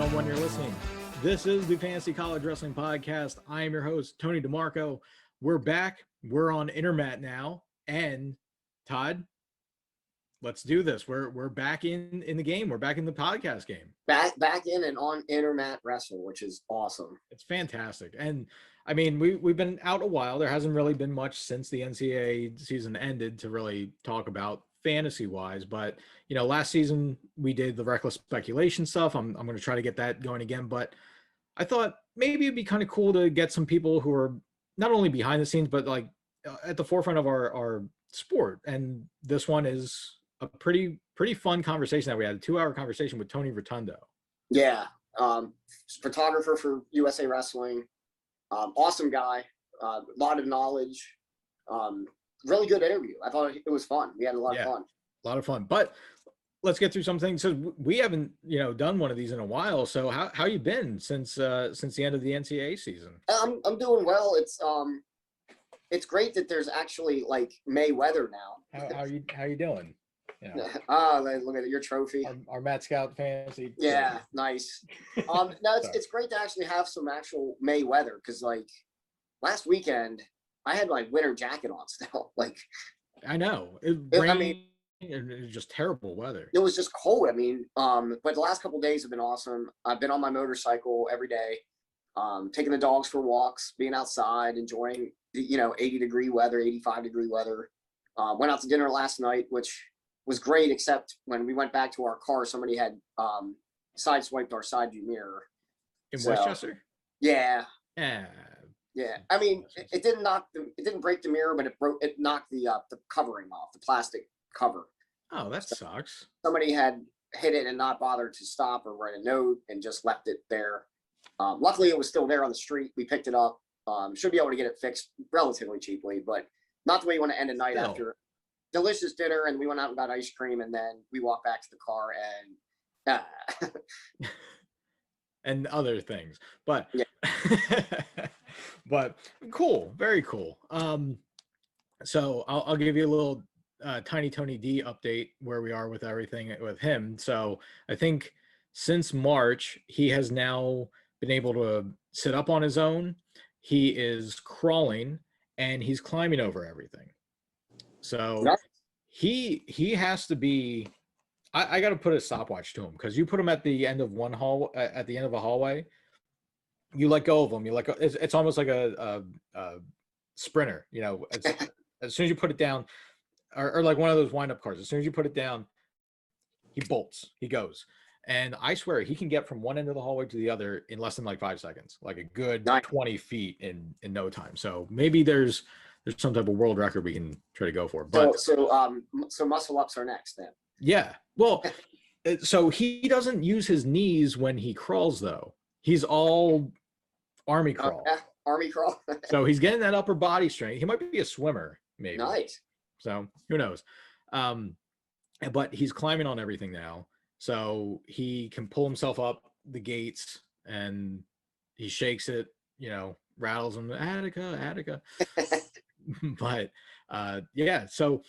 on when you're listening. This is the Fantasy College Wrestling Podcast. I am your host, Tony DeMarco. We're back. We're on Intermat now. And Todd, let's do this. We're back in the game. We're back in the podcast game. Back in and on Intermat Wrestle, which is awesome. It's fantastic. And I mean, we've been out a while. There hasn't really been much since the NCAA season ended to really talk about fantasy-wise. But, you know, last season we did the reckless speculation stuff. I'm going to try to get that going again. But I thought maybe it'd be kind of cool to get some people who are not only behind the scenes, but like at the forefront of our sport. And this one is a pretty fun conversation that we had, a 2-hour conversation with Tony Rotundo. Yeah. Photographer for USA Wrestling. Awesome guy. A lot of knowledge. Really good interview. I thought it was fun. We had a lot of fun. A lot of fun. But let's get through some things. So we haven't, done one of these in a while. So how you been since the end of the NCAA season? I'm doing well. It's great that there's actually like May weather now. How you doing? Look at your trophy. Our Matt Scout fantasy. Yeah, nice. No, it's great to actually have some actual May weather, because like last weekend I had my winter jacket on still. Like I know it was just terrible weather. It was just cold. I mean, but the last couple of days have been awesome. I've been on my motorcycle every day, taking the dogs for walks, being outside, enjoying the 80-degree weather, 85-degree weather. Went out to dinner last night, which was great, except when we went back to our car, somebody had sideswiped our side view mirror. In Westchester? Yeah. Yeah. I mean, it didn't break the mirror, but it knocked the covering off, the plastic cover. Oh, that sucks. Somebody had hit it and not bothered to stop or write a note and just left it there. Luckily, it was still there on the street. We picked it up. Should be able to get it fixed relatively cheaply, but not the way you want to end a night after delicious dinner. And we went out and got ice cream, and then we walked back to the car and and other things. But yeah. But cool, very cool. So I'll give you a little Tiny Tony D update where we are with everything with him. So I think since March, he has now been able to sit up on his own. He is crawling and he's climbing over everything. So he has to be. I got to put a stopwatch to him, because you put him at the end of at the end of a hallway. You let go of him. You let go. It's almost like a sprinter. As soon as you put it down, or like one of those wind-up cars. As soon as you put it down, he bolts. He goes. And I swear he can get from one end of the hallway to the other in less than like 5 seconds, like a good 20 feet in no time. So maybe there's some type of world record we can try to go for. But so muscle ups are next then. Yeah. Well, so he doesn't use his knees when he crawls though. He's all army crawl. Army crawl. So he's getting that upper body strength. He might be a swimmer, maybe. Nice. So who knows? But he's climbing on everything now. So he can pull himself up the gates and he shakes it, rattles them, Attica. But yeah, so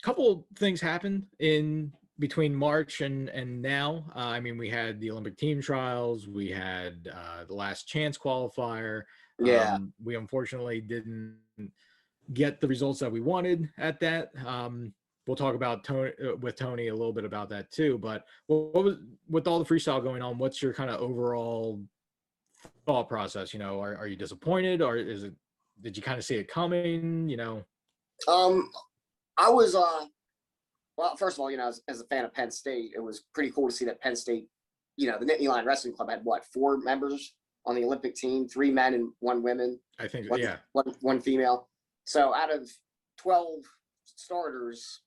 couple things happened in between March and now. I mean, we had the Olympic team trials, we had the last chance qualifier. Yeah. We unfortunately didn't get the results that we wanted at that. We'll talk about Tony a little bit about that too. But what was, with all the freestyle going on, what's your kind of overall thought process? Are you disappointed, or did you kind of see it coming? I was well, first of all, as a fan of Penn State, it was pretty cool to see that Penn State, the Nittany Lion Wrestling Club had 4 members on the Olympic team, 3 men and 1 woman. I think, one female. So out of 12 starters,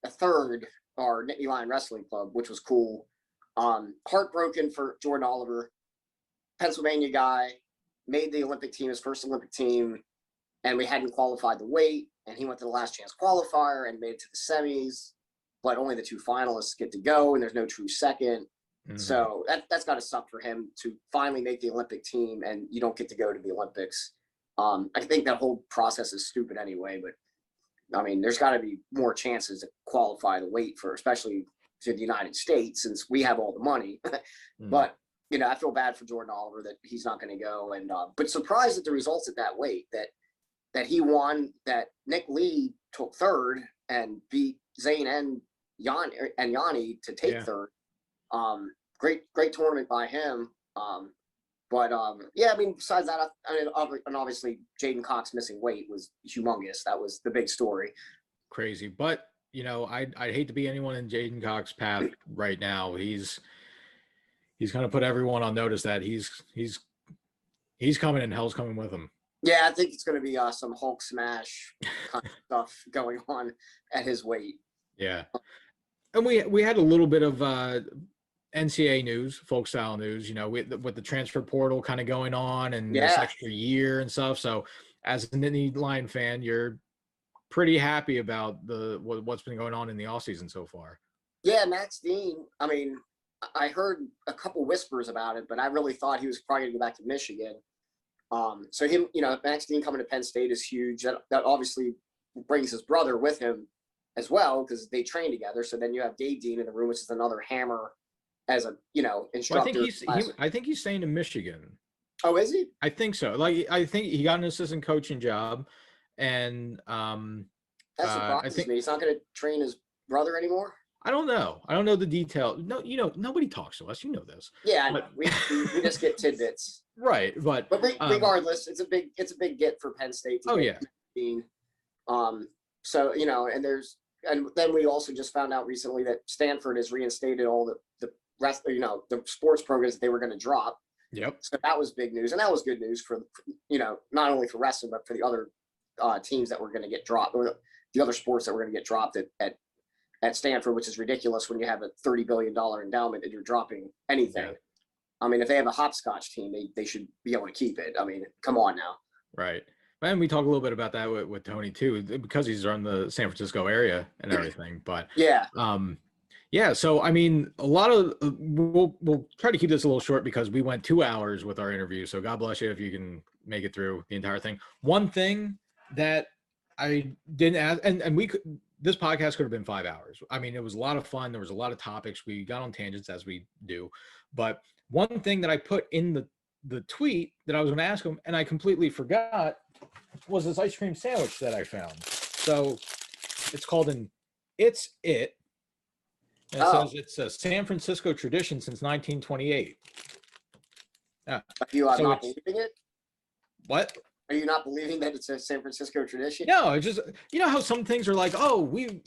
a third are Nittany Lion Wrestling Club, which was cool. Heartbroken for Jordan Oliver, Pennsylvania guy, made the Olympic team, his first Olympic team, and we hadn't qualified the weight, and he went to the last chance qualifier and made it to the semis, but only the 2 finalists get to go, and there's no true second. Mm-hmm. So that's got to suck for him to finally make the Olympic team, and you don't get to go to the Olympics. I think that whole process is stupid anyway, but I mean, there's got to be more chances to qualify the weight for, especially to the United States since we have all the money. But I feel bad for Jordan Oliver that he's not going to go. And but surprised at the results at that weight that he won. That Nick Lee took third and beat Zane and Yanni to take third. Great tournament by him. But I mean, besides that, and obviously Jaden Cox missing weight was humongous. That was the big story. Crazy, but I'd hate to be anyone in Jaden Cox's path right now. He's going to put everyone on notice that he's coming and hell's coming with him. Yeah, I think it's going to be some Hulk smash kind of stuff going on at his weight. Yeah, and we had a little bit of NCAA news, folk style news, with the transfer portal kind of going on and this extra year and stuff. So as a Nittany Lion fan, you're pretty happy about what's been going on in the offseason so far. Yeah, Max Dean, I mean, I heard a couple whispers about it, but I really thought he was probably going to go back to Michigan. So him, Max Dean coming to Penn State is huge. That obviously brings his brother with him as well because they train together. So then you have Dave Dean in the room, which is another hammer as a instructor. Well, I think he's staying in Michigan. Oh, is he? I think so. I think he got an assistant coaching job, and that surprises me. He's not going to train his brother anymore. I don't know. I don't know the detail. No, nobody talks to us. You know this. Yeah, but we just get tidbits. Right, but regardless, it's a big get for Penn State. So and then we also just found out recently that Stanford has reinstated all the rest, the sports programs that they were going to drop. Yep. So that was big news, and that was good news for not only for wrestling but for the other teams that were going to get dropped, or the other sports that were going to get dropped at Stanford, which is ridiculous when you have a $30 billion endowment and you're dropping anything. Yeah. I mean, if they have a hopscotch team, they should be able to keep it. I mean, come on now. Right. And we talk a little bit about that with Tony too, because he's on the San Francisco area and everything. But so I mean, a lot of we'll try to keep this a little short because we went 2 hours with our interview. So God bless you if you can make it through the entire thing. One thing that I didn't ask, and we could. This podcast could have been 5 hours. I mean, it was a lot of fun. There was a lot of topics. We got on tangents as we do. But one thing that I put in the tweet that I was going to ask him, and I completely forgot, was this ice cream sandwich that I found. So it's called It's It. And it says it's a San Francisco tradition since 1928. Are you not believing it? What? Are you not believing that it's a San Francisco tradition? No, it's just, how some things are like, oh, we,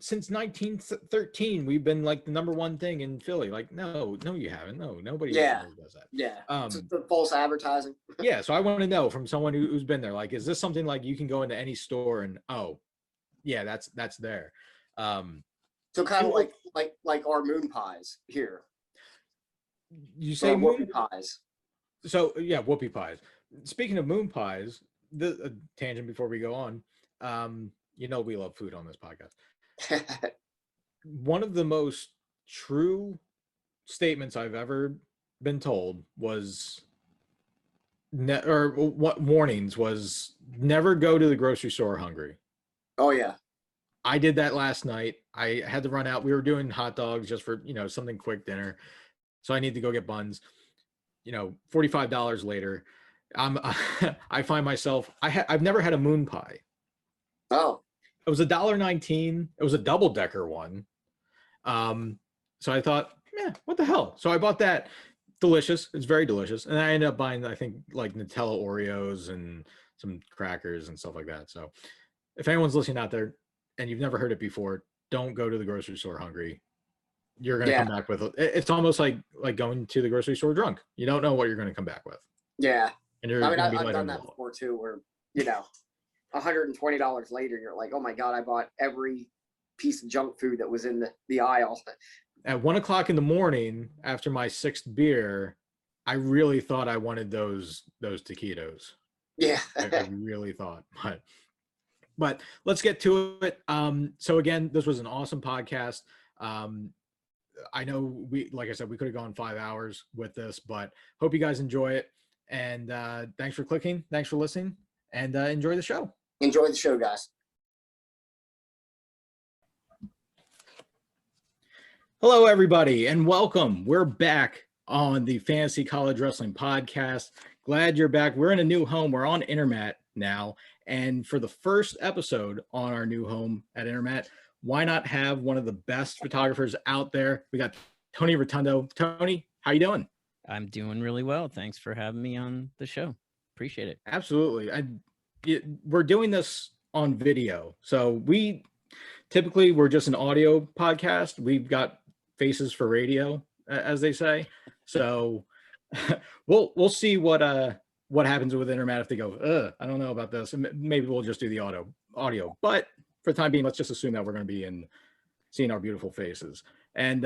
since 1913, we've been like the #1 thing in Philly. Like, no, you haven't. No, nobody does that. Yeah. It's the false advertising. Yeah. So I want to know from someone who's been there, like, is this something like you can go into any store and, oh, yeah, that's there. So kind of like our moon pies here. You say whoopie pies. So yeah, whoopie pies. Speaking of moon pies, the tangent before we go on, we love food on this podcast. One of the most true statements I've ever been told was, what warnings was, never go to the grocery store hungry. Oh yeah. I did that last night. I had to run out. We were doing hot dogs just for, something quick dinner. So I need to go get buns. $45 later. I find myself, I've never had a moon pie. Oh, it was $1.19. It was a double-decker one. So I thought, what the hell? So I bought that. Delicious. It's very delicious. And I ended up buying, I think, like Nutella Oreos and some crackers and stuff like that. So if anyone's listening out there and you've never heard it before, don't go to the grocery store hungry. You're going to come back with it. It's almost like going to the grocery store drunk. You don't know what you're going to come back with. Yeah. And I've done that before too, where, $120 later, you're like, oh my God, I bought every piece of junk food that was in the aisle. At 1:00 in the morning, after my 6th beer, I really thought I wanted those taquitos. Yeah. I really thought, but let's get to it. So again, this was an awesome podcast. I know like I said, we could have gone 5 hours with this, but hope you guys enjoy it. And thanks for clicking. Thanks for listening. And enjoy the show. Enjoy the show, guys. Hello, everybody, and welcome. We're back on the Fantasy College Wrestling Podcast. Glad you're back. We're in a new home. We're on Intermat now. And for the first episode on our new home at Intermat, why not have one of the best photographers out there? We got Tony Rotundo. Tony, how you doing? I'm doing really well. Thanks for having me on the show. Appreciate it. Absolutely. We're doing this on video. So we're just an audio podcast. We've got faces for radio, as they say. So we'll see what happens with Intermat if they go, I don't know about this. And maybe we'll just do the audio. But for the time being, let's just assume that we're going to be seeing our beautiful faces. And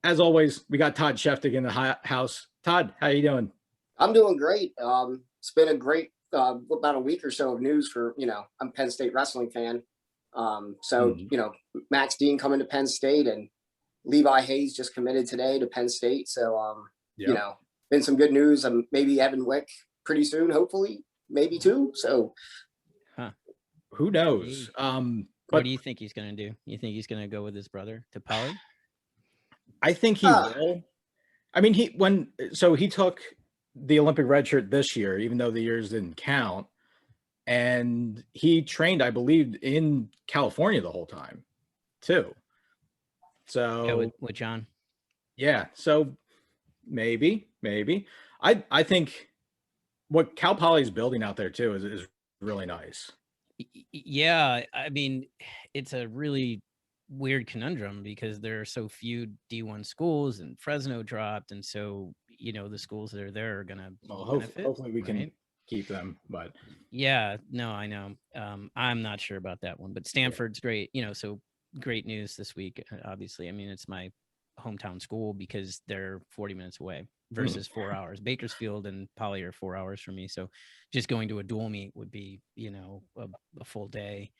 as always, we got Todd Sheftig in the house. Todd, how you doing? I'm doing great. It's been a great about a week or so of news for, I'm a Penn State wrestling fan. Max Dean coming to Penn State and Levi Hayes just committed today to Penn State. So, been some good news. Maybe Evan Wick pretty soon, hopefully, maybe too. So, who knows? What do you think he's going to do? You think he's going to go with his brother to Pollard? I think he will. I mean, he took the Olympic red shirt this year, even though the years didn't count. And he trained, I believe, in California the whole time, too. So with John. Yeah. So maybe. I think what Cal Poly's building out there too is really nice. Yeah, I mean, it's a really weird conundrum because there are so few D1 schools and Fresno dropped, and so the schools that are there are gonna hopefully we can keep them. But yeah, no, I know. I'm not sure about that one, but Stanford's great. So great news this week. Obviously, I mean, it's my hometown school because they're 40 minutes away versus 4 hours. Bakersfield and Poly are 4 hours from me, so just going to a dual meet would be a full day.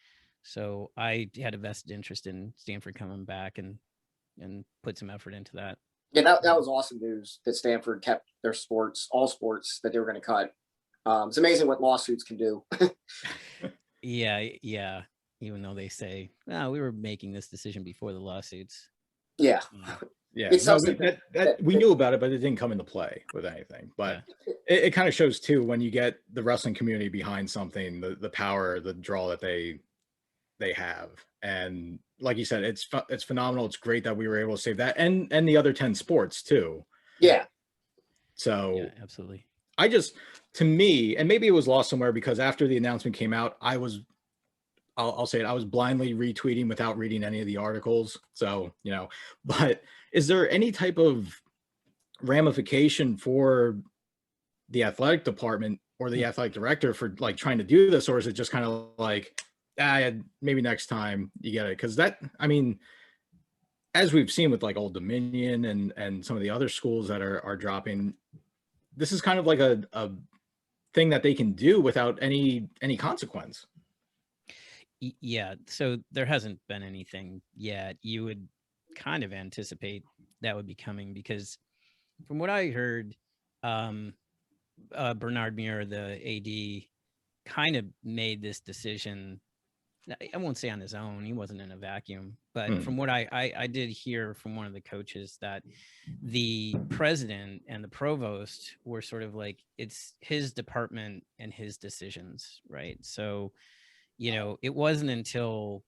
So I had a vested interest in Stanford coming back and put some effort into that. Yeah, that was awesome news that Stanford kept their all sports that they were going to cut. It's amazing what lawsuits can do. Yeah. Even though they say, we were making this decision before the lawsuits. Yeah. Yeah. We knew about it, but it didn't come into play with anything. But it kind of shows too, when you get the wrestling community behind something, the power, the draw that they have. And like you said, it's phenomenal. It's great that we were able to save that and the other 10 sports too. Yeah. So yeah, absolutely. To me, and maybe it was lost somewhere because after the announcement came out, I'll say it, I was blindly retweeting without reading any of the articles. So, but is there any type of ramification for the athletic department or the athletic director for like trying to do this? Or is it just kind of like, maybe next time you get it? Because as we've seen with like Old Dominion and some of the other schools that are dropping, this is kind of like a thing that they can do without any consequence. Yeah, so there hasn't been anything yet. You would kind of anticipate that would be coming because from what I heard, Bernard Muir, the AD, kind of made this decision. I won't say on his own, he wasn't in a vacuum, but from what I did hear from one of the coaches that the president and the provost were sort of like, it's his department and his decisions, right? So, it wasn't until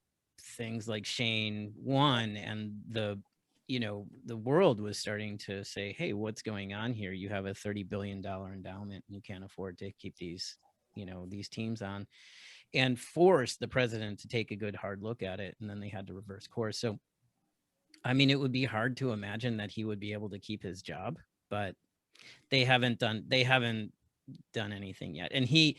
things like Shane won and the world was starting to say, hey, what's going on here? You have a $30 billion endowment and you can't afford to keep these teams on, and forced the president to take a good hard look at it. And then they had to reverse course. So, I mean, it would be hard to imagine that he would be able to keep his job, but they haven't done anything yet. And he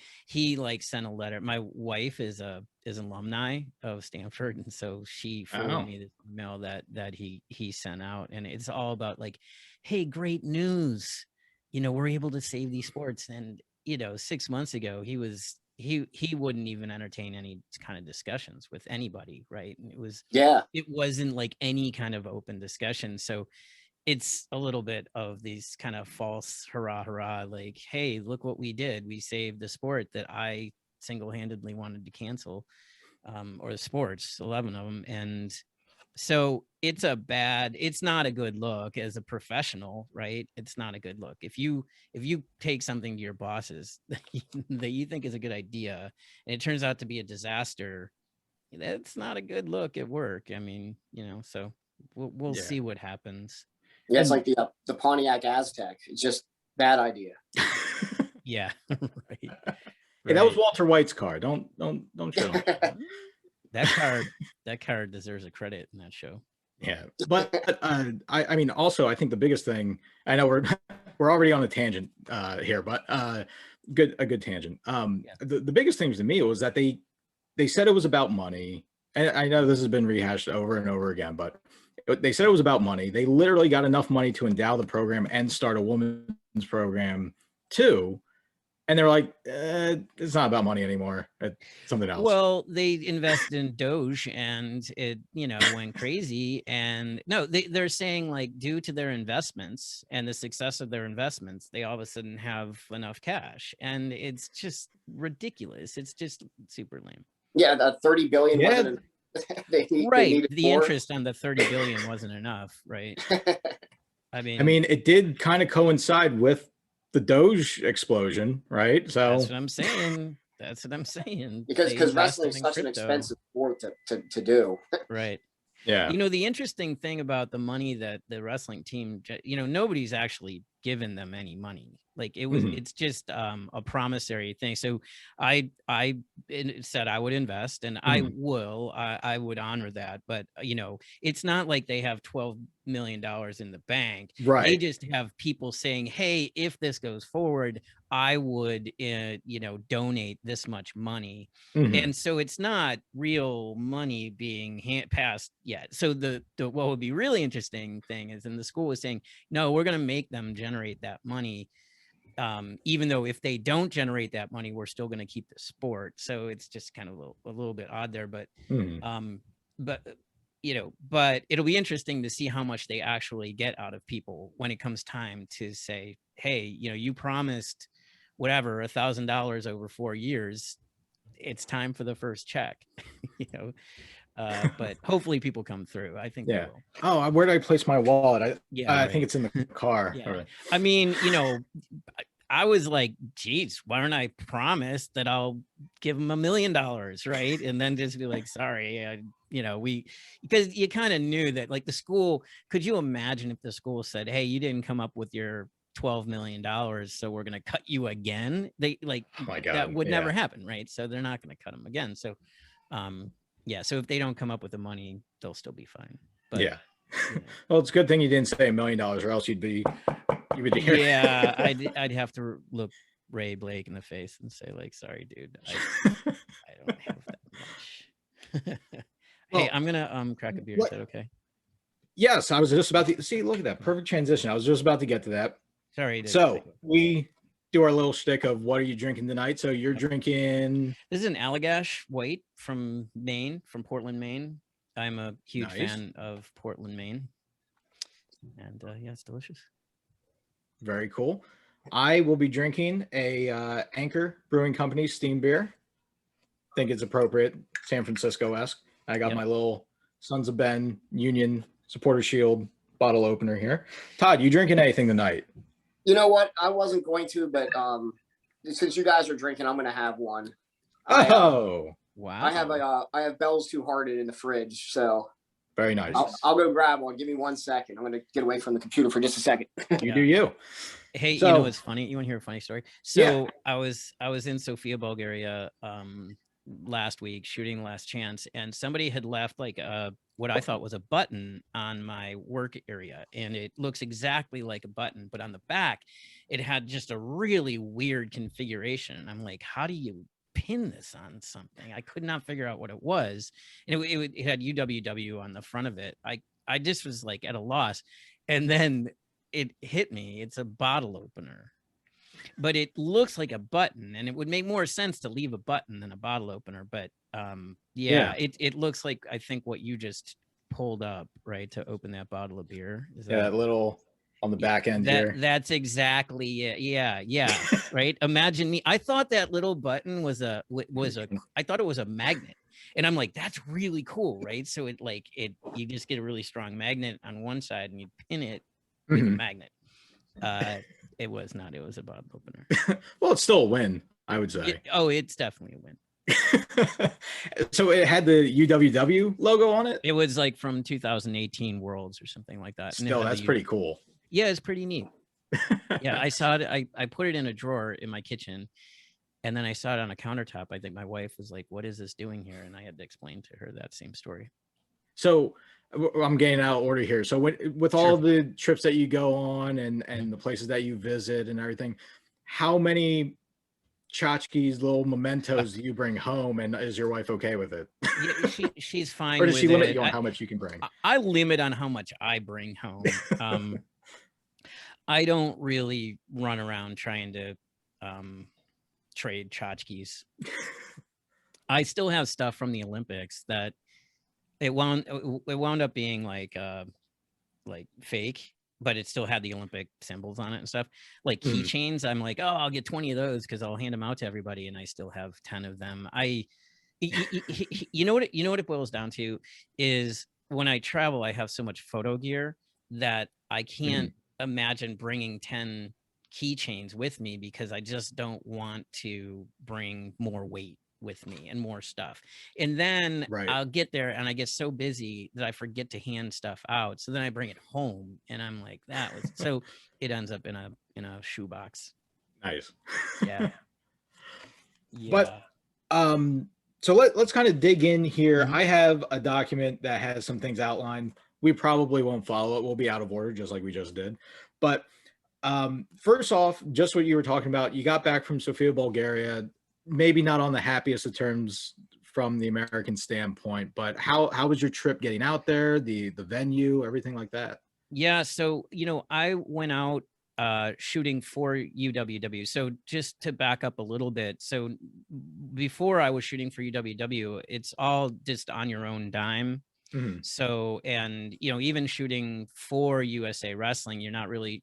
like sent a letter. My wife is alumni of Stanford, and so she forwarded me this email that he sent out, and it's all about like, hey, great news, we're able to save these sports. And 6 months ago he wouldn't even entertain any kind of discussions with anybody, right? And it wasn't like any kind of open discussion. So it's a little bit of these kind of false hurrah, like, hey, look what we did. We saved the sport that I single-handedly wanted to cancel, or the sports, 11 of them. And So it's not a good look as a professional, right? It's not a good look. If you take something to your bosses that you think is a good idea and it turns out to be a disaster, that's not a good look at work. I mean, so we'll Yeah. see what happens. Yeah, it's like the Pontiac Aztec. It's just bad idea. Yeah, right. Hey, that was Walter White's car. Don't show him. That car deserves a credit in that show. Yeah, but I mean, also, I think the biggest thing, I know we're already on a tangent here, but a good tangent. The biggest thing to me was that they said it was about money, and I know this has been rehashed over and over again, but they said it was about money. They literally got enough money to endow the program and start a women's program too. And they're like, it's not about money anymore. It's something else. Well, they invested in Doge and it, went crazy. And no, they're saying like due to their investments and the success of their investments, they all of a sudden have enough cash. And it's just ridiculous. It's just super lame. Yeah, the 30 billion wasn't right. The interest on the 30 billion wasn't enough, right? I mean, it did kind of coincide with the Doge explosion, right? So that's what I'm saying. Because wrestling is such an expensive sport to do. Right. Yeah. The interesting thing about the money that the wrestling team, nobody's actually given them any money. Like it's just a promissory thing. So I said I would invest, and I would honor that. But it's not like they have $12 million in the bank. Right. They just have people saying, hey, if this goes forward, I would donate this much money. And so it's not real money being passed yet. So the what would be really interesting thing is, and the school was saying, no, we're going to make them generate that money. Even though if they don't generate that money, we're still going to keep the sport. So it's just kind of a little bit odd there, but but it'll be interesting to see how much they actually get out of people when it comes time to say, hey, you promised whatever, $1,000 over 4 years. It's time for the first check, but hopefully people come through. I think they will. Oh, where did I place my wallet? I think it's in the car. Yeah. I mean, I was like, geez, why don't I promise that I'll give them $1 million, right? And then just be like, sorry, because you kind of knew that, like, the school, could you imagine if the school said, hey, you didn't come up with your $12 million, so we're going to cut you again? They like, oh my God, that would never happen, right? So they're not going to cut them again. So so if they don't come up with the money, they'll still be fine. But well, it's a good thing you didn't say $1 million, or else you'd be here. Yeah, I'd have to look Ray Blake in the face and say, like, sorry, dude, I don't have that much. Hey, I'm gonna crack a beer. Is that okay? Yes, I was just about to see. Look at that perfect transition. I was just about to get to that. Sorry. So we do our little shtick of what are you drinking tonight? So you're drinking. This is an Allagash White from Maine, from Portland, Maine. I'm a huge fan of Portland, Maine, and it's delicious. Very cool. I will be drinking a Anchor Brewing Company steam beer. Think it's appropriate, San Francisco-esque. I got my little Sons of Ben Union Supporter Shield bottle opener here. Todd, you drinking anything tonight? You know what? I wasn't going to, but since you guys are drinking, I'm going to have one. Wow! I have Bell's Two Hearted in the fridge, so very nice. I'll go grab one. Give me 1 second. I'm going to get away from the computer for just a second. You do you. Hey, you know what's funny? You want to hear a funny story? So I was in Sofia, Bulgaria last week shooting Last Chance, and somebody had left like what I thought was a button on my work area, and it looks exactly like a button, but on the back it had just a really weird configuration. I'm like, how do you pin this on something? I could not figure out what it was, and it had UWW on the front of it. I just was like at a loss, and then it hit me. It's a bottle opener, but it looks like a button, and it would make more sense to leave a button than a bottle opener. But it looks like, I think, what you just pulled up, right, to open that bottle of beer. Is that that little on the back end here. That's exactly it. Yeah. Right. Imagine me. I thought that little button was I thought it was a magnet. And I'm like, that's really cool, right? So you just get a really strong magnet on one side and you pin it with a magnet. It was not. It was a bottle opener. Well, it's still a win, I would say. It's definitely a win. So it had the UWW logo on it? It was like from 2018 Worlds or something like that. Still, that's pretty cool. Yeah, it's pretty neat. Yeah, I saw it. I put it in a drawer in my kitchen, and then I saw it on a countertop. I think my wife was like, "What is this doing here?" And I had to explain to her that same story. So I'm getting out of order here. So with all the trips that you go on and the places that you visit and everything, how many tchotchkes, little mementos do you bring home, and is your wife okay with it? Yeah, she's fine. Or does she limit you on how much you can bring? I limit on how much I bring home. I don't really run around trying to trade tchotchkes. I still have stuff from the Olympics that it wound up being like fake, but it still had the Olympic symbols on it and stuff. Like keychains, I'm like, oh, I'll get 20 of those because I'll hand them out to everybody, and I still have 10 of them. You know what it boils down to is when I travel, I have so much photo gear that I can't imagine bringing 10 keychains with me because I just don't want to bring more weight with me and more stuff. And then I'll get there and I get so busy that I forget to hand stuff out. So then I bring it home and I'm like, so it ends up in a shoebox. Nice. Yeah. But so let's kind of dig in here. I have a document that has some things outlined. We probably won't follow it. We'll be out of order just like we just did. But first off, just what you were talking about, you got back from Sofia, Bulgaria, maybe not on the happiest of terms from the American standpoint, but how was your trip getting out there, the venue, everything like that? Yeah. So, I went out shooting for UWW. So just to back up a little bit. So before I was shooting for UWW, it's all just on your own dime. So, and, even shooting for USA Wrestling, you're not really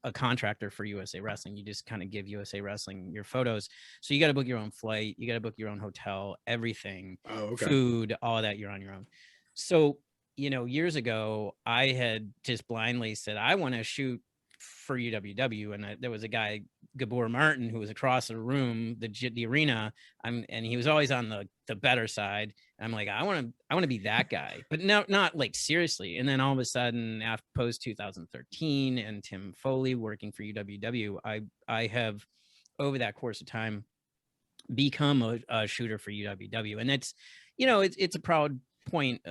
a contractor for USA Wrestling. You just kind of give USA Wrestling your photos. So you got to book your own flight. You got to book your own hotel, everything, food, all of that. You're on your own. So, years ago, I had just blindly said, I want to shoot for UWW. And there was a guy, Gabor Martin, who was across the room, the arena. And he was always on the better side. I'm like, I want to be that guy, but not like seriously. And then all of a sudden, after post 2013 and Tim Foley working for UWW, I have over that course of time become a shooter for UWW. And it's, it's a proud point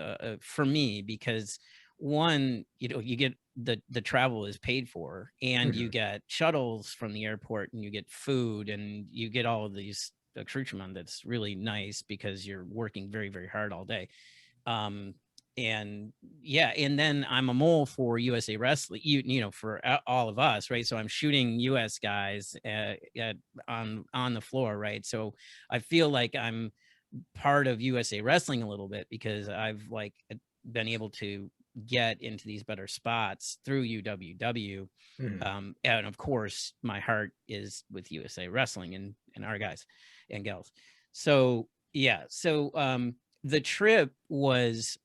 for me because one, you get the travel is paid for and you get shuttles from the airport and you get food and you get all of these accoutrement that's really nice because you're working very, very hard all day. And then I'm a mole for USA Wrestling, for all of us, right? So I'm shooting US guys on the floor, right? So I feel like I'm part of USA Wrestling a little bit because I've been able to get into these better spots through UWW. And of course, my heart is with USA Wrestling and our guys and gals. So, the trip was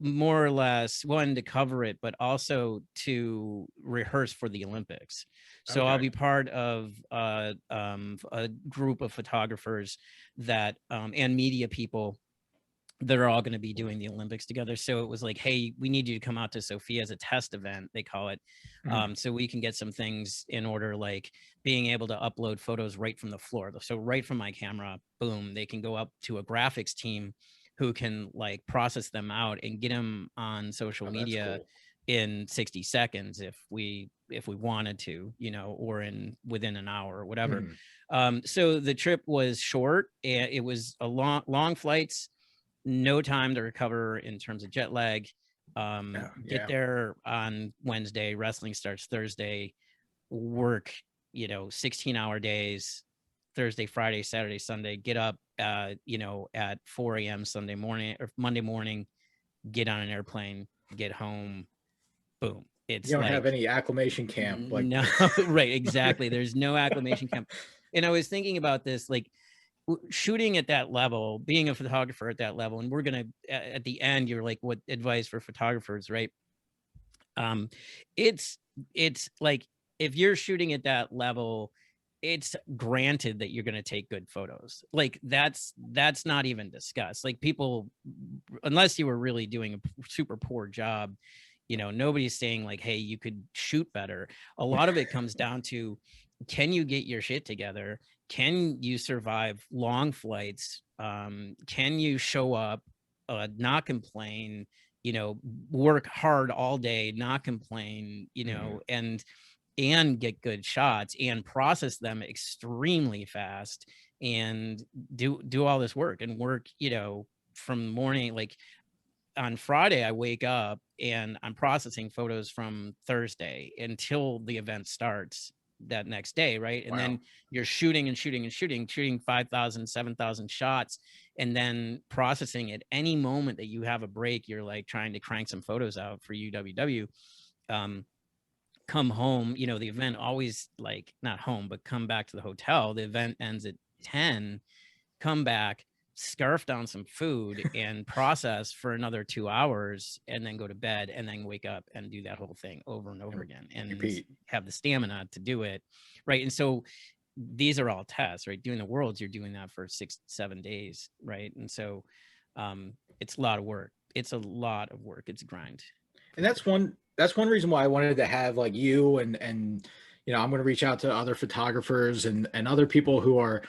more or less one to cover it, but also to rehearse for the Olympics. So I'll be part of a group of photographers that and media people that are all going to be doing the Olympics together. So it was like, hey, we need you to come out to Sofia as a test event, they call it. So we can get some things in order, like being able to upload photos right from the floor. So right from my camera, boom, they can go up to a graphics team who can process them out and get them on social media in 60 seconds if we wanted to, or within an hour or whatever. So the trip was short and it was a long flights, no time to recover in terms of jet lag. Get there on Wednesday, wrestling starts Thursday, work 16-hour days, Thursday, Friday, Saturday, Sunday, get up at 4 a.m. Sunday morning or Monday morning, get on an airplane, get home, boom, It's You don't like have any acclimation camp. Like, no, right, exactly. There's no acclimation camp. And I was thinking about this, like shooting at that level, being a photographer at that level, and we're gonna at the end, you're like, what advice for photographers, right? Um, it's like if you're shooting at that level, it's granted that you're going to take good photos. Like that's not even discussed. Like people, unless you were really doing a super poor job, you know, nobody's saying like, hey, you could shoot better. A lot of it comes down to, can you get your shit together? Can you survive long flights? Can you show up, not complain, you know, work hard all day, not complain, you know, and get good shots and process them extremely fast and do all this work and work, you know, from morning. Like on Friday, I wake up and I'm processing photos from Thursday until the event starts that next day, right? And then you're shooting 5,000, 7,000 shots, and then processing at any moment that you have a break, you're like trying to crank some photos out for UWW. Come home, you know, the event always, like, not home, but come back to the hotel. The event ends at 10, come back, scarf down some food and process for another 2 hours, and then go to bed, and then wake up and do that whole thing over and over again, and repeat. have the stamina to do it, right? And so these are all tests, right? Doing the worlds, you're doing that for 6-7 days, right? And so it's a lot of work. It's a lot of work. It's a grind. And that's one reason why I wanted to have like you and you know, I'm going to reach out to other photographers and other people who are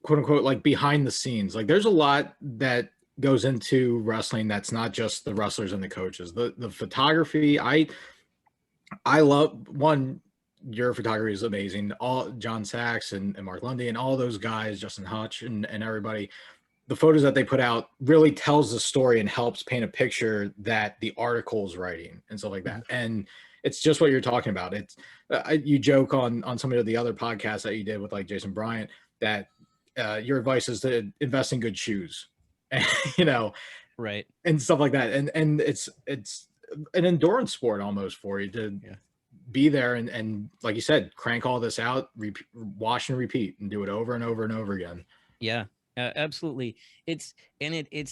quote unquote like behind the scenes. Like there's a lot that goes into wrestling that's not just the wrestlers and the coaches. The photography, I love. One, your photography is amazing. All John Sachs and Mark Lundy and all those guys, Justin Hutch and everybody, the photos that they put out really tells the story and helps paint a picture that the article's writing and stuff like that. And it's just what you're talking about. It's you joke on some of the other podcasts that you did with like Jason Bryant that your advice is to invest in good shoes, and, you know, right, and stuff like that. And it's an endurance sport almost for you to be there and like you said, crank all this out, wash and repeat, and do it over and over and over again. Yeah, absolutely. It's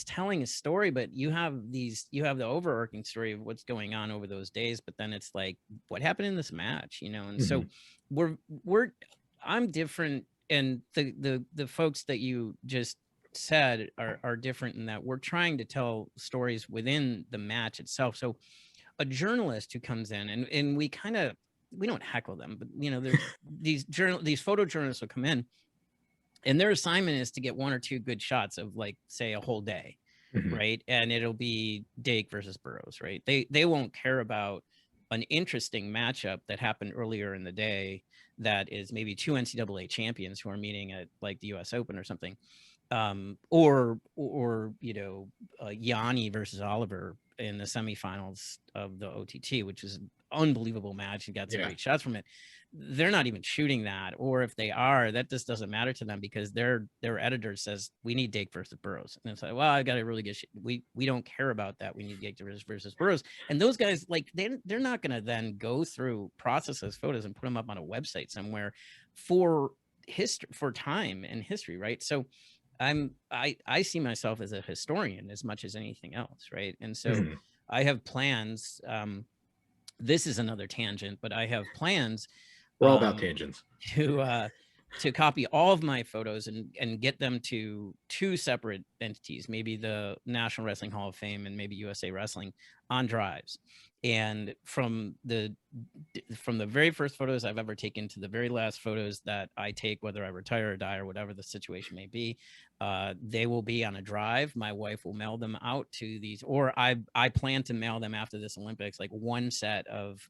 telling a story, but you have the overarching story of what's going on over those days. But then it's like, what happened in this match, you know? And so I'm different, and the folks that you just said are different in that we're trying to tell stories within the match itself. So a journalist who comes in and we don't heckle them, but you know, there's these photojournalists will come in, and their assignment is to get one or two good shots of, like, say, a whole day, right? And it'll be Dake versus Burroughs, right? They won't care about an interesting matchup that happened earlier in the day that is maybe two NCAA champions who are meeting at like the US Open or something. Or you know, Yanni versus Oliver in the semifinals of the OTT, which is an unbelievable match and got some great shots from it. They're not even shooting that, or if they are, that just doesn't matter to them because their editor says we need Dake versus Burroughs, and it's like, well, I got a really good we don't care about that. We need Dake versus Burroughs, and those guys, like, they're not going to then go through, process those photos and put them up on a website somewhere for history, for time and history, right? So I see myself as a historian as much as anything else, right? And so I have plans. This is another tangent, but I have plans. We're all about tangents. To copy all of my photos and get them to two separate entities, maybe the National Wrestling Hall of Fame and maybe USA Wrestling, on drives. And from the very first photos I've ever taken to the very last photos that I take, whether I retire or die or whatever the situation may be, they will be on a drive. My wife will mail them out to these, or I plan to mail them after this Olympics, like one set of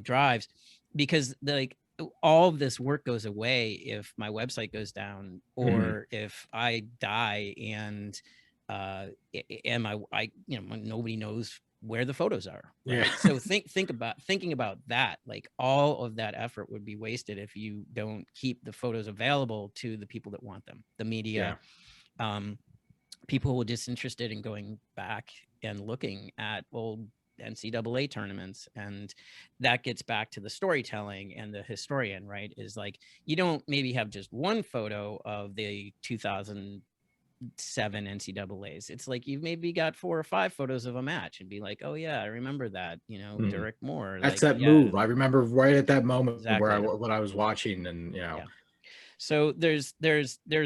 drives, because like all of this work goes away if my website goes down, or if I die and I you know, nobody knows where the photos are, right? So thinking about that, like all of that effort would be wasted if you don't keep the photos available to the people that want them, the media, people who are disinterested in going back and looking at old NCAA tournaments. And that gets back to the storytelling and the historian, right? Is like, you don't maybe have just one photo of the 2007 NCAAs. It's like you've maybe got 4 or 5 photos of a match and be like, oh yeah, I remember that, Derek Moore. That's Like, that yeah, move. I remember right at that moment where exactly. what I was watching, and Yeah. So there's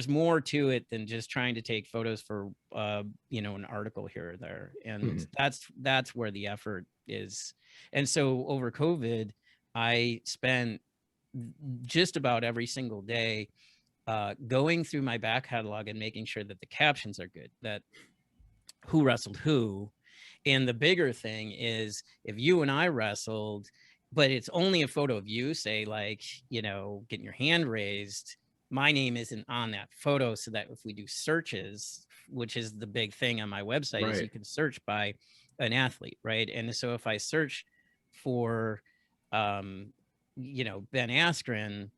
more to it than just trying to take photos for an article here or there, and that's where the effort is. And so over COVID, I spent just about every single day going through my back catalog and making sure that the captions are good, that who wrestled who. And the bigger thing is, if you and I wrestled, but it's only a photo of you, say, like, getting your hand raised, my name isn't on that photo, so that if we do searches, which is the big thing on my website, is you can search by an athlete, right? And so if I search for Ben Askren,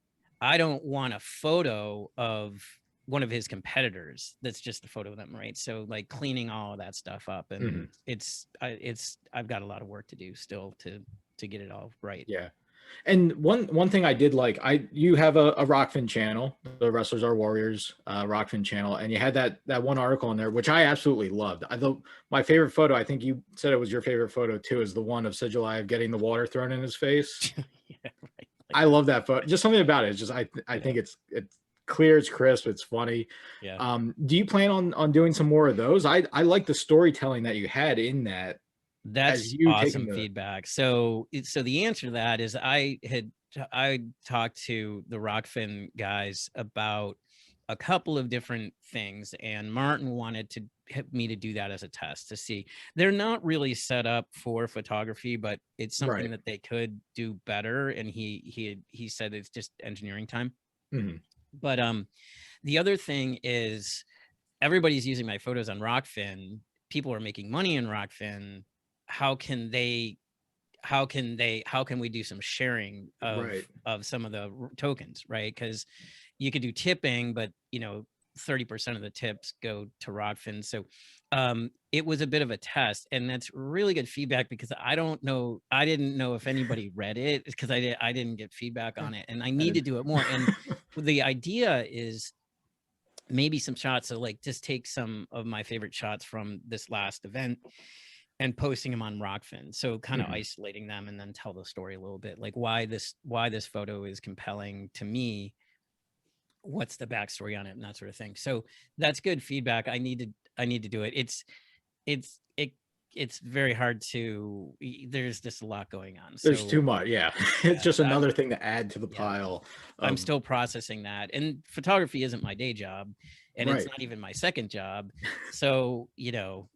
I don't want a photo of one of his competitors that's just a photo of them, right? So like cleaning all of that stuff up, and I've got a lot of work to do still to get it all right. Yeah. And one thing I did like, you have a Rockfin channel, the Wrestlers Are Warriors Rockfin channel, and you had that one article in there, which I absolutely loved. I thought my favorite photo, I think you said it was your favorite photo too, is the one of Sigilive getting the water thrown in his face. Yeah, right. I love that photo. Just something about it. It's just I think it's clear, it's crisp, it's funny. Yeah. Do you plan on doing some more of those? I like the storytelling that you had in that. That's awesome feedback. So the answer to that is I talked to the Rockfin guys about a couple of different things, and Martin wanted to me to do that as a test to see. They're not really set up for photography, but it's something that they could do better. And he said it's just engineering time. But the other thing is, everybody's using my photos on Rockfin. People are making money in Rockfin. How can we do some sharing of some of the tokens, right? Because you could do tipping, but 30% of the tips go to Rockfin. So it was a bit of a test, and that's really good feedback, because I didn't know if anybody read it, because I didn't get feedback on it, and I need to do it more. And the idea is maybe some shots, so like just take some of my favorite shots from this last event and posting them on Rockfin. So kind of isolating them, and then tell the story a little bit, like why this photo is compelling to me, what's the backstory on it, and that sort of thing. So that's good feedback. I need to do it. It's very hard to, there's just a lot going on. There's too much. Yeah. It's just another thing to add to the pile. I'm still processing that. And photography isn't my day job, and it's not even my second job. So,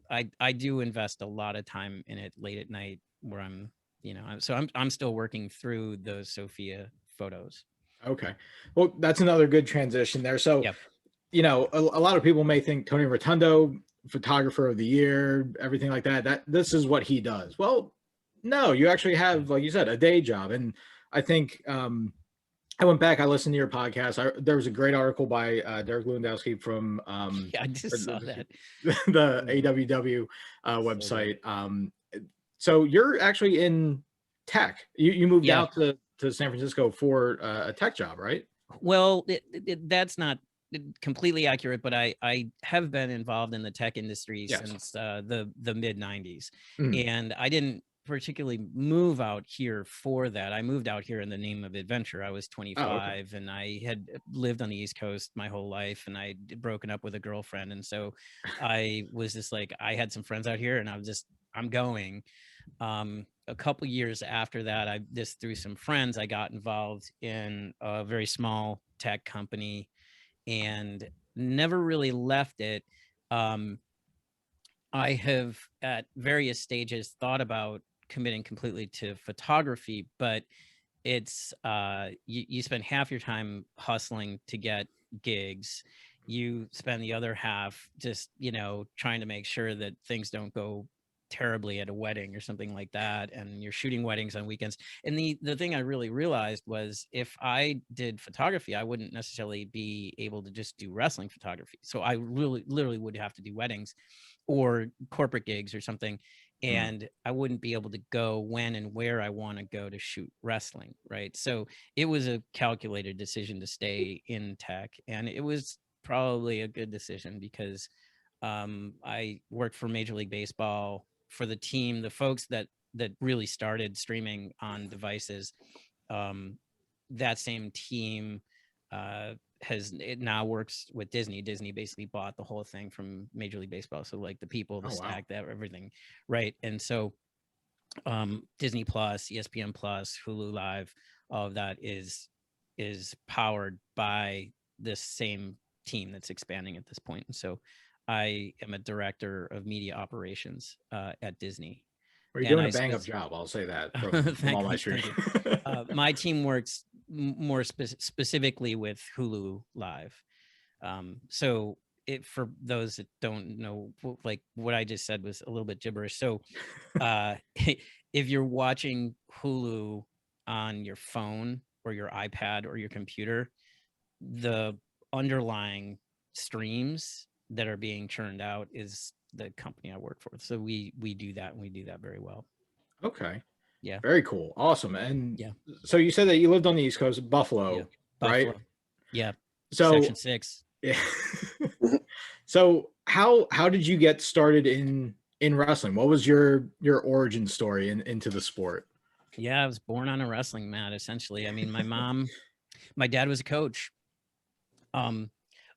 I do invest a lot of time in it late at night, where I'm still working through those Sophia photos. Okay. Well, that's another good transition there. So, a lot of people may think Tony Rotundo, photographer of the year, everything like that this is what he does. Well, no, you actually have, like you said, a day job. And I think I went back, I listened to your podcast. There was a great article by Derek Lewandowski from I just saw that. the AWW website. So you're actually in tech. You moved out to San Francisco for a tech job, right? Well, that's not completely accurate, but I have been involved in the tech industry since the mid 90s. And I didn't particularly move out here for that. I moved out here in the name of adventure. I was 25 and I had lived on the East Coast my whole life, and I'd broken up with a girlfriend. And so I was just like, I had some friends out here, and I'm going. A couple years after that, I just through some friends, I got involved in a very small tech company and never really left it. I have at various stages thought about committing completely to photography, but it's you spend half your time hustling to get gigs. You spend the other half just trying to make sure that things don't go terribly at a wedding or something like that, and you're shooting weddings on weekends. And the thing I really realized was if I did photography, I wouldn't necessarily be able to just do wrestling photography. So I really literally would have to do weddings or corporate gigs or something, and I wouldn't be able to go when and where I want to go to shoot wrestling, right? So it was a calculated decision to stay in tech, and it was probably a good decision because I worked for Major League Baseball for the team, the folks that really started streaming on devices. That same team it now works with Disney. Disney basically bought the whole thing from Major League Baseball. So like the people, the stack, that everything, right? And so Disney Plus, ESPN Plus, Hulu Live, all of that is powered by this same team that's expanding at this point. And so I am a director of media operations at Disney. Well, you're doing a bang up job. I'll say that from all my streams. My team works more specifically with Hulu Live. So for those that don't know, like what I just said was a little bit gibberish. So if you're watching Hulu on your phone or your iPad or your computer, the underlying streams that are being churned out is the company I work for. So we do that, and we do that very well. Okay. Yeah. Very cool. Awesome. And yeah. So you said that you lived on the East Coast, Buffalo, yeah. right? Yeah. So Section 6. Yeah. So how did you get started in wrestling? What was your origin story into the sport? Yeah, I was born on a wrestling mat, essentially. I mean, my dad was a coach.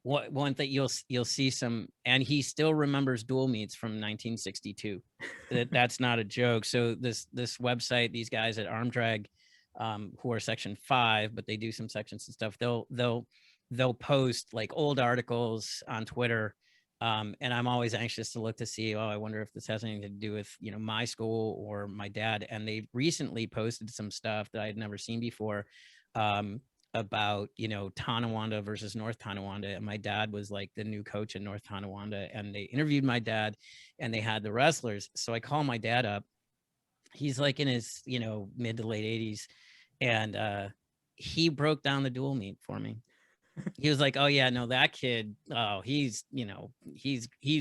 One that you'll see some, and he still remembers dual meets from 1962. That's not a joke. So this website, these guys at Arm Drag, who are Section 5, but they do some sections and stuff. They'll post like old articles on Twitter. And I'm always anxious to look to see, I wonder if this has anything to do with, my school or my dad. And they recently posted some stuff that I had never seen before, about, Tonawanda versus North Tonawanda. And my dad was like the new coach in North Tonawanda, and they interviewed my dad and they had the wrestlers. So I call my dad up. He's like in his, mid to late 80s. And he broke down the dual meet for me. He was like, oh yeah, no, that kid, he's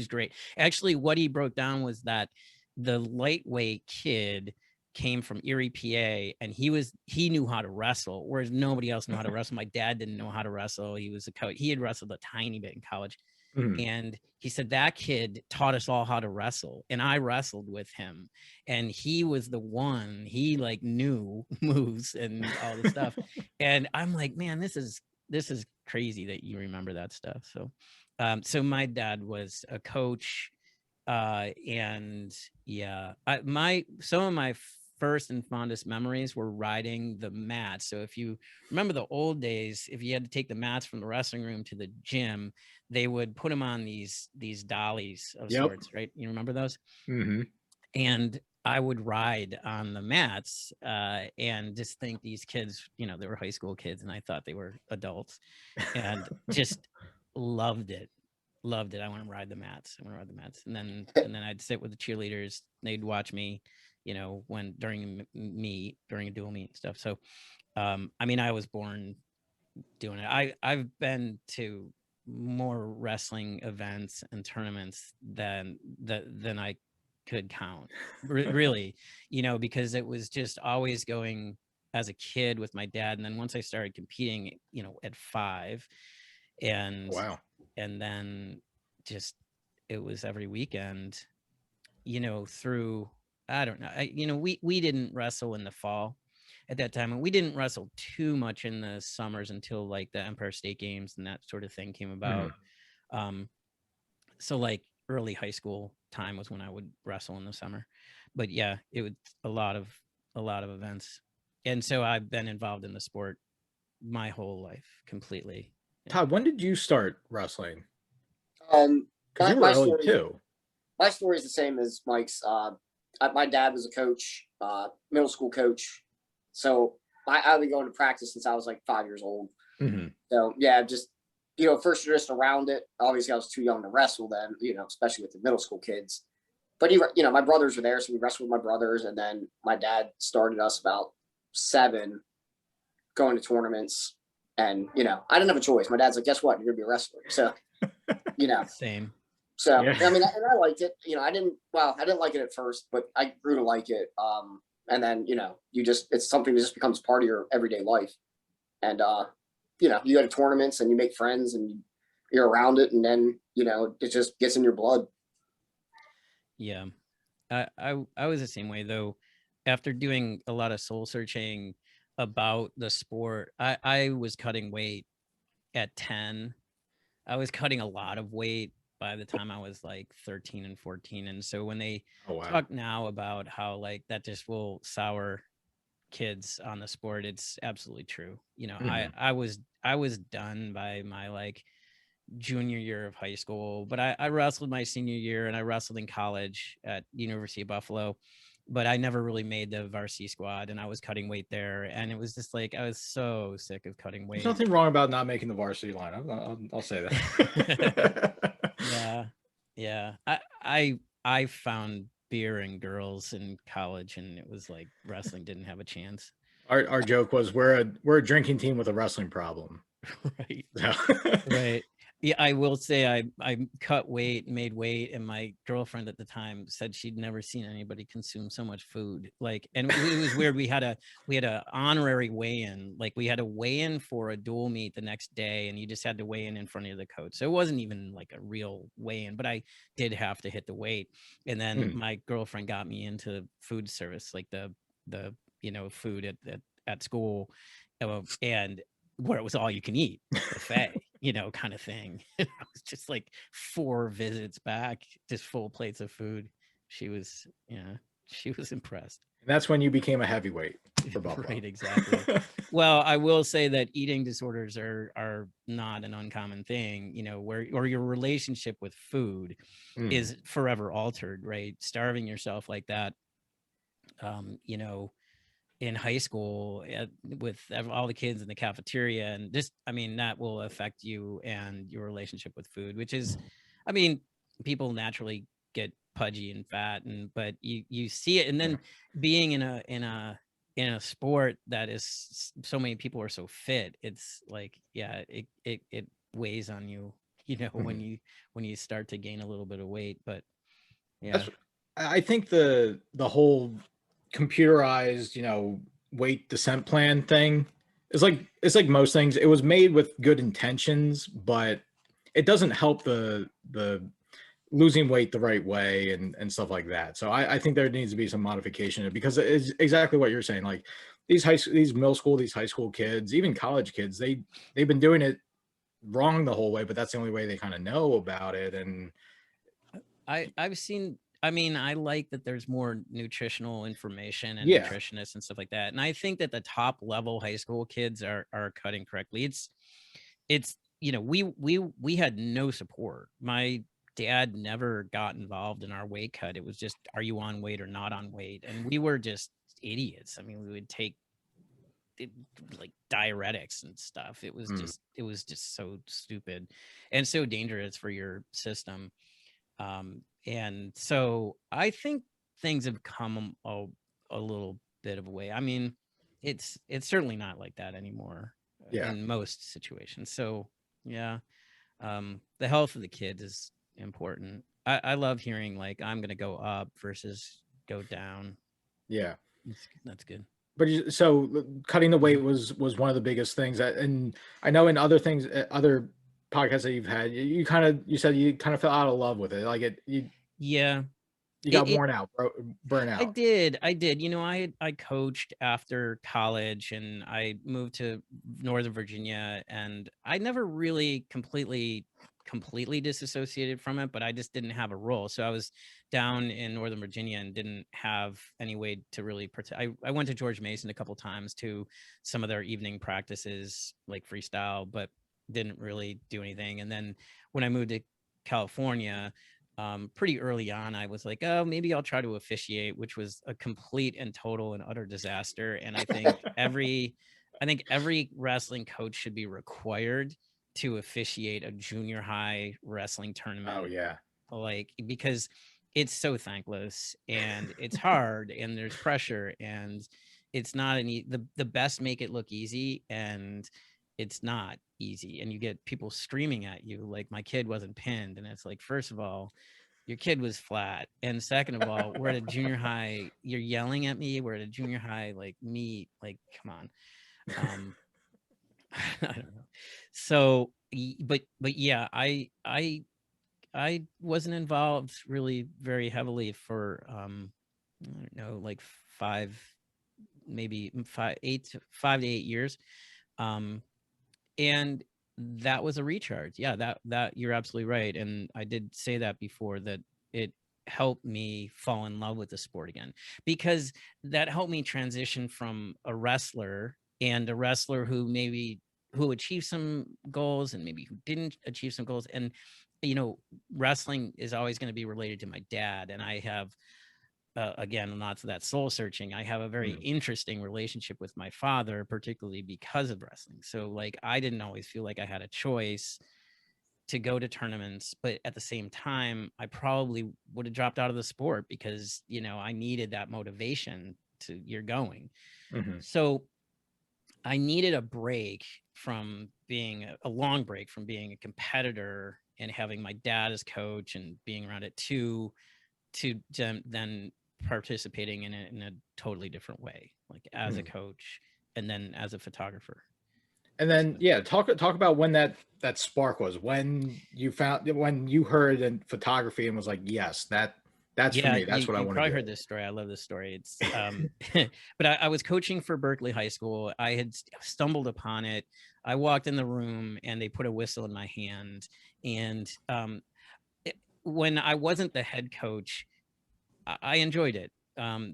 great. Actually, what he broke down was that the lightweight kid came from Erie, PA, and he knew how to wrestle, whereas nobody else knew how to wrestle. My dad didn't know how to wrestle. He was a coach. He had wrestled a tiny bit in college. And he said that kid taught us all how to wrestle, and I wrestled with him, and he was the one, he like knew moves and all the stuff. And I'm like, man, this is crazy that you remember that stuff. So so my dad was a coach, and yeah, some of my first and fondest memories were riding the mats. So if you remember the old days, if you had to take the mats from the wrestling room to the gym, they would put them on these dollies of sorts, right? You remember those? And I would ride on the mats, and just think these kids, they were high school kids, and I thought they were adults, and just loved it. I want to ride the mats. And then I'd sit with the cheerleaders. They'd watch me, during a dual meet and stuff. So, I mean, I was born doing it. I've been to more wrestling events and tournaments than I could count, really, because it was just always going as a kid with my dad. And then once I started competing, at 5, and and then just, it was every weekend, through, I don't know, we didn't wrestle in the fall at that time, and we didn't wrestle too much in the summers until like the Empire State Games and that sort of thing came about. So like early high school time was when I would wrestle in the summer. But yeah, it was a lot of events. And so I've been involved in the sport my whole life completely. Todd, when did you start wrestling? Because you were early too. My story is the same as Mike's. My dad was a coach, middle school coach. So I've been going to practice since I was like 5 years old. So yeah, just, first just around it. Obviously I was too young to wrestle then, especially with the middle school kids. but my brothers were there, so we wrestled with my brothers, and then my dad started us about 7 going to tournaments, and I didn't have a choice. My dad's like, guess what, you're gonna be a wrestler. So Same. So Yeah. I mean, and I liked it. I didn't like it at first, but I grew to like it. And then it's something that just becomes part of your everyday life. And you go to tournaments and you make friends and you're around it, and then it just gets in your blood. Yeah, I was the same way though. After doing a lot of soul searching about the sport, I was cutting weight at 10. I was cutting a lot of weight by the time I was like 13 and 14. And so when they talk now about how like that just will sour kids on the sport, it's absolutely true. I was done by my like junior year of high school, but I wrestled my senior year, and I wrestled in college at University of Buffalo, but I never really made the varsity squad, and I was cutting weight there, and it was just like I was so sick of cutting weight. There's nothing wrong about not making the varsity lineup. I'll say that. Yeah. I found beer and girls in college, and it was like wrestling didn't have a chance. Our joke was we're a drinking team with a wrestling problem. Right. Right. Yeah, I will say I cut weight, made weight, and my girlfriend at the time said she'd never seen anybody consume so much food. Like, and it was weird. We had a honorary weigh-in. Like, we had a weigh-in for a dual meet the next day, and you just had to weigh in front of the coach. So it wasn't even like a real weigh-in, but I did have to hit the weight. And then my girlfriend got me into food service, like the food at school, and where it was all you can eat buffet, kind of thing. It was just like 4 visits back, just full plates of food. She was impressed. And that's when you became a heavyweight for Buffalo. Right, exactly. Well, I will say that eating disorders are not an uncommon thing, or your relationship with food is forever altered, right? Starving yourself like that, in high school with all the kids in the cafeteria, and just, that will affect you and your relationship with food, which is, people naturally get pudgy and fat, but you see it, and then being in a sport that is so many people are so fit, it's like, yeah, it weighs on you, when you start to gain a little bit of weight. But yeah, I think the whole computerized, weight descent plan thing is it's like most things. It was made with good intentions, but it doesn't help the losing weight the right way and stuff like that. So I think there needs to be some modification, because it's exactly what you're saying. Like these middle school, these high school kids, even college kids, they've been doing it wrong the whole way, but that's the only way they kind of know about it. And I've seen, I like that there's more nutritional information and nutritionists and stuff like that. And I think that the top level high school kids are cutting correctly. It's we had no support. My dad never got involved in our weight cut. It was just, are you on weight or not on weight? And we were just idiots. We would take like diuretics and stuff. It was just so stupid and so dangerous for your system. And so I think things have come a little bit of a way. It's certainly not like that anymore in most situations. So yeah, the health of the kids is important. I love hearing like, I'm going to go up versus go down. Yeah, that's good. But so cutting the weight was one of the biggest things and I know in other things, other podcasts that you've had, you said you kind of fell out of love with it. Like you got worn out, burnt out. I did. I coached after college, and I moved to Northern Virginia, and I never really completely disassociated from it, but I just didn't have a role. So I was down in Northern Virginia and didn't have any way to really protect. I went to George Mason a couple times to some of their evening practices, like freestyle, but didn't really do anything. And then when I moved to California, pretty early on, I was like, oh, maybe I'll try to officiate, which was a complete and total and utter disaster. And I think every wrestling coach should be required to officiate a junior high wrestling tournament. Oh yeah. Like, because it's so thankless, and it's hard, and there's pressure, and it's not the best make it look easy, and it's not easy, and you get people screaming at you like my kid wasn't pinned, and it's like, first of all, your kid was flat, and second of all, we're at a junior high, you're yelling at me, we're at a junior high, like me, like, come on. I don't know. So but yeah, I wasn't involved really very heavily for I don't know, like 5, maybe 5 to 8 years. Um and that was a recharge. Yeah, that you're absolutely right. And I did say that before, that it helped me fall in love with the sport again, because that helped me transition from a wrestler, and a wrestler who achieved some goals and maybe who didn't achieve some goals. And wrestling is always going to be related to my dad, and I have again, not to that soul searching, I have a very interesting relationship with my father, particularly because of wrestling. So like, I didn't always feel like I had a choice to go to tournaments, but at the same time, I probably would have dropped out of the sport because, I needed that motivation to you're going. Mm-hmm. So I needed a break from being a long break from being a competitor and having my dad as coach and being around it to then participating in a totally different way, like as a coach and then as a photographer. And then, So, yeah, talk about when that spark was, when you heard in photography and was like, yes, that's for yeah, me. That's what I you want to probably do. heard this story. I love this story. It's but I was coaching for Berkeley High School. I had stumbled upon it. I walked in the room and they put a whistle in my hand. And when I wasn't the head coach, I enjoyed it.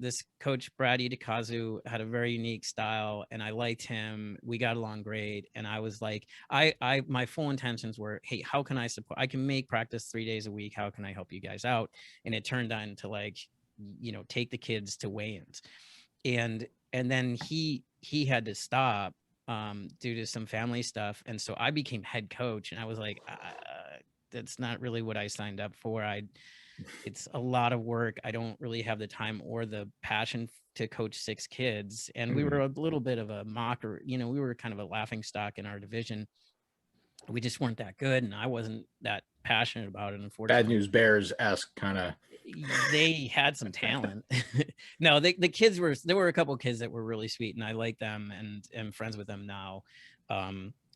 This coach, Brad Idikazu, had a very unique style, and I liked him. We got along great, and I was like, my full intentions were, hey, how can I support? I can make practice 3 days a week. How can I help you guys out? And it turned on to like, take the kids to weigh-ins, and then he had to stop due to some family stuff, and so I became head coach, and I was like, that's not really what I signed up for. It's a lot of work. I don't really have the time or the passion to coach 6 kids. And we were a little bit of a mocker, we were kind of a laughing stock in our division. We just weren't that good. And I wasn't that passionate about it, Bad unfortunately. News Bears-esque kind of. They had some talent. No, the kids there were a couple of kids that were really sweet, and I like them and am friends with them now.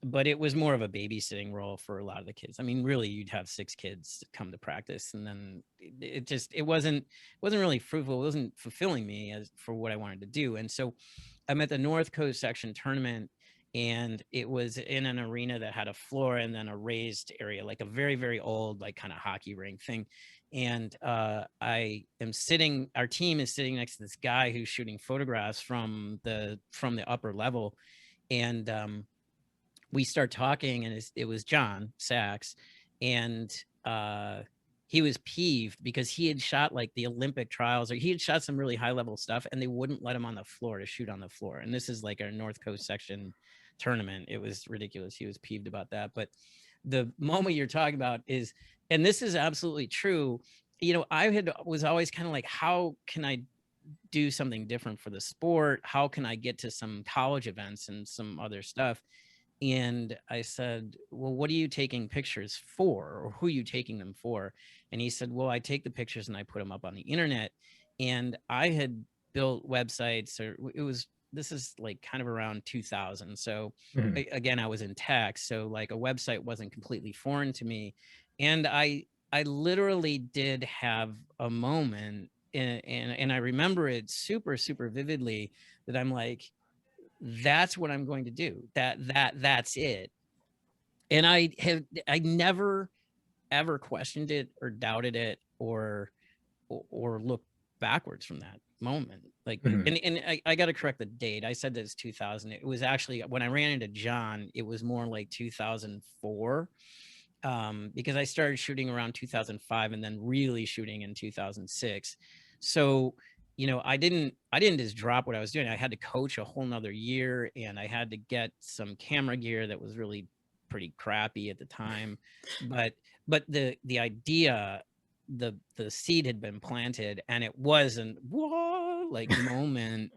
But it was more of a babysitting role for a lot of the kids. I mean, really, you'd have 6 kids come to practice, and then it wasn't really fruitful. It wasn't fulfilling me as for what I wanted to do. And so I'm at the North Coast section tournament, and it was in an arena that had a floor and then a raised area, like a very, very old, like kind of hockey rink thing. And I am sitting, our team is sitting next to this guy who's shooting photographs from the upper level. And we start talking, and it was John Sachs, and he was peeved because he had shot like the Olympic trials, or he had shot some really high level stuff, and they wouldn't let him on the floor to shoot on the floor. And this is like our North Coast section tournament. It was ridiculous. He was peeved about that. But the moment you're talking about is, and this is absolutely true, I was always kind of like, how can I do something different for the sport? How can I get to some college events and some other stuff? And I said, well, what are you taking pictures for, or who are you taking them for? And he said, well, I take the pictures and I put them up on the internet. And I had built websites, or this is like kind of around 2000. So again, I was in tech. So like a website wasn't completely foreign to me. And I literally did have a moment, and I remember it super, super vividly, that I'm like, that's what I'm going to do. That's it. And I never ever questioned it or doubted it or looked backwards from that moment. Like, and I got to correct the date. I said this 2000. It was actually when I ran into John, it was more like 2004. Because I started shooting around 2005 and then really shooting in 2006. So, I didn't just drop what I was doing. I had to coach a whole nother year, and I had to get some camera gear that was really pretty crappy at the time. But the idea the seed had been planted and it wasn't whoa like moment,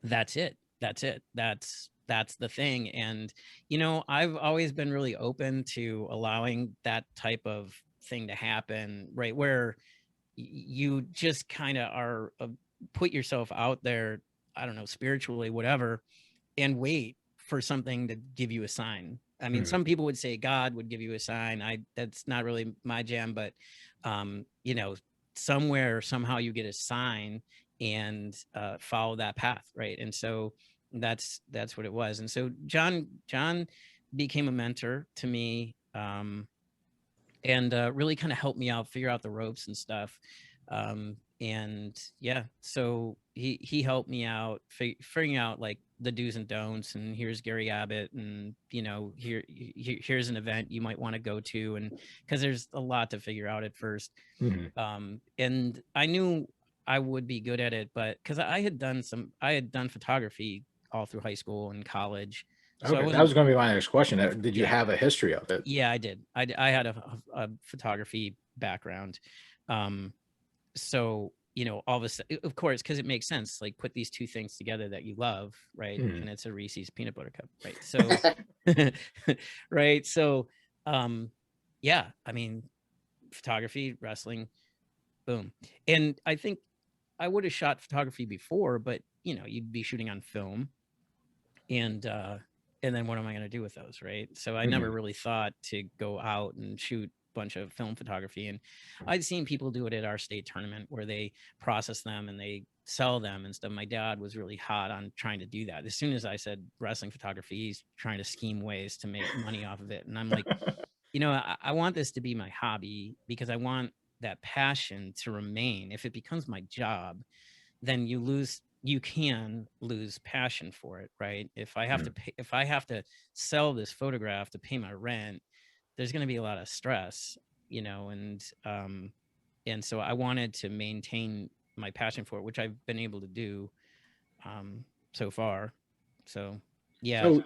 that's it. That's the thing. And I've always been really open to allowing that type of thing to happen, right? Where you just kind of are put yourself out there, I don't know, spiritually, whatever, and wait for something to give you a sign. I mean, some people would say God would give you a sign. That's not really my jam, but somewhere, somehow you get a sign and follow that path, right? And so that's what it was. And so John became a mentor to me, and really kind of helped me out, figure out the ropes and stuff. And yeah, so he helped me out figuring out like the do's and don'ts, and here's Gary Abbott, and here's an event you might want to go to, and because there's a lot to figure out at first. And I knew I would be good at it, but because I had done photography all through high school and college. So Okay, that was going to be my next question. Did you have a history of it? Yeah, I did. I had a photography background. So, all of a sudden, of course, because it makes sense, like put these two things together that you love, right? And it's a Reese's peanut butter cup, right? So, right. So, yeah, I mean, photography, wrestling, boom. And I think I would have shot photography before, but you'd be shooting on film, and then what am I going to do with those, right? So I never really thought to go out and shoot a bunch of film photography. And I'd seen people do it at our state tournament where they process them and they sell them and stuff. My dad was really hot on trying to do that. As soon as I said wrestling photography, he's trying to scheme ways to make money off of it. And I'm like, I want this to be my hobby because I want that passion to remain. If it becomes my job, then you can lose passion for it, right? If I have to sell this photograph to pay my rent, there's going to be a lot of stress, and so I wanted to maintain my passion for it, which I've been able to do so far. So yeah.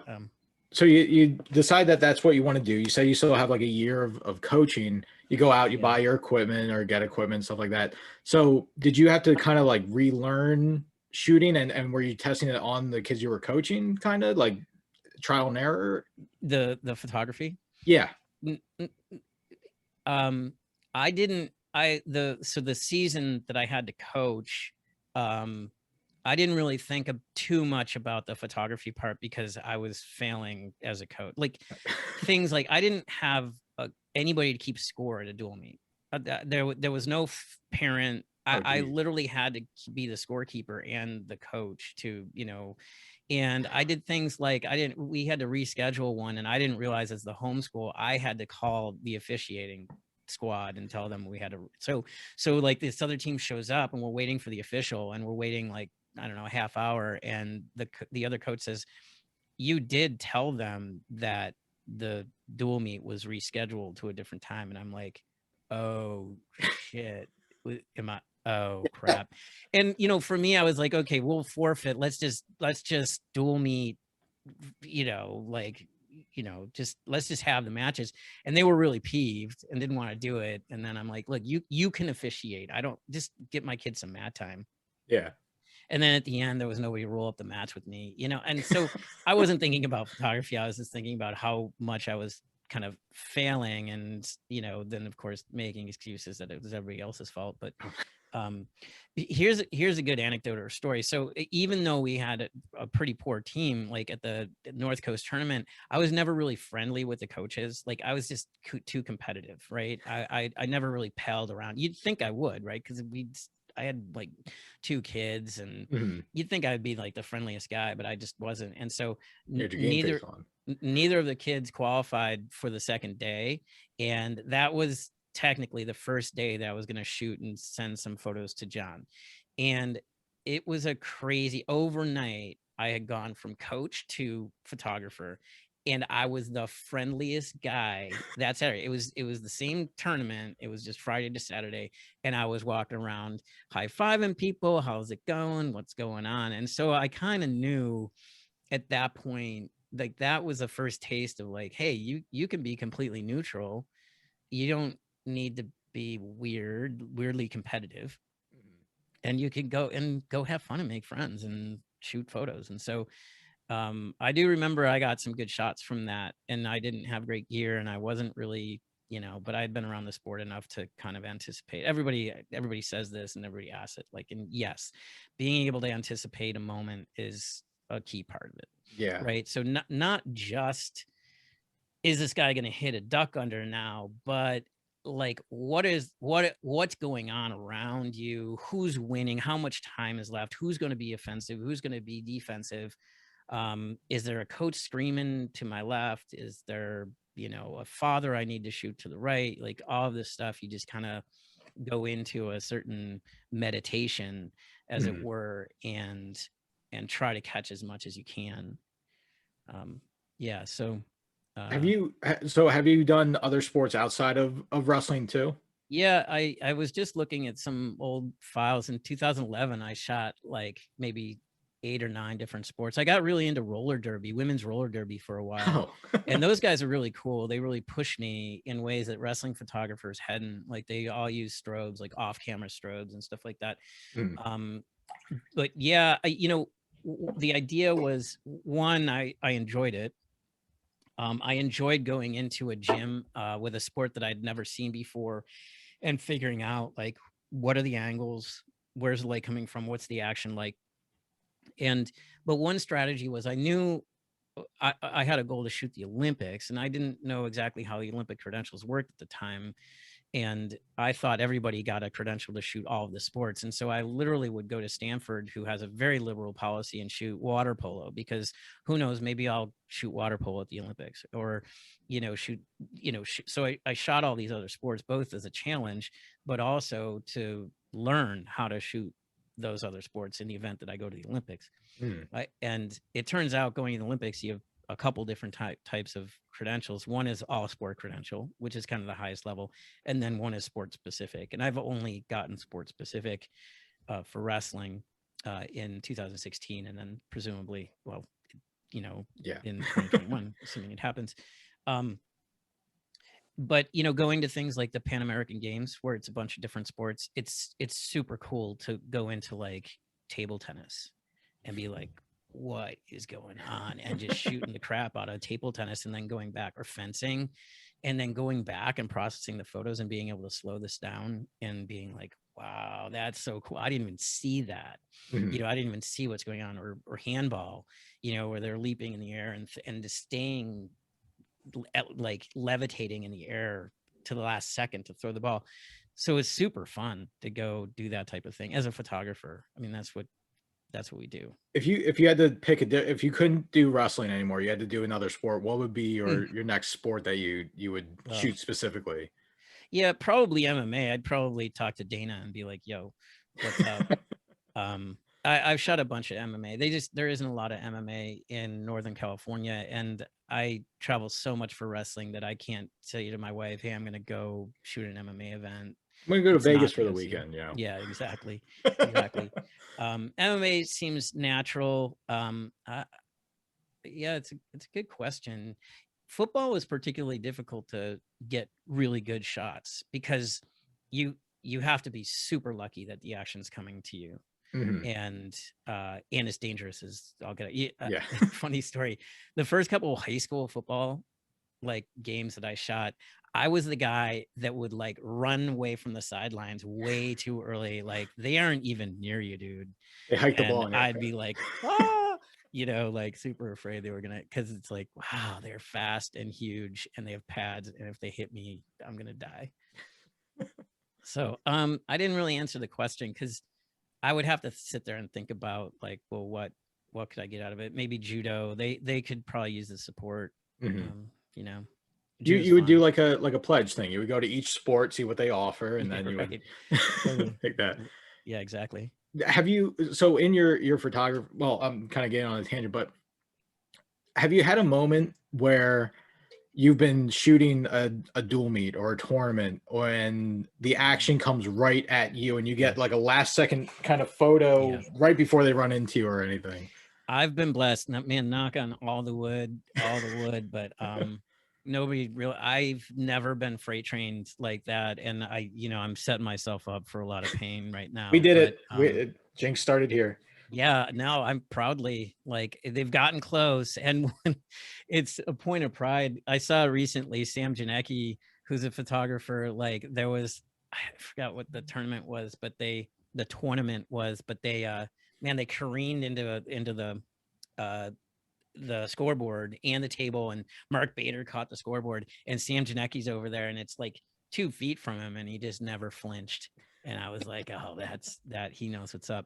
So you decide that that's what you want to do. You say you still have like a year of coaching. You go out, you buy your equipment or get equipment, stuff like that. So did you have to kind of like relearn shooting, and were you testing it on the kids you were coaching, kind of like trial and error? The photography? Yeah. I didn't, so the season that I had to coach, I didn't really think of too much about the photography part because I was failing as a coach. Like things like I didn't have anybody to keep score at a dual meet. There was no parent. I literally had to be the scorekeeper and the coach to, and I did things like we had to reschedule one, and I didn't realize as the homeschool, I had to call the officiating squad and tell them we had to. So like this other team shows up and we're waiting for the official, and we're waiting like, I don't know, a half hour. And the other coach says, you did tell them that the dual meet was rescheduled to a different time. And I'm like, oh shit. Oh crap. And for me, I was like, okay, we'll forfeit. Let's just dual meet, let's just have the matches. And they were really peeved and didn't want to do it. And then I'm like, look, you can officiate. I don't, just get my kids some mat time. Yeah. And then at the end, there was nobody to roll up the match with me, and so I wasn't thinking about photography. I was just thinking about how much I was kind of failing, and, then of course, making excuses that it was everybody else's fault. But here's a good anecdote or story. So even though we had a pretty poor team, like at the North Coast tournament, I was never really friendly with the coaches. Like I was just too competitive, right? I never really palled around. You'd think I would, right? Because I had like 2 kids, and you'd think I'd be like the friendliest guy, but I just wasn't. And so neither of the kids qualified for the second day. And that was technically the first day that I was going to shoot and send some photos to John. And it was a crazy overnight. I had gone from coach to photographer, and I was the friendliest guy that Saturday. It was the same tournament. It was just Friday to Saturday. And I was walking around high-fiving people. How's it going? What's going on? And so I kind of knew at that point, like that was the first taste of like, hey, you can be completely neutral. You don't need to be weirdly competitive, and you can go have fun and make friends and shoot photos. And so I do remember I got some good shots from that, and I didn't have great gear, and I wasn't really, but I had been around the sport enough to kind of anticipate. Everybody says this and everybody asks it, like, and yes, being able to anticipate a moment is a key part of it. Yeah. Right. So not just, is this guy going to hit a duck under now, but like, what's going on around you? Who's winning? How much time is left? Who's going to be offensive? Who's going to be defensive? Is there a coach screaming to my left? Is there, a father I need to shoot to the right? Like, all of this stuff, you just kind of go into a certain meditation, as it were, and try to catch as much as you can. Yeah. So have you done other sports outside of wrestling too? Yeah, I was just looking at some old files. In 2011. I shot like maybe 8 or 9 different sports. I got really into roller derby, women's roller derby, for a while. And those guys are really cool. They really pushed me in ways that wrestling photographers hadn't. Like, they all use strobes, like off-camera strobes and stuff like that. But yeah, the idea was, one, I enjoyed it. I enjoyed going into a gym with a sport that I'd never seen before, and figuring out, like, what are the angles, where's the light coming from, what's the action like. But one strategy was, I knew I had a goal to shoot the Olympics, and I didn't know exactly how the Olympic credentials worked at the time. And I thought everybody got a credential to shoot all of the sports. And so I literally would go to Stanford, who has a very liberal policy, and shoot water polo, because who knows, maybe I'll shoot water polo at the Olympics, or, so I shot all these other sports, both as a challenge, but also to learn how to shoot those other sports in the event that I go to the Olympics. And it turns out, going to the Olympics, you have a couple different types of credentials. One is all sport credential, which is kind of the highest level. And then one is sport specific. And I've only gotten sport specific for wrestling in 2016. And then presumably, well, in 2021, assuming it happens. But, going to things like the Pan American Games, where it's a bunch of different sports, it's super cool to go into like table tennis and be like, what is going on, and just shooting the crap out of table tennis, and then going back, or fencing, and then going back and processing the photos and being able to slow this down and being like, wow, that's so cool. I didn't even see that. I didn't even see what's going on. Or handball, where they're leaping in the air and just staying like levitating in the air to the last second to throw the ball. So it's super fun to go do that type of thing as a photographer. I mean, that's what we do. If you had to pick if you couldn't do wrestling anymore, you had to do another sport, what would be your next sport that you would shoot specifically? Yeah, probably MMA. I'd probably talk to Dana and be like, yo, what's up? I've shot a bunch of MMA. There isn't a lot of MMA in Northern California, and I travel so much for wrestling that I can't say to my wife, hey, I'm going to go shoot an MMA event. I'm going to go to Vegas for the weekend. Yeah, exactly. Exactly. MMA seems natural. Yeah, it's a good question. Football is particularly difficult to get really good shots, because you have to be super lucky that the action's coming to you. And it's dangerous as I'll get it. Yeah. Funny story. The first couple of high school football like games that I shot, I was the guy that would like run away from the sidelines way too early. Like, they aren't even near you, dude. They hike the ball. I'd be like, like super afraid they were gonna, because it's like, wow, they're fast and huge and they have pads, and if they hit me, I'm gonna die. So I didn't really answer the question, because I would have to sit there and think about like, well, what could I get out of it? Maybe judo. They could probably use the support. You would do like a pledge thing. You would go to each sport, see what they offer, and then you would take that. Yeah, exactly. Have you, so in your photography, well, I'm kind of getting on a tangent, but have you had a moment where you've been shooting a dual meet or a tournament, and the action comes right at you, and you get like a last second kind of photo right before they run into you or anything? I've been blessed, man, knock on all the wood, but nobody really. I've never been freight trained like that, and I'm setting myself up for a lot of pain right now. We did But it. Jinx started here. yeah, now I'm proudly like they've gotten close, and when, it's a point of pride. I saw recently Sam Janicki, who's a photographer. Like there was, I forgot what the tournament was, but the tournament was, but they man, they careened into the scoreboard and the table, and Mark Bader caught the scoreboard, and Sam Janicki's over there, and it's like 2 feet from him, and he just never flinched. And I was like, oh, that he knows what's up.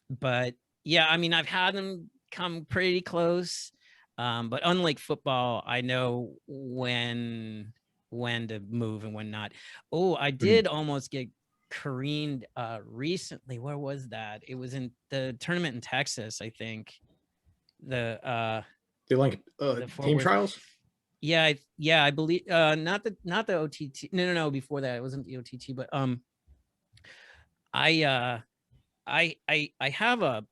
But yeah, I mean, I've had them come pretty close. But unlike football, I know when to move and when not. Oh, I did almost get careened recently. Where was that? It was in the tournament in Texas, I think. The like team trials. Yeah, I believe not the OTT. No, before that it wasn't the OTT, but I have a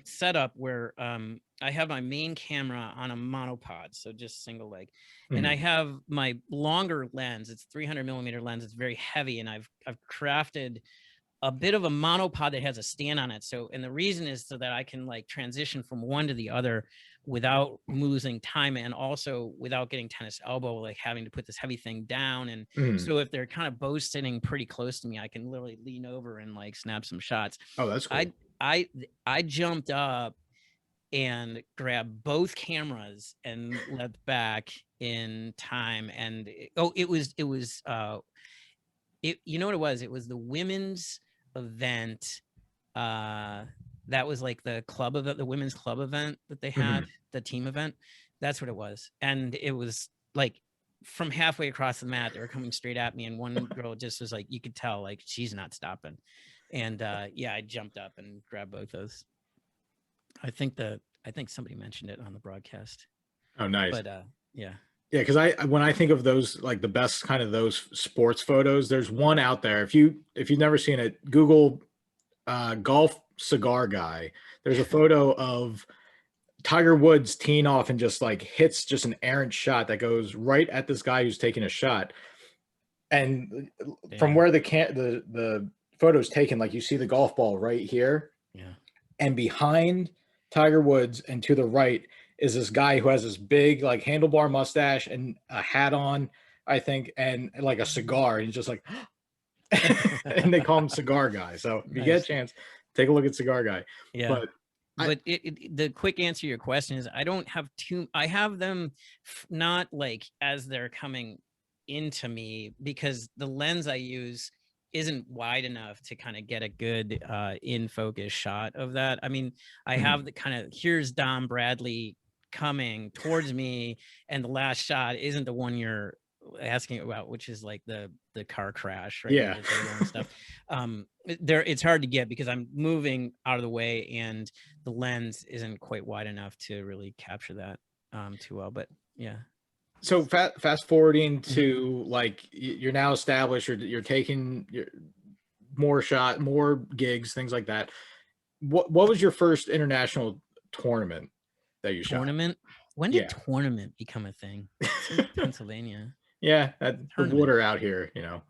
setup where I have my main camera on a monopod, so just single leg, and I have my longer lens. It's 300 millimeter lens. It's very heavy, and I've crafted a bit of a monopod that has a stand on it. So, and the reason is so that I can like transition from one to the other without losing time, and also without getting tennis elbow, like having to put this heavy thing down. And so if they're kind of both sitting pretty close to me, I can literally lean over and like snap some shots. Oh, that's cool. I jumped up and grabbed both cameras and leapt back in time. And it was you know what it was? It was the women's event. That was like the club event, the women's club event that they had, the team event. That's what it was. And it was like from halfway across the mat, they were coming straight at me. And one girl just was like, you could tell, like, she's not stopping. And yeah, I jumped up and grabbed both those. I think somebody mentioned it on the broadcast. Oh, nice. But yeah. Yeah, because when I think of those, like the best kind of those sports photos, there's one out there. If you've never seen it, Google golf cigar guy. There's a photo of Tiger Woods teeing off and just like hits just an errant shot that goes right at this guy who's taking a shot. And from where the photo's taken, like you see the golf ball right here. Yeah. And behind Tiger Woods and to the right is this guy who has this big like handlebar mustache and a hat on, I think, and like a cigar. And he's just like, and they call him Cigar Guy. So if you get a chance, take a look at Cigar Guy. Yeah. But the quick answer to your question is I don't have I have them not like as they're coming into me, because the lens I use isn't wide enough to kind of get a good in focus shot of that. I mean, I have the kind of, here's Dom Bradley coming towards me, and the last shot isn't the one you're asking about, which is like the car crash, right? Yeah. And stuff. There, it's hard to get because I'm moving out of the way and the lens isn't quite wide enough to really capture that too well. But yeah. So fast forwarding to like you're now established, you're taking more gigs, things like that. What was your first international tournament that you shot? When did tournament become a thing? It's in Pennsylvania. Yeah, the water out here, you know.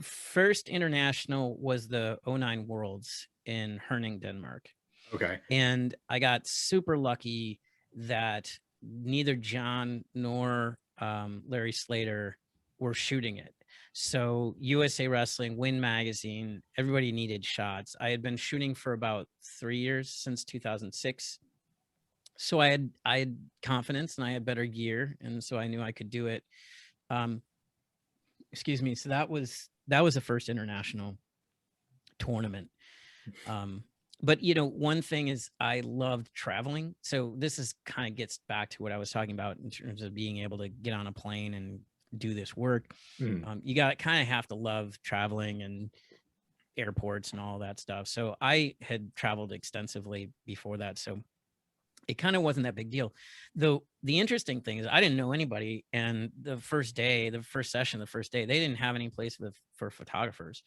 First international was the 09 Worlds in Herning, Denmark. Okay. And I got super lucky that neither John nor Larry Slater were shooting it. So USA Wrestling, Win Magazine, everybody needed shots. I had been shooting for about 3 years, since 2006. So I had confidence and I had better gear, and so I knew I could do it. Excuse me. So that was the first international tournament. But you know, one thing is I loved traveling. So this is kind of gets back to what I was talking about in terms of being able to get on a plane and do this work. You got kind of have to love traveling and airports and all that stuff. So I had traveled extensively before that. So it kind of wasn't that big deal. Though the interesting thing is I didn't know anybody. And the first day, the first session, they didn't have any place for photographers.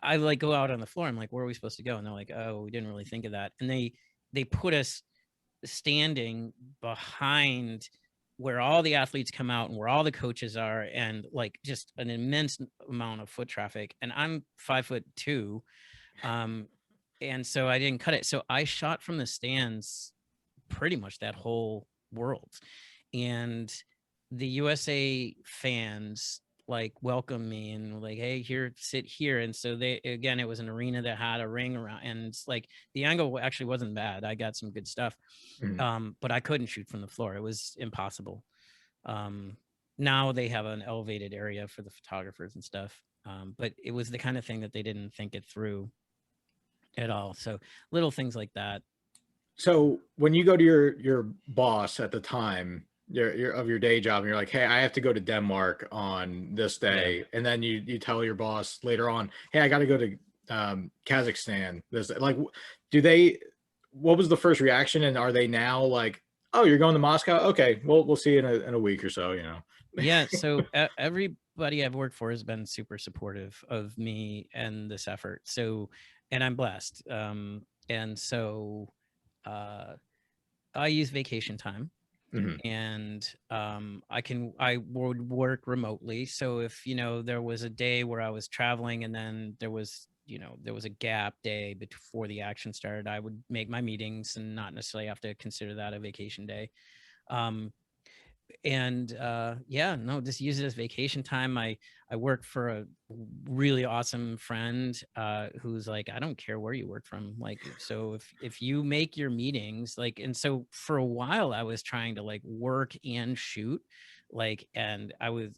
I like go out on the floor. I'm like, where are we supposed to go? And they're like, oh, we didn't really think of that. And they put us standing behind where all the athletes come out and where all the coaches are, and like just an immense amount of foot traffic. And I'm 5'2". And so I didn't cut it. So I shot from the stands pretty much that whole world. And the USA fans like welcome me and like, hey, here, sit here. And so they, again, it was an arena that had a ring around, and it's like the angle actually wasn't bad. I got some good stuff. But I couldn't shoot from the floor. It was impossible. Now they have an elevated area for the photographers and stuff. But it was the kind of thing that they didn't think it through at all. So little things like that. So when you go to your boss at the time, your of your day job, and you're like, hey, I have to go to Denmark on this day, and then you tell your boss later on, hey, I got to go to Kazakhstan. This, like, do they? What was the first reaction, and are they now like, oh, you're going to Moscow? Okay, we'll see you in a week or so, you know? Yeah. So everybody I've worked for has been super supportive of me and this effort. So, and I'm blessed. And so I use vacation time. And I would work remotely. So if, you know, there was a day where I was traveling and then there was a gap day before the action started, I would make my meetings and not necessarily have to consider that a vacation day. And yeah, no, just use it as vacation time. I work for a really awesome friend who's like, I don't care where you work from, like, so if you make your meetings, like, and so for a while I was trying to like work and shoot, like, and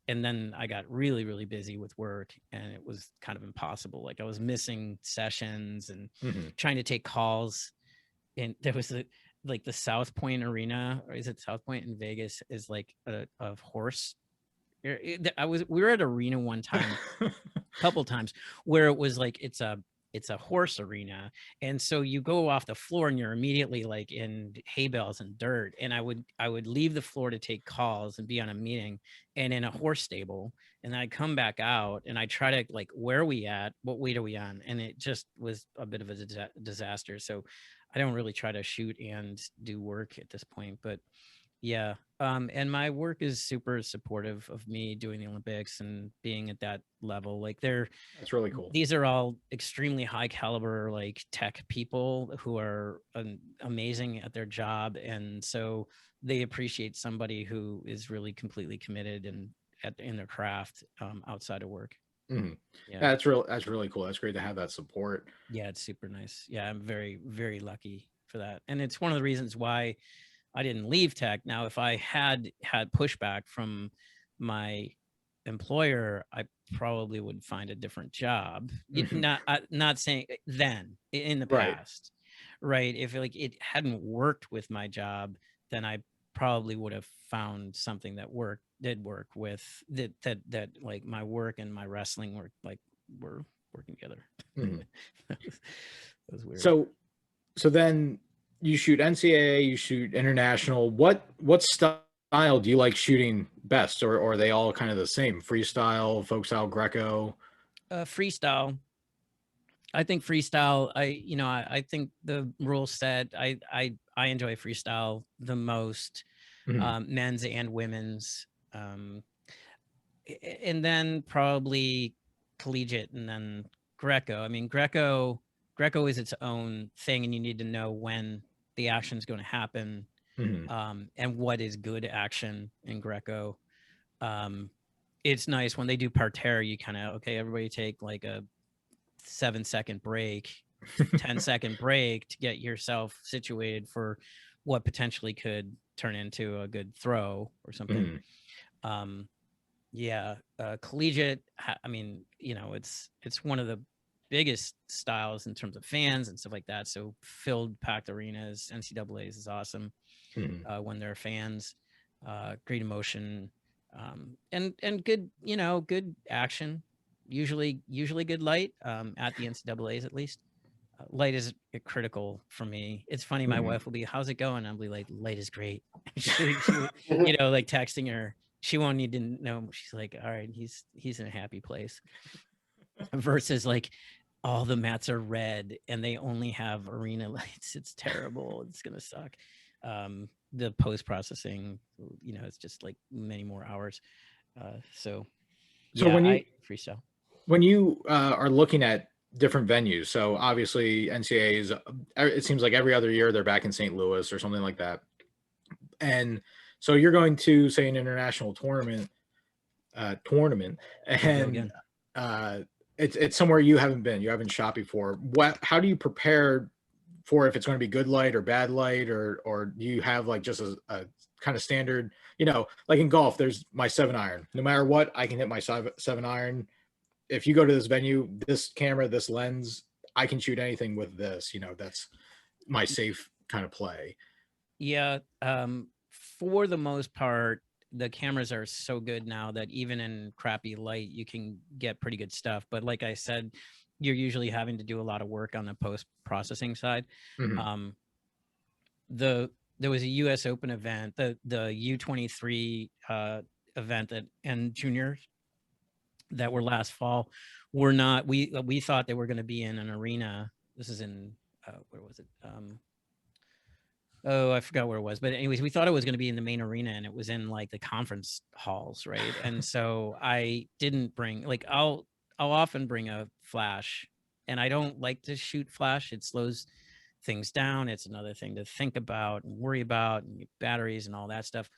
then I got really, really busy with work, and it was kind of impossible. Like I was missing sessions and trying to take calls. And there was like the South Point Arena, or is it South Point in Vegas, is like a horse. We were at arena one time, a couple times, where it was like it's a horse arena, and so you go off the floor and you're immediately like in hay bales and dirt. And I would leave the floor to take calls and be on a meeting and in a horse stable, and then I'd come back out and I try to like, where are we at, what weight are we on, and it just was a bit of a disaster. So I don't really try to shoot and do work at this point, but yeah. And my work is super supportive of me doing the Olympics and being at that level. Like That's really cool. these are all extremely high caliber, like tech people who are amazing at their job. And so they appreciate somebody who is really completely committed and in their craft outside of work. Yeah, that's really cool. That's great to have that support. Yeah, it's super nice. Yeah, I'm very, very lucky for that. And it's one of the reasons why I didn't leave tech. Now, if I had pushback from my employer, I probably would find a different job. Not saying then, in the past, right? If like it hadn't worked with my job, then I probably would have found something that did work with that like my work and my wrestling were working together. That was weird. So then you shoot NCAA, you shoot international. What style do you like shooting best, or are they all kind of the same? Freestyle, folk style, Greco? Freestyle. I think freestyle. I think the rule set. I enjoy freestyle the most, men's and women's, and then probably collegiate, and then Greco. I mean, Greco is its own thing, and you need to know when the action is going to happen, and what is good action in Greco. It's nice when they do parterre, you kind of, okay, everybody take like a 7-second break, 10-second break to get yourself situated for what potentially could turn into a good throw or something. Collegiate, I mean, it's one of the biggest styles in terms of fans and stuff like that. So filled, packed arenas, NCAA's is awesome when there are fans, great emotion, and good, good action. Usually good light at the NCAA's, at least. Light is critical for me. It's funny. My wife will be, how's it going? I'll be like, light is great. she, like texting her. She won't need to know. She's like, all right, he's in a happy place. Versus like all the mats are red and they only have arena lights. It's terrible. It's going to suck. The post processing, it's just like many more hours. So So yeah, when you I freestyle. are looking at different venues, so obviously NCAA is, it seems like every other year they're back in St. Louis or something like that, and so you're going to say an international tournament, Here we go and again. it's somewhere you haven't shot before. How do you prepare for if it's going to be good light or bad light, or do you have like just a kind of standard, like in golf, there's my 7-iron. No matter what, I can hit my 7-iron. If you go to this venue, this camera, this lens, I can shoot anything with this. That's my safe kind of play. Yeah. For the most part, the cameras are so good now that even in crappy light, you can get pretty good stuff. But like I said, you're usually having to do a lot of work on the post processing side. Mm-hmm. Um, there was a U.S. Open event, the U23 event and juniors that were last fall were not. We thought they were going to be in an arena. This is in where was it? Oh, I forgot where it was. But anyways, we thought it was going to be in the main arena, and it was in like the conference halls, right? And so I didn't bring, like, I'll often bring a flash, and I don't like to shoot flash. It slows things down. It's another thing to think about and worry about, and batteries and all that stuff.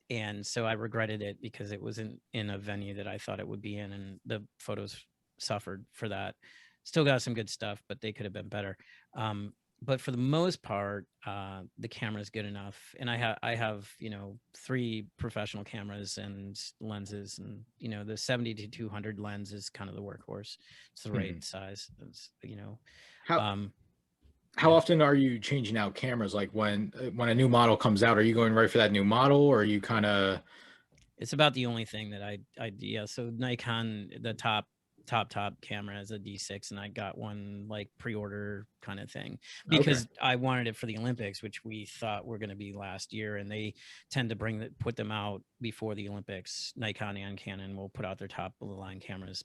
And so I regretted it because it wasn't in a venue that I thought it would be in, and the photos suffered for that. Still got some good stuff, but they could have been better. But for the most part, the camera is good enough, and I have 3 professional cameras and lenses, and the 70-200 lens is kind of the workhorse. It's the right size. It's How yeah. often are you changing out cameras? Like when a new model comes out, are you going right for that new model, or are you kind of? It's about the only thing that I yeah. So Nikon, the top camera is a D6, and I got one like pre-order kind of thing because I wanted it for the Olympics, which we thought were going to be last year, and they tend to put them out before the Olympics. Nikon and Canon will put out their top of the line cameras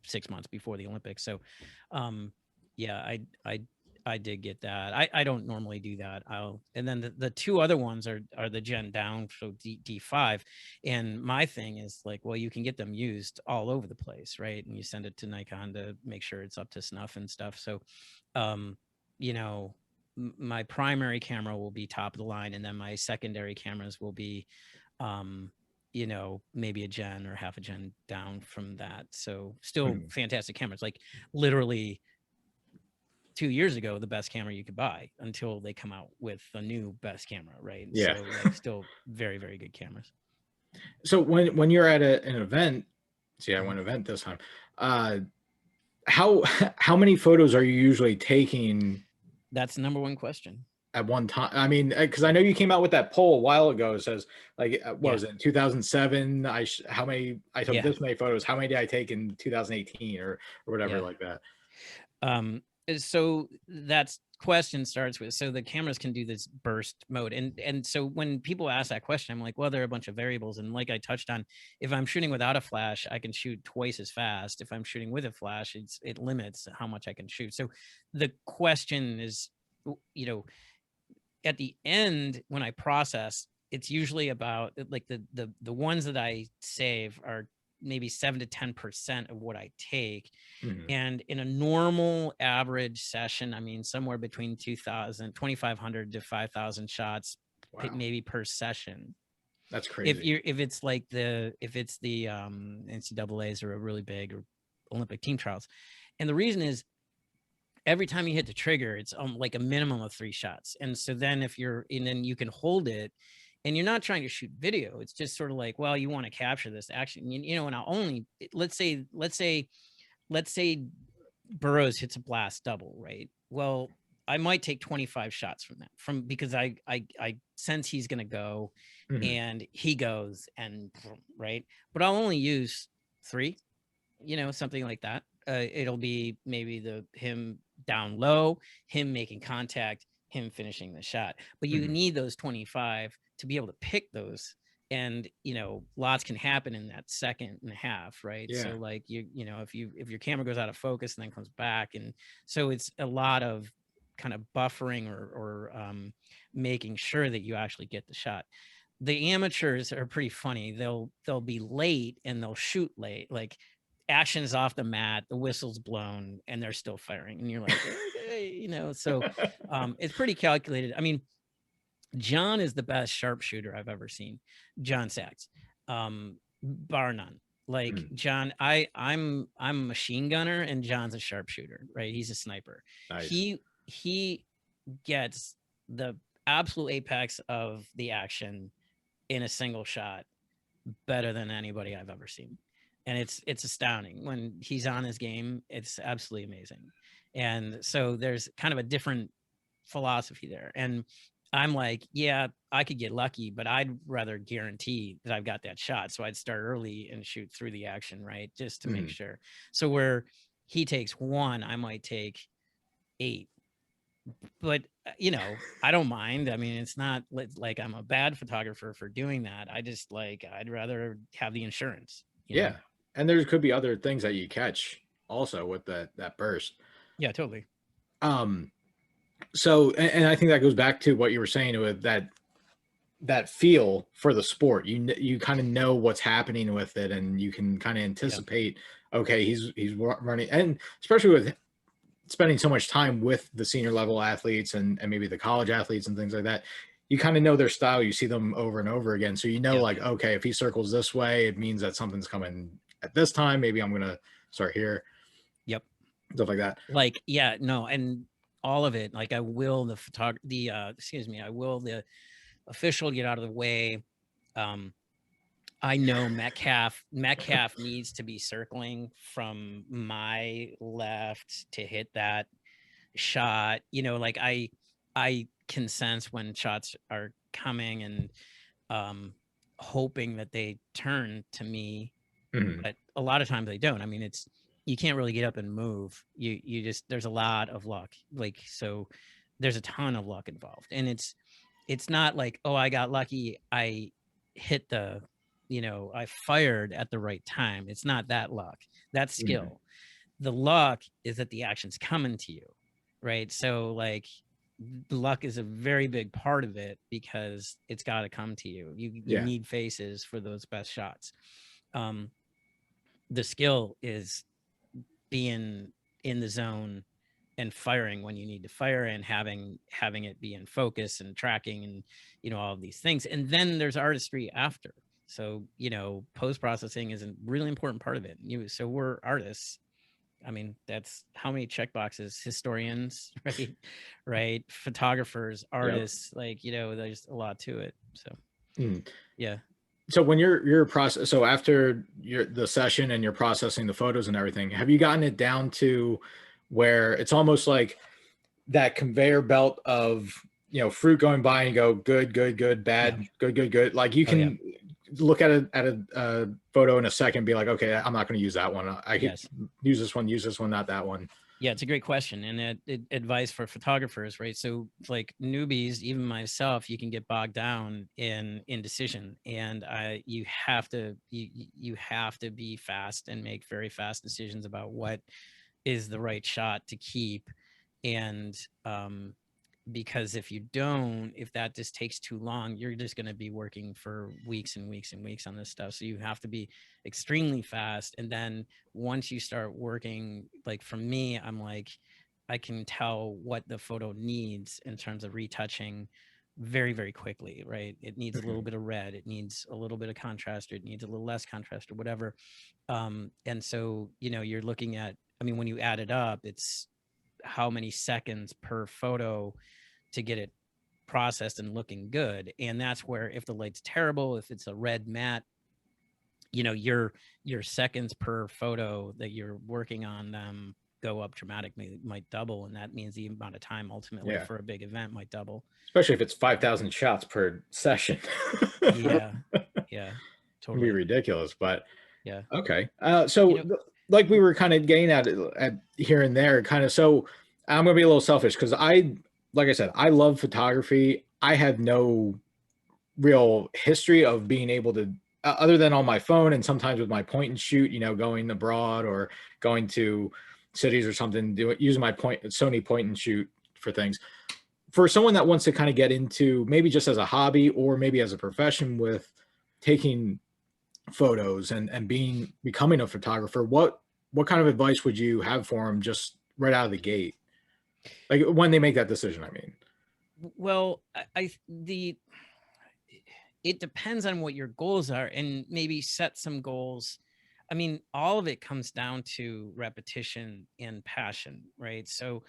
6 months before the Olympics. So yeah, I did get that. I don't normally do that. And then the 2 other ones are the gen down, so D5. And my thing is like, well, you can get them used all over the place, right? And you send it to Nikon to make sure it's up to snuff and stuff. So, my primary camera will be top of the line, and then my secondary cameras will be, maybe a gen or half a gen down from that. So still fantastic cameras, like literally 2 years ago, the best camera you could buy until they come out with a new best camera, right? And Yeah. so like still very, very good cameras. So when you're at an event, I went event this time. How many photos are you usually taking? That's the number one question. At one time, I mean, because I know you came out with that poll a while ago. It says like, what was it, in 2007? How many I took this many photos. How many did I take in 2018 or whatever like that? So that's question starts with, so the cameras can do this burst mode, and so when people ask that question, I'm like, well, there are a bunch of variables, and like I touched on, if I'm shooting without a flash, I can shoot twice as fast. If I'm shooting with a flash, it limits how much I can shoot. So the question is, at the end when I process, it's usually about like the ones that I save are maybe 7 to 10% of what I take. And in a normal average session, I mean, somewhere between 2,500 to 5,000 shots, maybe per session. That's crazy. If it's the NCAAs or a really big or Olympic team trials. And the reason is, every time you hit the trigger, it's like a minimum of 3 shots. And so then then you can hold it, and you're not trying to shoot video. It's just sort of like, well, you want to capture this action, and I'll only, let's say Burroughs hits a blast double, right? Well, I might take 25 shots because I sense he's going to go, and he goes, and right. But I'll only use 3, something like that. It'll be maybe him down low, him making contact, him finishing the shot. But you need those 25 to be able to pick those. And lots can happen in that second and a half, right? So like if your camera goes out of focus and then comes back, and so it's a lot of kind of buffering or making sure that you actually get the shot. The amateurs are pretty funny. They'll be late and they'll shoot late, like action's off the mat, the whistle's blown, and they're still firing, and you're like, okay, you know. So it's pretty calculated. I mean, John is the best sharpshooter I've ever seen. John Sachs, bar none. Like John, I'm a machine gunner and John's a sharpshooter, right? He's a sniper. Nice. He gets the absolute apex of the action in a single shot better than anybody I've ever seen. And it's astounding when he's on his game. It's absolutely amazing. And so there's kind of a different philosophy there. And I'm like, yeah, I could get lucky, but I'd rather guarantee that I've got that shot. So I'd start early and shoot through the action, right? Just to make sure. So where he takes 1, I might take 8. But, you know, I don't mind. I mean, it's not like I'm a bad photographer for doing that. I just like, I'd rather have the insurance. You know? And there could be other things that you catch also with that burst. Yeah, totally. So, and I think that goes back to what you were saying with that feel for the sport. You kind of know what's happening with it, and you can kind of anticipate, okay, he's running, and especially with spending so much time with the senior level athletes and maybe the college athletes and things like that, you kind of know their style. You see them over and over again. So, you know, like, okay, if he circles this way, it means that something's coming at this time. Maybe I'm going to start here. Yep. Stuff like that. Like, yeah, no. And all of it, like I will the official get out of the way. I know Metcalf needs to be circling from my left to hit that shot. You know, like I can sense when shots are coming and hoping that they turn to me, but a lot of times they don't. I mean, you can't really get up and move. You just, there's a lot of luck. Like, so there's a ton of luck involved, and it's not like, oh, I got lucky, I hit the, you know, I fired at the right time. It's not that luck. That's skill. The luck is that the action's coming to you, right? So like, luck is a very big part of it because it's got to come to you. You need faces for those best shots. The skill is being in the zone and firing when you need to fire, and having it be in focus and tracking and, you know, all of these things. And then there's artistry after. So, you know, post-processing is a really important part of it. So we're artists. I mean, that's how many check boxes, historians, right? Right. Photographers, artists, like, you know, there's a lot to it. So, yeah. So when you're process, so after the session and you're processing the photos and everything, have you gotten it down to where it's almost like that conveyor belt of, you know, fruit going by and you go, good, good, good, bad, good, good, good. Like you can look at a photo in a second and be like, okay, I'm not going to use that one. I can use this one, not that one. Yeah, it's a great question, and advice for photographers, right? So like newbies, even myself, you can get bogged down in indecision, and you have to be fast and make very fast decisions about what is the right shot to keep. And because if that just takes too long, you're just going to be working for weeks and weeks and weeks on this stuff. So you have to be extremely fast. And then once you start working, like for me, I'm like, I can tell what the photo needs in terms of retouching very, very quickly, right? It needs a little bit of red. It needs a little bit of contrast, or it needs a little less contrast, or whatever. And so, you know, you're looking at, I mean, when you add it up, it's how many seconds per photo to get it processed and looking good. And that's where, if the light's terrible, if it's a red matte, you know, your seconds per photo that you're working on them go up dramatically, might double. And that means the amount of time ultimately for a big event might double. Especially if it's 5,000 shots per session. Yeah. Totally. It'd be ridiculous, but okay. So you know, like we were kind of getting at here and there, kind of, so I'm going to be a little selfish because like I said, I love photography. I have no real history of being able to, other than on my phone and sometimes with my point and shoot, you know, going abroad or going to cities or something, using my Sony point and shoot for things. For someone that wants to kind of get into maybe just as a hobby or maybe as a profession with taking photos and becoming a photographer, what kind of advice would you have for them just right out of the gate? Like when they make that decision, I mean. Well, it depends on what your goals are, and maybe set some goals. I mean, all of it comes down to repetition and passion, right? So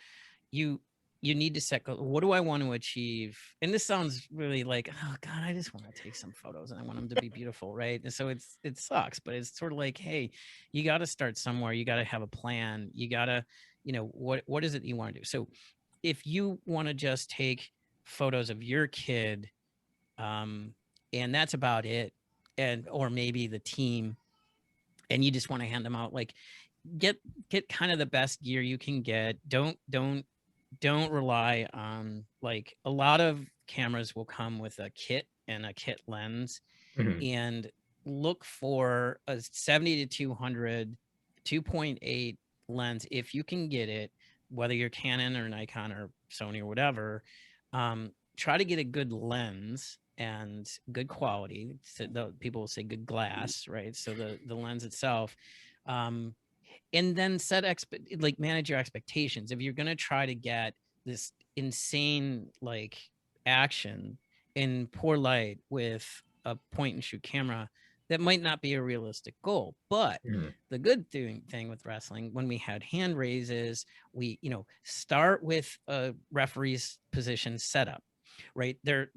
you need to set goals. What do I want to achieve? And this sounds really like, oh God, I just want to take some photos and I want them to be beautiful, right? And so it sucks, but it's sort of like, hey, you got to start somewhere. You got to have a plan. You got to, what is it you want to do? So if you want to just take photos of your kid, and that's about it, or maybe the team, and you just want to hand them out, like get kind of the best gear you can get. Don't rely on, like, a lot of cameras will come with a kit and a kit lens, and look for a 70 to 200 2.8 lens if you can get it, whether you're Canon or Nikon or Sony or whatever. Try to get a good lens and good quality. So people will say good glass, right? So the lens itself, and then manage your expectations. If you're going to try to get this insane like action in poor light with a point and shoot camera, that might not be a realistic goal. But the good thing with wrestling, when we had hand raises, we start with a referee's position setup, right? They're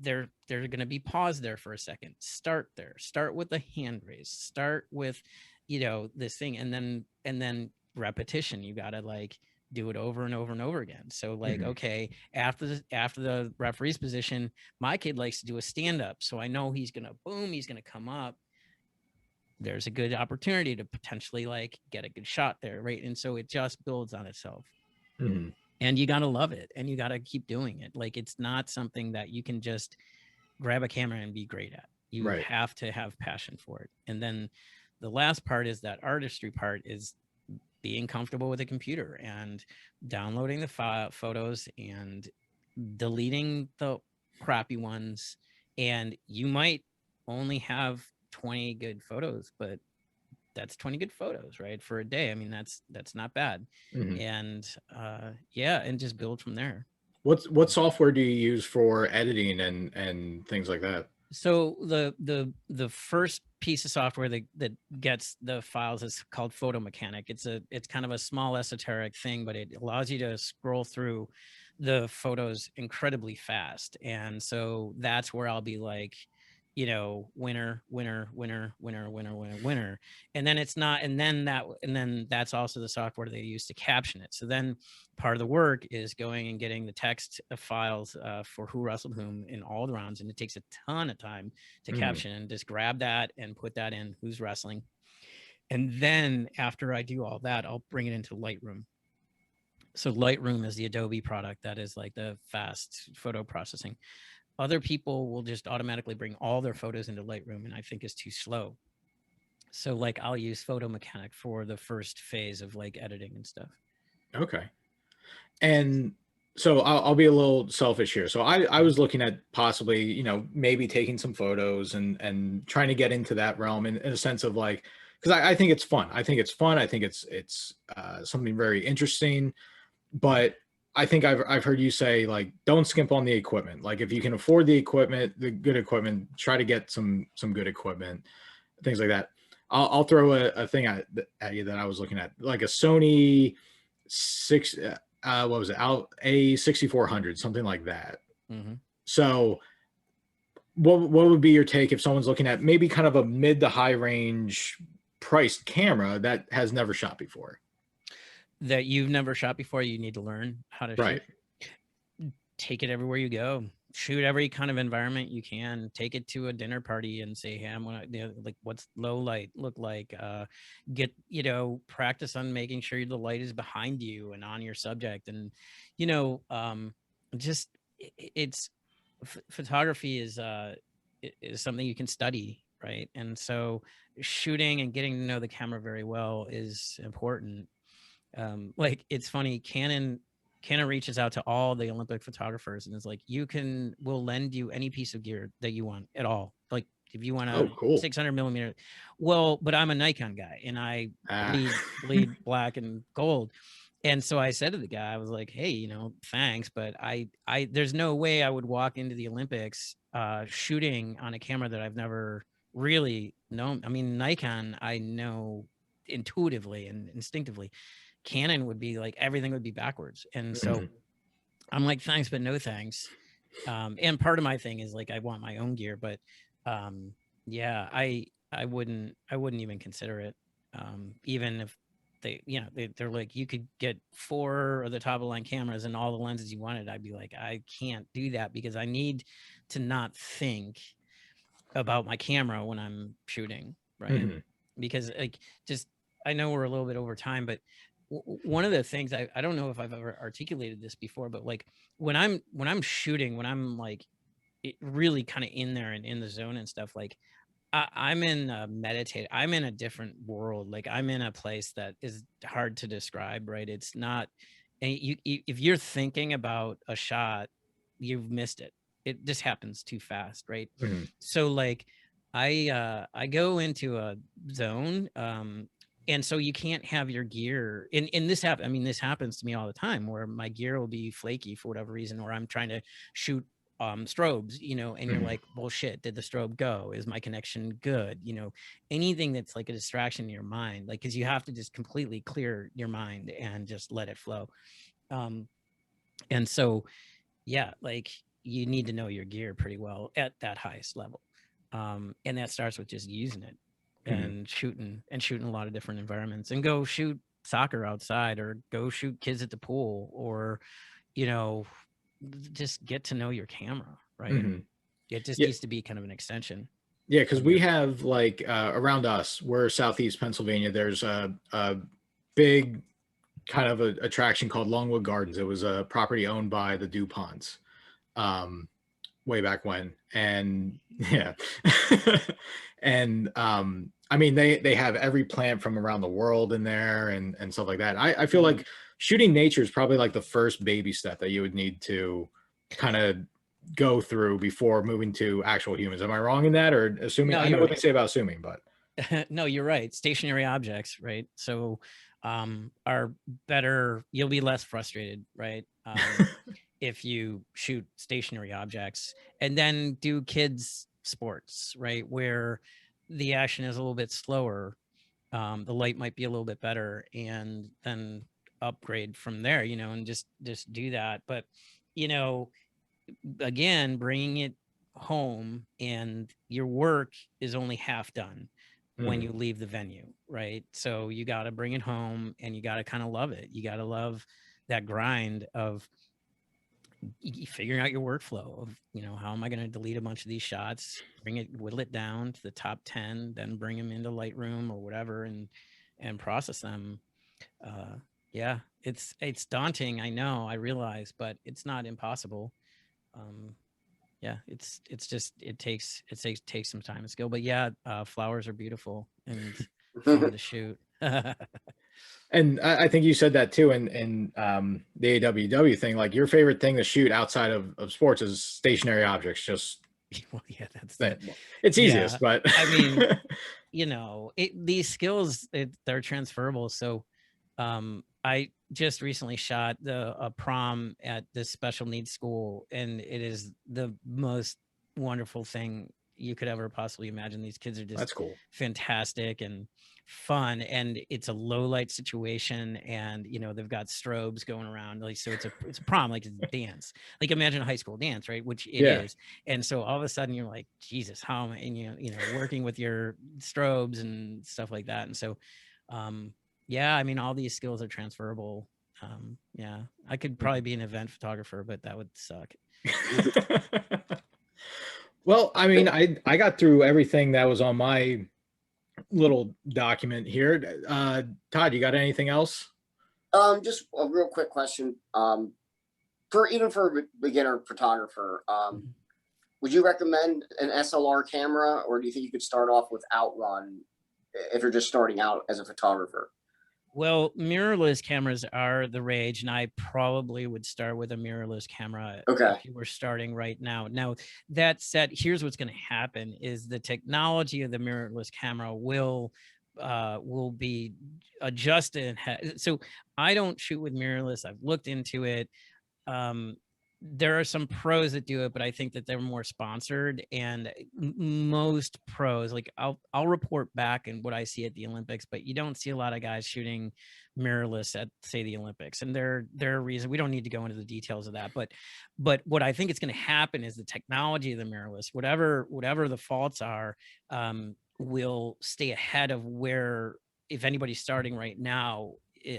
going to be paused there for a second. Start with the hand raise, start with this thing, and then repetition. You got to like do it over and over and over again. So like, okay, after the referee's position, my kid likes to do a stand up, so I know he's gonna come up. There's a good opportunity to potentially like get a good shot there, right? And so it just builds on itself. And you gotta love it, and you gotta keep doing it. Like, it's not something that you can just grab a camera and be great at. You have to have passion for it. And then the last part is that artistry part, is being comfortable with a computer and downloading the photos and deleting the crappy ones. And you might only have 20 good photos, but that's 20 good photos, right, for a day. I mean, that's not bad. And and just build from there. What software do you use for editing and things like that? So the first piece of software that gets the files is called Photo Mechanic. It's kind of a small esoteric thing, but it allows you to scroll through the photos incredibly fast. And so that's where I'll be like, winner. And then it's not, and then that's also the software they use to caption it. So then part of the work is going and getting the text files for who wrestled whom in all the rounds. And it takes a ton of time to caption, and just grab that and put that in who's wrestling. And then after I do all that, I'll bring it into Lightroom. So Lightroom is the Adobe product that is like the fast photo processing. Other people will just automatically bring all their photos into Lightroom, and I think it's too slow. So like, I'll use Photo Mechanic for the first phase of like editing and stuff. Okay. And so I'll be a little selfish here. So I was looking at possibly, maybe taking some photos and trying to get into that realm in a sense of like, because I think it's fun. I think it's fun. I think it's something very interesting. But I think I've heard you say, like, don't skimp on the equipment. Like, if you can afford the equipment, the good equipment, try to get some good equipment, things like that. I'll throw a thing at you that I was looking at, like a Sony what was it, out A6400, something like that. So what would be your take if someone's looking at maybe kind of a mid to high range priced camera that has never shot before? That you've never shot before, you need to learn how to shoot. Take it everywhere you go. Shoot every kind of environment you can. Take it to a dinner party and say, hey, I'm gonna, like, what's low light look like? Get, practice on making sure the light is behind you and on your subject. And, just it's photography is something you can study, right? And so shooting and getting to know the camera very well is important. Like, it's funny, Canon Canon reaches out to all the Olympic photographers and is like, we'll lend you any piece of gear that you want at all. Like if you want a cool. 600 millimeter, well, but I'm a Nikon guy and I bleed black and gold. And so I said to the guy, I was like, hey, you know, thanks, but I there's no way I would walk into the Olympics shooting on a camera that I've never really known. I mean, Nikon, I know intuitively and instinctively. Canon would be like, everything would be backwards. And so I'm like, thanks, but no thanks. And part of my thing is like, I want my own gear, but yeah, I wouldn't even consider it. Even if they're like, you could get 4 of the top of the line cameras and all the lenses you wanted. I'd be like, I can't do that because I need to not think about my camera when I'm shooting. Right. Because like, just, I know we're a little bit over time, but one of the things I don't know if I've ever articulated this before, but like when I'm shooting, when I'm like really kind of in there and in the zone and stuff, like I'm in I'm in a different world. Like I'm in a place that is hard to describe, right? It's not, and if you're thinking about a shot, you've missed it. It just happens too fast, right? So like I go into a zone, and so you can't have your gear in this I mean, this happens to me all the time where my gear will be flaky for whatever reason, or I'm trying to shoot strobes, you know, and you're like, well, shit, did the strobe go? Is my connection good? You know, anything that's like a distraction in your mind, like, cause you have to just completely clear your mind and just let it flow. And so, yeah, like you need to know your gear pretty well at that highest level. And that starts with just using it and shooting a lot of different environments, and go shoot soccer outside, or go shoot kids at the pool, or, you know, just get to know your camera, right? It just needs to be kind of an extension. Yeah, because we have like around us, we're Southeast Pennsylvania. There's a big kind of a attraction called Longwood Gardens. It was a property owned by the DuPonts way back when, and yeah, and I mean they have every plant from around the world in there and stuff like that. I feel like shooting nature is probably like the first baby step that you would need to kind of go through before moving to actual humans. Am I wrong in that, or assuming? No, I know what they say about assuming, but no, you're right. Stationary objects, right? So are better, you'll be less frustrated, right? If you shoot stationary objects and then do kids sports, right, where the action is a little bit slower, the light might be a little bit better, and then upgrade from there, you know, and just do that. But, you know, again, bringing it home, and your work is only half done when you leave the venue, right? So you got to bring it home, and you got to kind of love it. You got to love that grind of figuring out your workflow of, you know, how am I going to delete a bunch of these shots, whittle it down to the top 10, then bring them into Lightroom or whatever, and process them. Yeah, it's daunting. I know, I realize, but it's not impossible. Yeah, it's just, it takes some time and skill, but yeah, flowers are beautiful and fun to shoot. And I think you said that too in the AWW thing. Like your favorite thing to shoot outside of sports is stationary objects. Just well, yeah, that's it's easiest, but I mean, you know, these skills, they're transferable. So I just recently shot a prom at this special needs school, and it is the most wonderful thing you could ever possibly imagine. These kids are just that's cool, fantastic and fun, and it's a low light situation, and you know, they've got strobes going around, like, so it's a prom, like it's a dance, like imagine a high school dance, right? Which it is. And so all of a sudden you're like, Jesus, how am I, and you know, working with your strobes and stuff like that. And so yeah, I mean, all these skills are transferable. Yeah, I could probably be an event photographer, but that would suck. Well, I mean, I got through everything that was on my little document here. Todd, you got anything else? Just a real quick question. For a beginner photographer, would you recommend an SLR camera, or do you think you could start off with Outrun if you're just starting out as a photographer? Well, mirrorless cameras are the rage, and I probably would start with a mirrorless camera Okay. if you were starting right now. Now, that said, here's what's going to happen: is the technology of the mirrorless camera will be adjusted. So I don't shoot with mirrorless. I've looked into it. There are some pros that do it, but I think that they're more sponsored, and most pros, like I'll report back and what I see at the Olympics, but you don't see a lot of guys shooting mirrorless at, say, the Olympics, and there are reasons. We don't need to go into the details of that, but what I think is going to happen is the technology of the mirrorless, whatever the faults are, will stay ahead of where, if anybody's starting right now.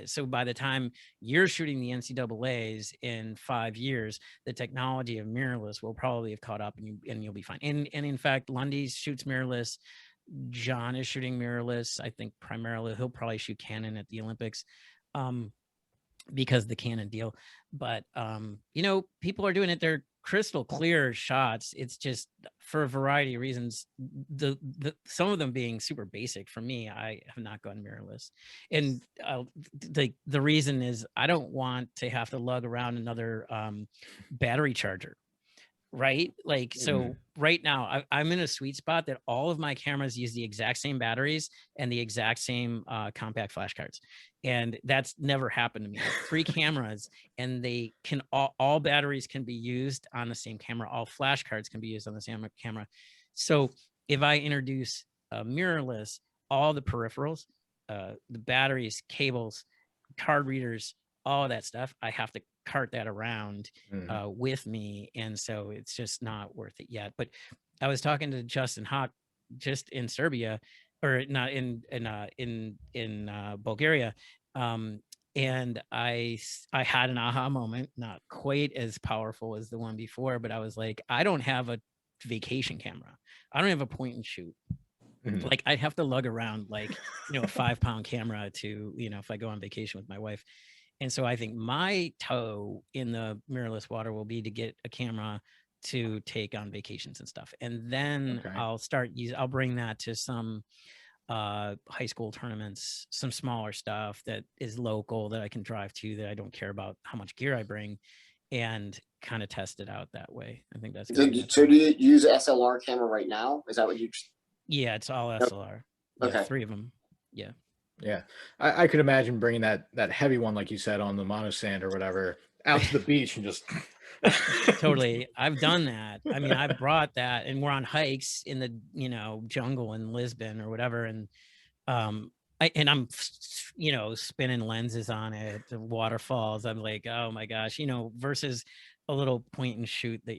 So by the time you're shooting the NCAAs in 5 years, the technology of mirrorless will probably have caught up, and you'll be fine. And in fact, Lundy shoots mirrorless. John is shooting mirrorless. I think primarily he'll probably shoot Canon at the Olympics. Because the Canon deal, but people are doing it. They're crystal clear shots. It's just for a variety of reasons. The some of them being super basic. For me, I have not gone mirrorless, and the reason is I don't want to have to lug around another battery charger. Right? Like, so right now I'm in a sweet spot that all of my cameras use the exact same batteries and the exact same compact flash cards. And that's never happened to me. I have 3 cameras, and they can all batteries can be used on the same camera. All flash cards can be used on the same camera. So if I introduce mirrorless, all the peripherals, the batteries, cables, card readers, all that stuff, I have to cart that around with me, and so it's just not worth it yet. But I was talking to Justin Hawk just in Serbia, or not in Bulgaria, and I had an aha moment, not quite as powerful as the one before, but I was like, I don't have a vacation camera. I don't have a point and shoot. Like, I'd have to lug around like a 5-pound camera to if I go on vacation with my wife. And so I think my toe in the mirrorless water will be to get a camera to take on vacations and stuff. And then I'll bring that to some high school tournaments, some smaller stuff that is local that I can drive to, that I don't care about how much gear I bring, and kind of test it out that way. I think that's good. So do you use SLR camera right now? Is that what you? Yeah, it's all SLR. Okay. Yeah, 3 of them. Yeah. Yeah, I could imagine bringing that heavy one, like you said, on the monosand or whatever, out to the beach and just Totally. I've done that. I mean, I brought that, and we're on hikes in the jungle in Lisbon or whatever, and I'm spinning lenses on it, the waterfalls. I'm like, oh my gosh, versus a little point and shoot that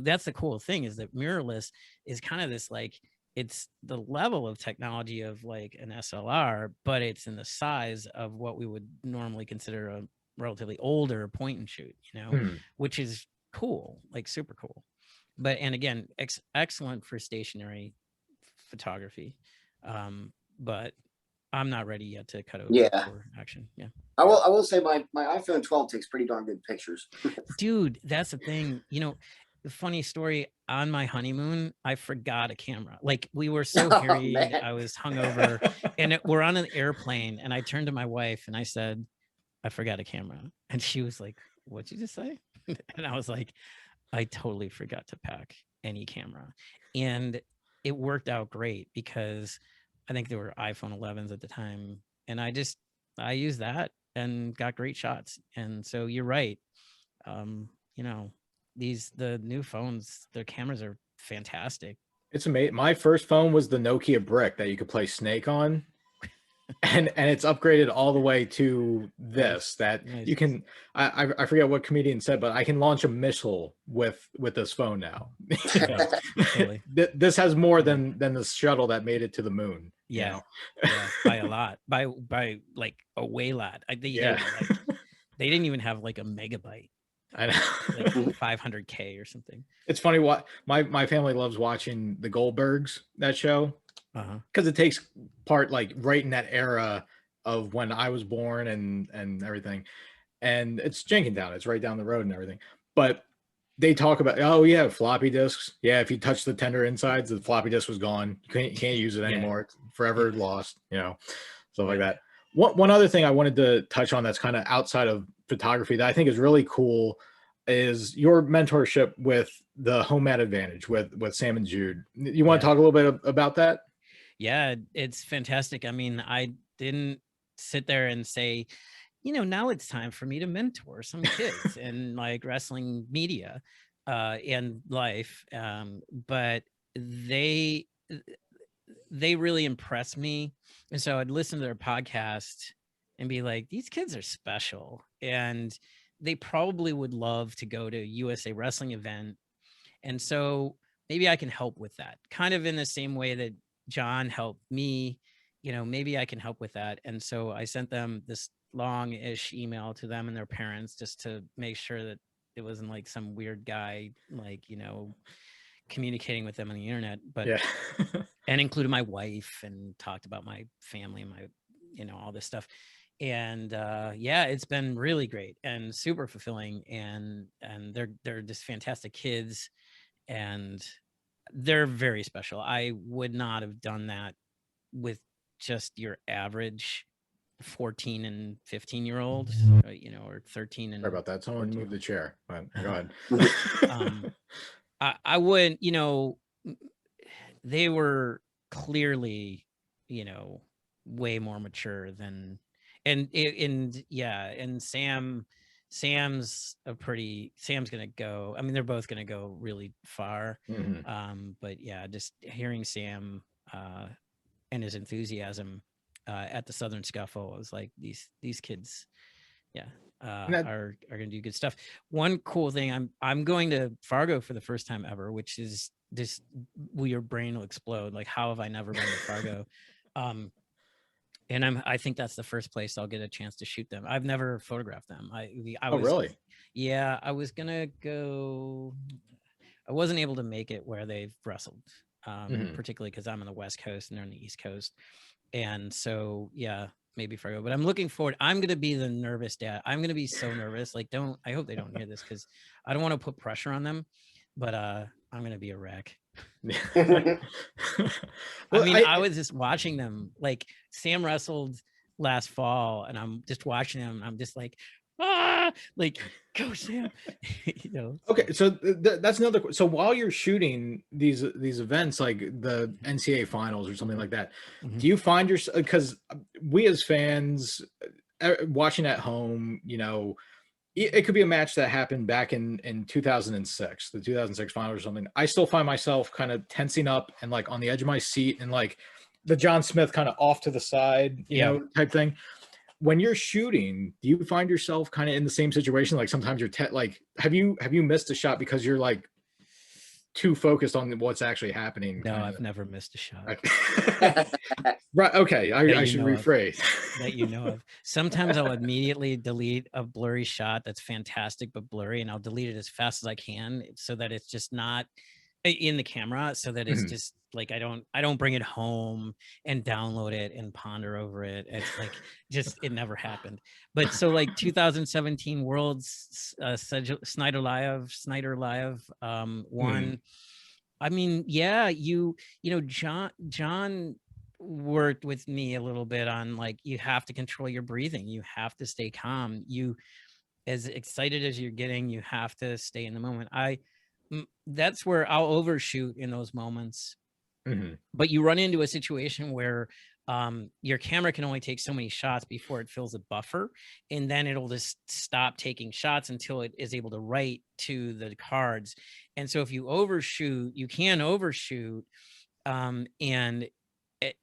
that's the cool thing, is that mirrorless is kind of this, like, it's the level of technology of like an SLR, but it's in the size of what we would normally consider a relatively older point and shoot, which is cool, like super cool. But, and again, excellent for stationary photography. But I'm not ready yet to cut over for action. Yeah. I will say my iPhone 12 takes pretty darn good pictures. Dude, that's the thing. The funny story, on my honeymoon, I forgot a camera. Like, we were so harried, I was hungover, and we're on an airplane, and I turned to my wife and I said, I forgot a camera. And she was like, what'd you just say? And I was like, I totally forgot to pack any camera. And it worked out great, because I think there were iPhone 11s at the time, and I used that and got great shots. And so you're right. The new phones, their cameras are fantastic. It's amazing. My first phone was the Nokia brick that you could play Snake on. And it's upgraded all the way to this, that you can, I forget what comedian said, but I can launch a missile with this phone now. Totally. This has more than the shuttle that made it to the moon. Yeah, by a lot, by like a way lot. They didn't even have like a megabyte. I know. Like 500K or something. It's funny, what my family loves watching the Goldbergs, that show, because it takes part like right in that era of when I was born and everything, and it's Jenkintown, it's right down the road and everything. But they talk about, oh yeah, floppy disks. Yeah, if you touch the tender insides, the floppy disk was gone. You can't use it anymore. It's forever lost. Stuff like that. One other thing I wanted to touch on that's kind of outside of photography that I think is really cool is your mentorship with the Home Mat Advantage with Sam and Jude. You want to talk a little bit about that? Yeah, it's fantastic. I mean, I didn't sit there and say, now it's time for me to mentor some kids in like wrestling media and life. But they really impressed me. And so I'd listen to their podcast and be like, these kids are special. And they probably would love to go to USA Wrestling event. And so maybe I can help with that, kind of in the same way that John helped me, maybe I can help with that. And so I sent them this long-ish email to them and their parents just to make sure that it wasn't like some weird guy, like, communicating with them on the internet, but yeah. and included my wife and talked about my family and my, all this stuff. And it's been really great and super fulfilling. And they're just fantastic kids. And they're very special. I would not have done that with just your average 14 and 15-year-old, or 13 and Sorry about that. Someone moved the chair. Go ahead. I wouldn't, they were clearly, way more mature than, and Sam's gonna go. I mean, they're both gonna go really far. But yeah, just hearing Sam and his enthusiasm at the Southern Scuffle, I was like, these kids, are gonna do good stuff. One cool thing, I'm going to Fargo for the first time ever, which is just, your brain will explode. Like, how have I never been to Fargo? And I think that's the first place I'll get a chance to shoot them. I've never photographed them. Really? Yeah, I was gonna go. I wasn't able to make it where they've wrestled, particularly because I'm on the West Coast and they're on the East Coast. And so, maybe Fargo, but I'm looking forward. I'm going to be the nervous dad. I'm going to be so nervous. Like, I hope they don't hear this because I don't want to put pressure on them, but I'm going to be a wreck. Well, I was just watching them. Like, Sam wrestled last fall and I'm just watching them. I'm just like, like, go Sam. Okay, so that's another. So while you're shooting these events like the NCAA finals or something like that, do you find yourself, because we as fans watching at home, it could be a match that happened back in 2006, the 2006 finals or something. I still find myself kind of tensing up and like on the edge of my seat and like the John Smith kind of off to the side, type thing. When you're shooting, do you find yourself kind of in the same situation? Like sometimes you're like, have you missed a shot because you're like too focused on what's actually happening? No, I've never missed a shot. Right. Okay. I should rephrase. That of. Sometimes I'll immediately delete a blurry shot that's fantastic but blurry, and I'll delete it as fast as I can so that it's just not in the camera, so that it's just like I don't bring it home and download it and ponder over it. It's like just it never happened. But so like 2017 Worlds Snyder Live won. I mean, John worked with me a little bit on like, you have to control your breathing, you have to stay calm, you, as excited as you're getting, you have to stay in the moment. That's where I'll overshoot in those moments. But you run into a situation where your camera can only take so many shots before it fills a buffer, and then it'll just stop taking shots until it is able to write to the cards. And so if you overshoot, you can overshoot, and then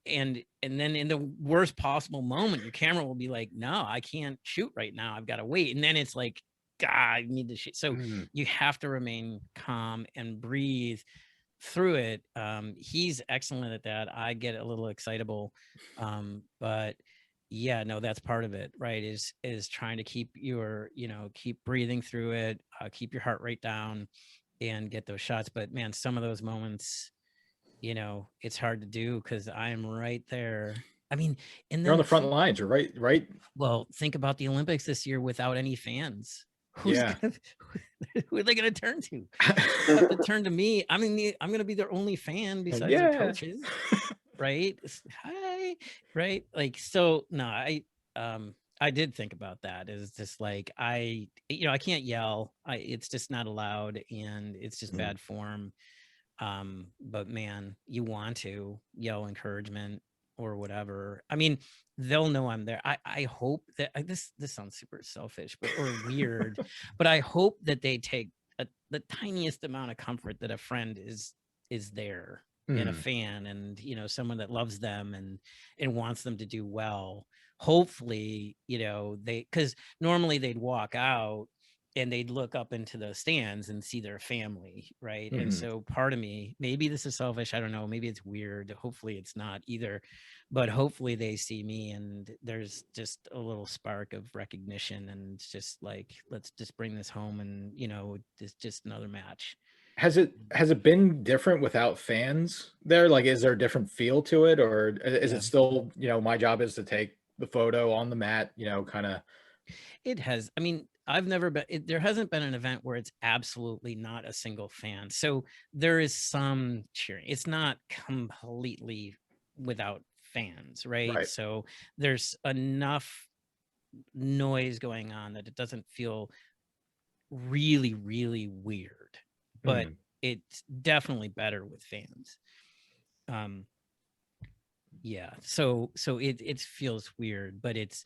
in the worst possible moment, your camera will be like, no, I can't shoot right now, I've got to wait. And then it's like, God, I need to shoot. So you have to remain calm and breathe through it. He's excellent at that. I get a little excitable, but yeah, no, that's part of it, right? Is trying to keep keep breathing through it, keep your heart rate down, and get those shots. But man, some of those moments, it's hard to do because I am right there. I mean, and then you're on the front lines, you're right. Well, think about the Olympics this year without any fans. Who are they going to turn to? They have to turn to me. I mean, I'm going to be their only fan besides their coaches, right? Hi, right? Like, so no, I did think about that. Is just like I can't yell. It's just not allowed, and it's just bad form. But man, you want to yell encouragement or whatever. I mean, they'll know I'm there. I hope that this sounds super selfish, or weird, but I hope that they take the tiniest amount of comfort that a friend is there and a fan, and someone that loves them and wants them to do well. Hopefully, because normally they'd walk out and they'd look up into the stands and see their family, right? And so part of me, maybe this is selfish, I don't know, maybe it's weird, hopefully it's not either, but hopefully they see me and there's just a little spark of recognition, and it's just like, let's just bring this home, and it's just another match. Has it been different without fans there? Like, is there a different feel to it, or is it still, my job is to take the photo on the mat, kind of? It has. I mean, I've never been, there hasn't been an event where it's absolutely not a single fan. So there is some cheering. It's not completely without fans, right? Right. So there's enough noise going on that it doesn't feel really, really weird, but it's definitely better with fans. Yeah, so it feels weird, but it's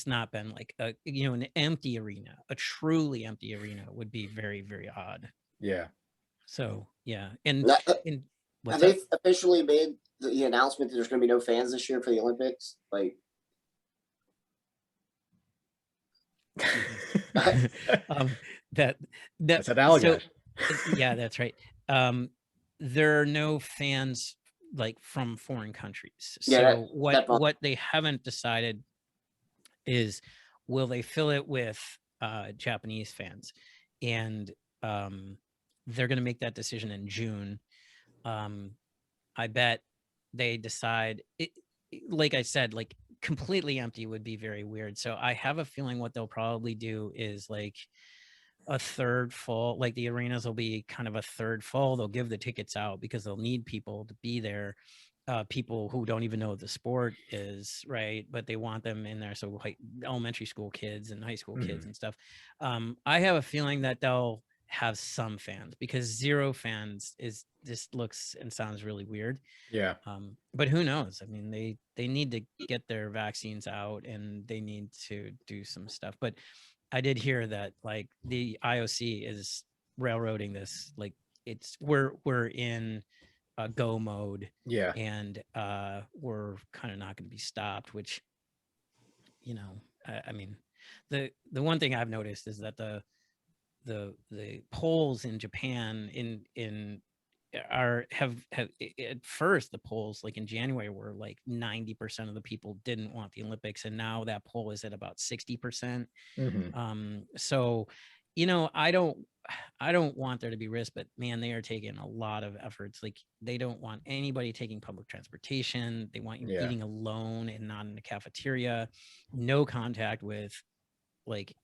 not been like an empty arena. A truly empty arena would be very, very odd. Yeah. So yeah, and have they officially made the announcement that there's going to be no fans this year for the Olympics? Like, that's an allegation. So, yeah, that's right. There are no fans like from foreign countries. So what they haven't decided is, will they fill it with Japanese fans? And they're going to make that decision in June. I bet they decide it, like I said, like completely empty would be very weird. So I have a feeling what they'll probably do is like a third full, like the arenas will be kind of a third full. They'll give the tickets out because they'll need people to be there. People who don't even know what the sport is, right? But they want them in there. So like elementary school kids and high school kids and stuff. I have a feeling that they'll have some fans, because zero fans is just looks and sounds really weird. Yeah. But who knows? I mean, they need to get their vaccines out and they need to do some stuff. But I did hear that like the IOC is railroading this. Like we're in go mode. Yeah. And we're kind of not going to be stopped, which, I mean, the one thing I've noticed is that the polls in Japan have at first, the polls like in January were like 90% of the people didn't want the Olympics, and now that poll is at about 60%. So I don't want there to be risk, but man, they are taking a lot of efforts. Like they don't want anybody taking public transportation. They want you eating alone and not in the cafeteria. No contact with like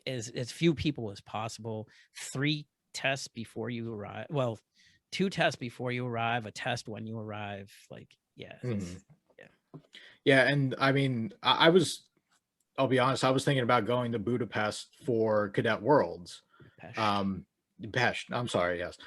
as few people as possible. 3 tests before you arrive. Well, 2 tests before you arrive, a test when you arrive. Like, yeah. Yeah. And I mean, I'll be honest, I was thinking about going to Budapest for Cadet Worlds. Pest. I'm sorry. Yes.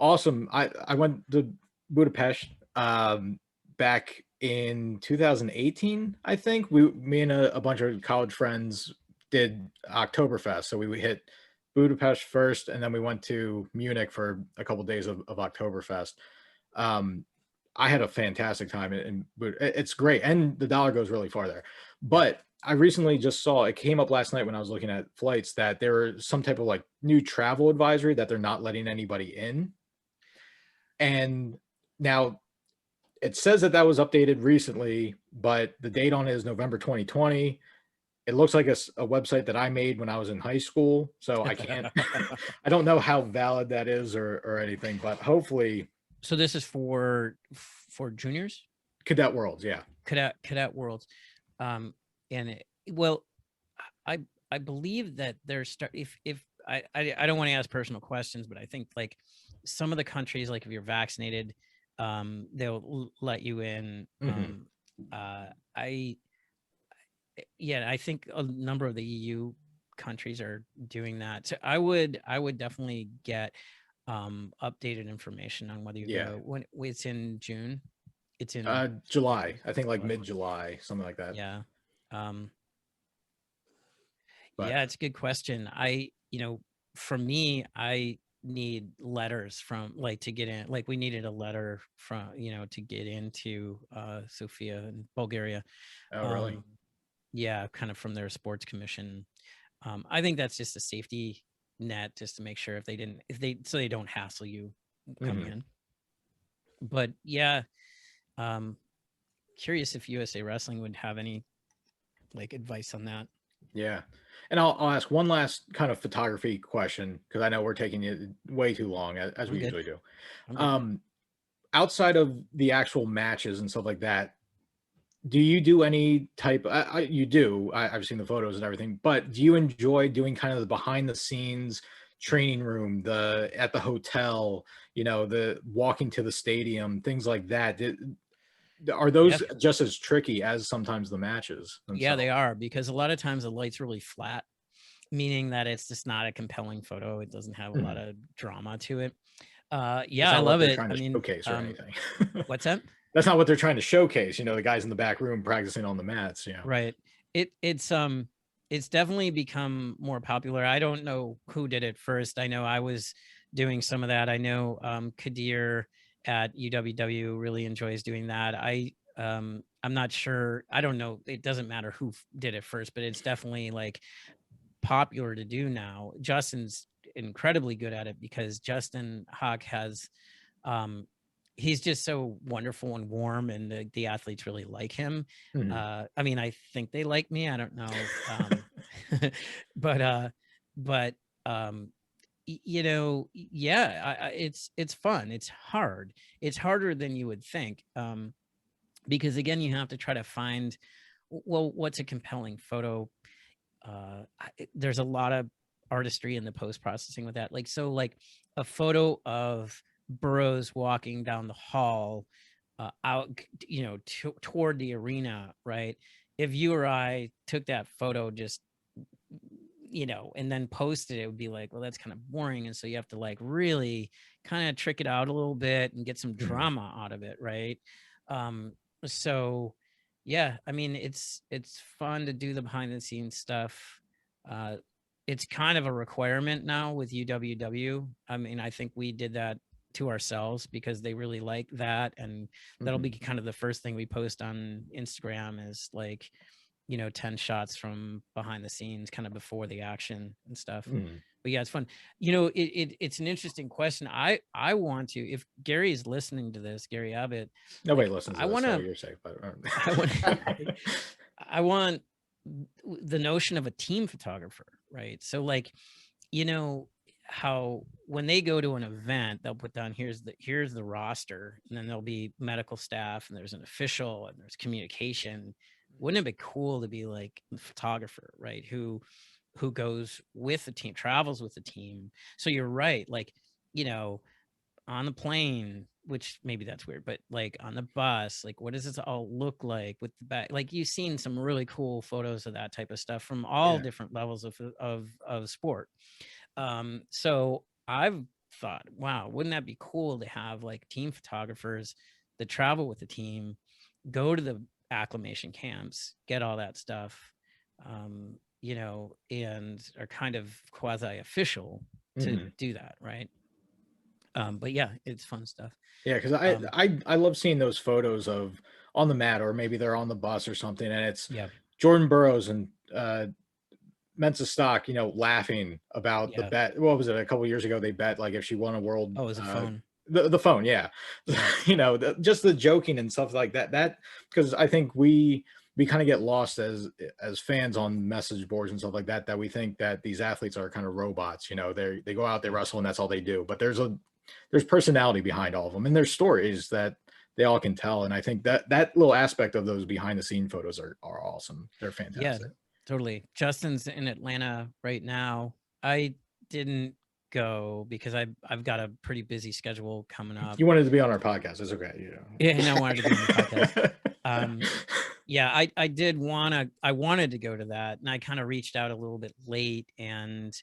Awesome. I went to Budapest back in 2018. I think me and a bunch of college friends did Oktoberfest. So we hit Budapest first, and then we went to Munich for a couple of days of Oktoberfest. I had a fantastic time, and it's great, and the dollar goes really far there. But I recently just saw, it came up last night when I was looking at flights, that there was some type of like new travel advisory that they're not letting anybody in. And now it says that was updated recently, but the date on it is November 2020. It looks like a website that I made when I was in high school. So I can't, I don't know how valid that is or anything, but hopefully. So this is for juniors? Cadet Worlds. Yeah. Cadet Worlds. And I believe that there's if I don't want to ask personal questions, but I think like some of the countries, like if you're vaccinated, they'll let you in. yeah, I think a number of the EU countries are doing that. So I would definitely get updated information on whether you Yeah. go when it's in June. It's in July. I think like July. mid-July, something like that. Yeah. Um, But yeah, it's a good question. For me, I need letters from like to get in. Like we needed a letter from, to get into Sofia in Bulgaria. oh, really? Um, yeah, kind of from their sports commission. I think that's just a safety net just to make sure so they don't hassle you coming in. But yeah, um, curious if USA Wrestling would have any like advice on that. Yeah. And I'll ask one last kind of photography question because I know we're taking it way too long as I'm we good. usually do. I'm good. Outside of the actual matches and stuff like that, do you do any type? You do. I've seen the photos and everything, but do you enjoy doing kind of the behind the scenes training room, the at the hotel, the walking to the stadium, things like that? Are Yeah, those just as tricky as sometimes the matches yeah, they themselves? are because a lot of times the light's really flat, meaning that it's just not a compelling photo. It doesn't have a lot Mhm. of drama to it. That's Yeah, I not what love they're it. trying I to mean, showcase or anything. what's that? That's not what they're trying to showcase. The guys in the back room practicing on the mats. Right. It's definitely become more popular. I don't know who did it first. I know I was doing some of that. I know Kadir at UWW really enjoys doing that. I'm not sure. I don't know. It doesn't matter who did it first, but it's definitely like popular to do now. Justin's incredibly good at it because Justin Hawk has um he's just so wonderful and warm, and the athletes really like him. Mhm. I mean, I think they like me, I don't know. But but yeah, it's fun, it's hard, it's harder than you would think, because again you have to try to find, well, what's a compelling photo. There's a lot of artistry in the post processing with that. Like a photo of Burroughs walking down the hall out, toward the arena, right? If you or I took that photo just, and then posted it, it would be like, well, that's kind of boring. And so you have to like really kind of trick it out a little bit and get some Mhm. drama out of it, right? Um, so yeah, I mean, it's fun to do the behind the scenes stuff. Uh, it's kind of a requirement now with UWW. I mean, I think we did that to ourselves because they really like that, and that'll Mhm. be kind of the first thing we post on Instagram is like, 10 shots from behind the scenes kind of before the action and stuff. Mhm. But yeah, it's fun. It's an interesting question. I want to, if Gary is listening to this, Gary Abbott, Nobody like listens to I this, want so to, you're safe. But I want, I want the notion of a team photographer, right? So like, you know how when they go to an event, they'll put down here's the roster, and then there'll be medical staff, and there's an official, and there's communication. Wouldn't it be cool to be like a photographer, right? Who goes with the team, travels with the team. So you're right, like, you know, on the plane, which maybe that's weird, but like on the bus, like what does this all look like with the back? Like you've seen some really cool photos of that type of stuff from all yeah. different levels of sport. So I've thought, wow, wouldn't that be cool to have like team photographers that travel with the team, go to the acclimation camps, get all that stuff, and are kind of quasi official to Mhm. do that, right? But yeah, it's fun stuff. Yeah, because Um, I love seeing those photos of on the mat or maybe they're on the bus or something, and it's yeah, Jordan Burroughs and Mensa Stock, laughing about the yeah. bet. What was it? A couple years ago, they bet like if she won a world, Oh, it was a phone. the phone, yeah, Yeah, just the joking and stuff like that. That because I think we kind of get lost as fans on message boards and stuff like that. That we think that these athletes are kind of robots. They go out, they yeah, wrestle, and that's all they do. But there's personality behind all of them, and there's stories that they all can tell. And I think that little aspect of those behind the scene photos are awesome. They're yeah. fantastic. Totally. Justin's in Atlanta right now. I didn't go because I've got a pretty busy schedule coming up. You wanted to be on our podcast. It's okay. Yeah, and I wanted to be on the podcast. Um, Yeah, I wanted to go to that, and I kind of reached out a little bit late, and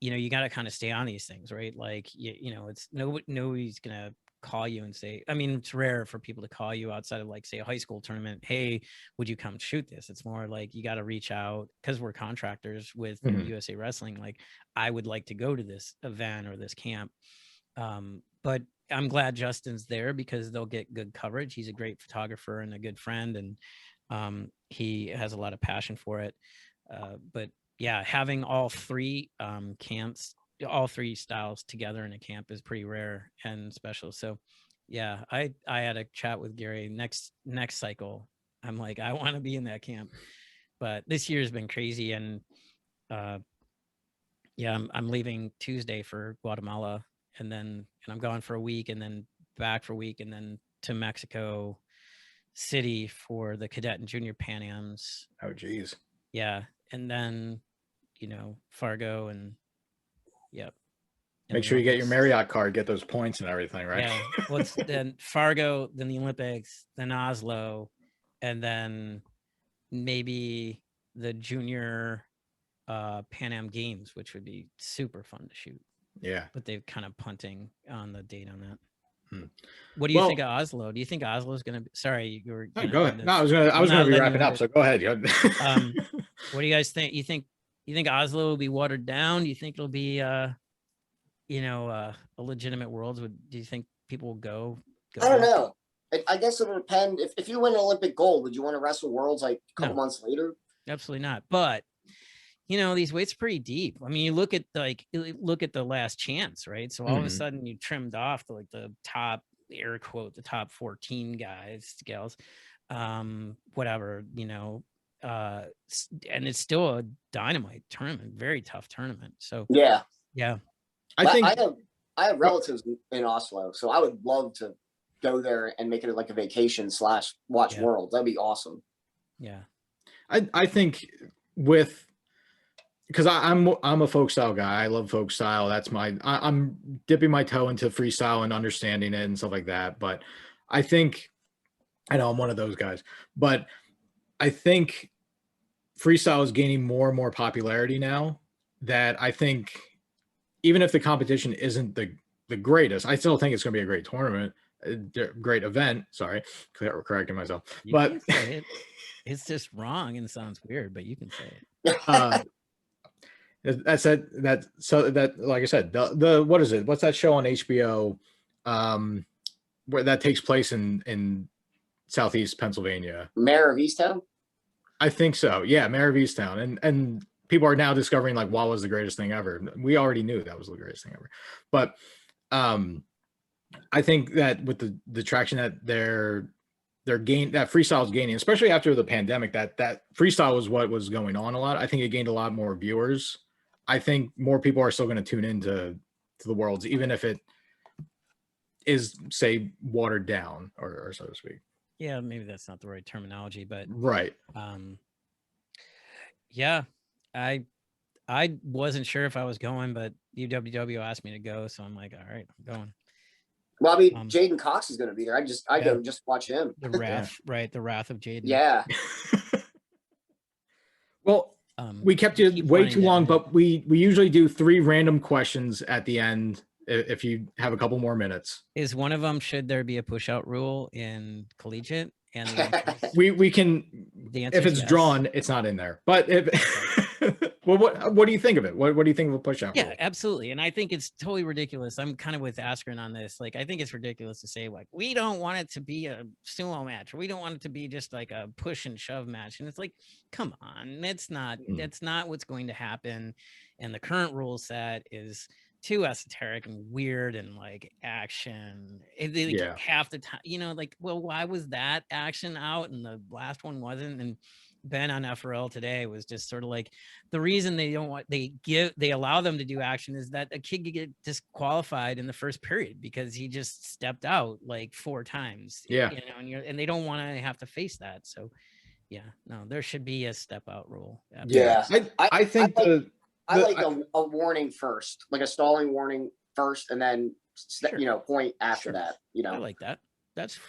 you got to kind of stay on these things, right? Like it's nobody's gonna call you and say, I mean, it's rare for people to call you outside of like say a high school tournament, hey, would you come shoot this? It's more like you got to reach out because we're contractors with USA Wrestling. Like, I would like to go to this event or this camp. But I'm glad Justin's there because they'll get good coverage. He's a great photographer and a good friend, and he has a lot of passion for it. But yeah, having all three camps, all three styles together in a camp is pretty rare and special. So yeah, I had a chat with Gary next cycle. I'm like, I want to be in that camp, but this year has been crazy. And yeah, I'm leaving Tuesday for Guatemala, and I'm gone for a week, and then back for a week, and then to Mexico City for the cadet and junior Pan Ams. Oh, geez. Yeah. And then, Fargo, and yep. Make sure you get your Marriott card, get those points and everything, right? Yeah. Well, it's then Fargo, then the Olympics, then Oslo, and then maybe the junior Pan Am Games, which would be super fun to shoot. Yeah. But they're kind of punting on the date on that. Hmm. What do you think of Oslo? Do you think Oslo is going to be, sorry, you were go ahead. No, I was going to be wrapping up. So go ahead. What do you guys think? You think Oslo will be watered down? Do you think it'll be, a legitimate Worlds? Do you think people will go? I don't know. I guess it'll depend. If you win an Olympic gold, would you want to wrestle Worlds like a couple months later? Absolutely not. But these weights are pretty deep. I mean, you look at the last chance, right? So all of a sudden you trimmed off the top, air quote, the top 14 guys, gals, whatever, and it's still a dynamite tournament, very tough tournament. So yeah. I have relatives in Oslo, so I would love to go there and make it like a vacation / watch Worlds. That'd be awesome. Yeah. I think because I'm a folk style guy. I love folk style. That's I'm dipping my toe into freestyle and understanding it and stuff like that. But I think, I know I'm one of those guys, but I think freestyle is gaining more and more popularity now, that I think even if the competition isn't the greatest, I still think it's going to be a great tournament, a great event. Sorry, correcting myself. But say it. It's just wrong and sounds weird, but you can say it. That's it. That like I said, the what is it? What's that show on HBO? Where that takes place in Southeast Pennsylvania. Mayor of Easttown? I think so. Yeah, Mayor of Easttown. And people are now discovering like what was the greatest thing ever. We already knew that was the greatest thing ever. But I think that with the traction that that freestyle is gaining, especially after the pandemic, that freestyle was what was going on a lot. I think it gained a lot more viewers. I think more people are still going to tune into the Worlds, even if it is, say, watered down or so to speak. Yeah, maybe that's not the right terminology, but right. Yeah, I wasn't sure if I was going, but UWW asked me to go, so I'm like, all right, I'm going. Well, I mean, Jaden Cox is going to be there. I go just watch him. The wrath, right? The wrath of Jaden. Yeah. Well, we kept you way too long, but we usually do 3 random questions at the end. If you have a couple more minutes, is one of them, should there be a push out rule in collegiate? And we can, if it's drawn, it's not in there, but if well, what do you think of it? What do you think of a push out? Yeah, rule? Absolutely. And I think it's totally ridiculous. I'm kind of with Askren on this. Like, I think it's ridiculous to say like, we don't want it to be a sumo match, or we don't want it to be just like a push and shove match. And it's like, come on, that's not what's going to happen. And the current rule set is too esoteric and weird and like action. Half the time, like, well, why was that action out and the last one wasn't? And Ben on FRL today was just sort of like, the reason they allow them to do action is that a kid could get disqualified in the first period because he just stepped out like 4 times. Yeah. And they don't want to have to face that. So yeah, no, there should be a step out rule. Absolutely. Yeah. I think I like a warning first, like a stalling warning first, and then point after that. I like that. That's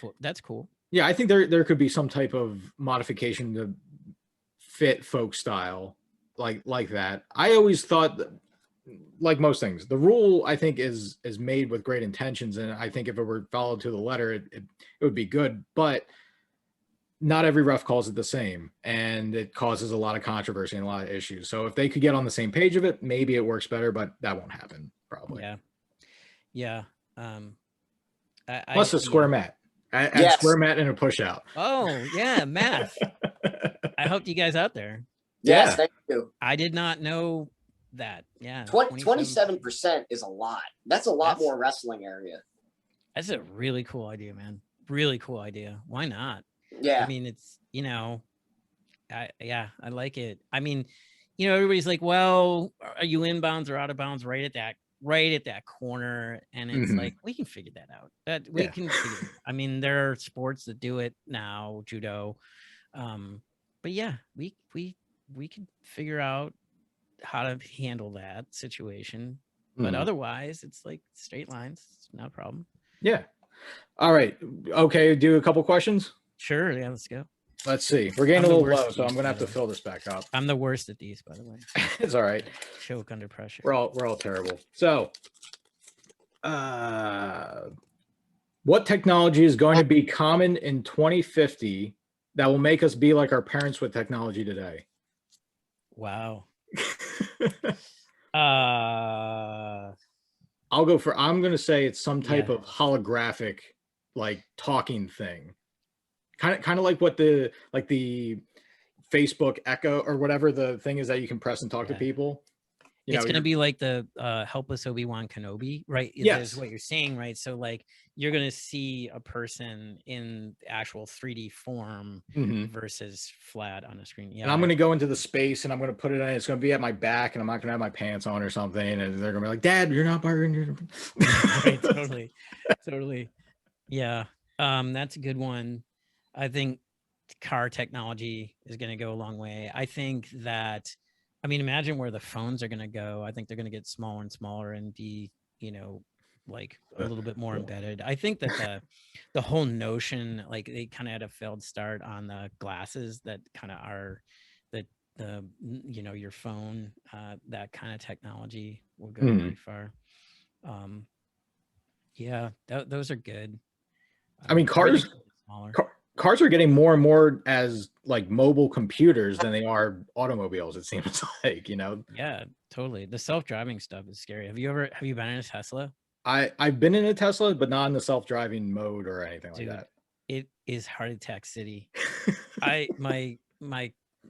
cool. Yeah, I think there could be some type of modification to fit folk style like that. I always thought that, like most things, the rule I think is made with great intentions, and I think if it were followed to the letter, it would be good. But not every ref calls it the same, and it causes a lot of controversy and a lot of issues. So if they could get on the same page of it, maybe it works better, but that won't happen probably. Yeah. Plus a square mat. Add Yes. square mat and a push out. Oh yeah, math. I helped you guys out there. Yes, Yeah. thank you. I did not know that. Yeah. 27% is a lot. That's a lot more wrestling area. That's a really cool idea, man. Really cool idea. Why not? Yeah. I mean, it's, I like it. I mean, everybody's like, well, are you inbounds or out of bounds right at that corner? And it's like, we can figure that out. That we can figure it. I mean, there are sports that do it now, judo. But yeah, we can figure out how to handle that situation. But otherwise, it's like straight lines. It's not a problem. Yeah. All right. Okay. Do a couple questions. Sure. Yeah. Let's go. Let's see. We're getting a little low, so I'm gonna have to fill this back up. I'm the worst at these, by the way. It's all right. Choke under pressure. We're all terrible. So, what technology is going to be common in 2050 that will make us be like our parents with technology today? Wow. I'm going to say it's some type of holographic, like talking thing. Kind of like what the Facebook Echo or whatever the thing is that you can press and talk to people. It's going to be like the helpless Obi-Wan Kenobi, right? Yes. Is what you're saying, right? So like you're going to see a person in actual 3D form versus flat on a screen. Yeah. And I'm going to go into the space and I'm going to put it on. It's going to be at my back and I'm not going to have my pants on or something. And they're going to be like, Dad, you're not bargaining. Right, totally. Yeah. That's a good one. I think car technology is going to go a long way. I think that, imagine where the phones are going to go. I think they're going to get smaller and smaller and be, like a little bit more embedded. I think that the whole notion, like they kind of had a failed start on the glasses that kind of are the your phone, that kind of technology will go very far. Yeah, those are good. Cars are getting more and more as like mobile computers than they are automobiles, it seems like, Yeah, totally. The self-driving stuff is scary. Have you been in a Tesla? I've been in a Tesla, but not in the self-driving mode or anything like that. It is heart attack city. My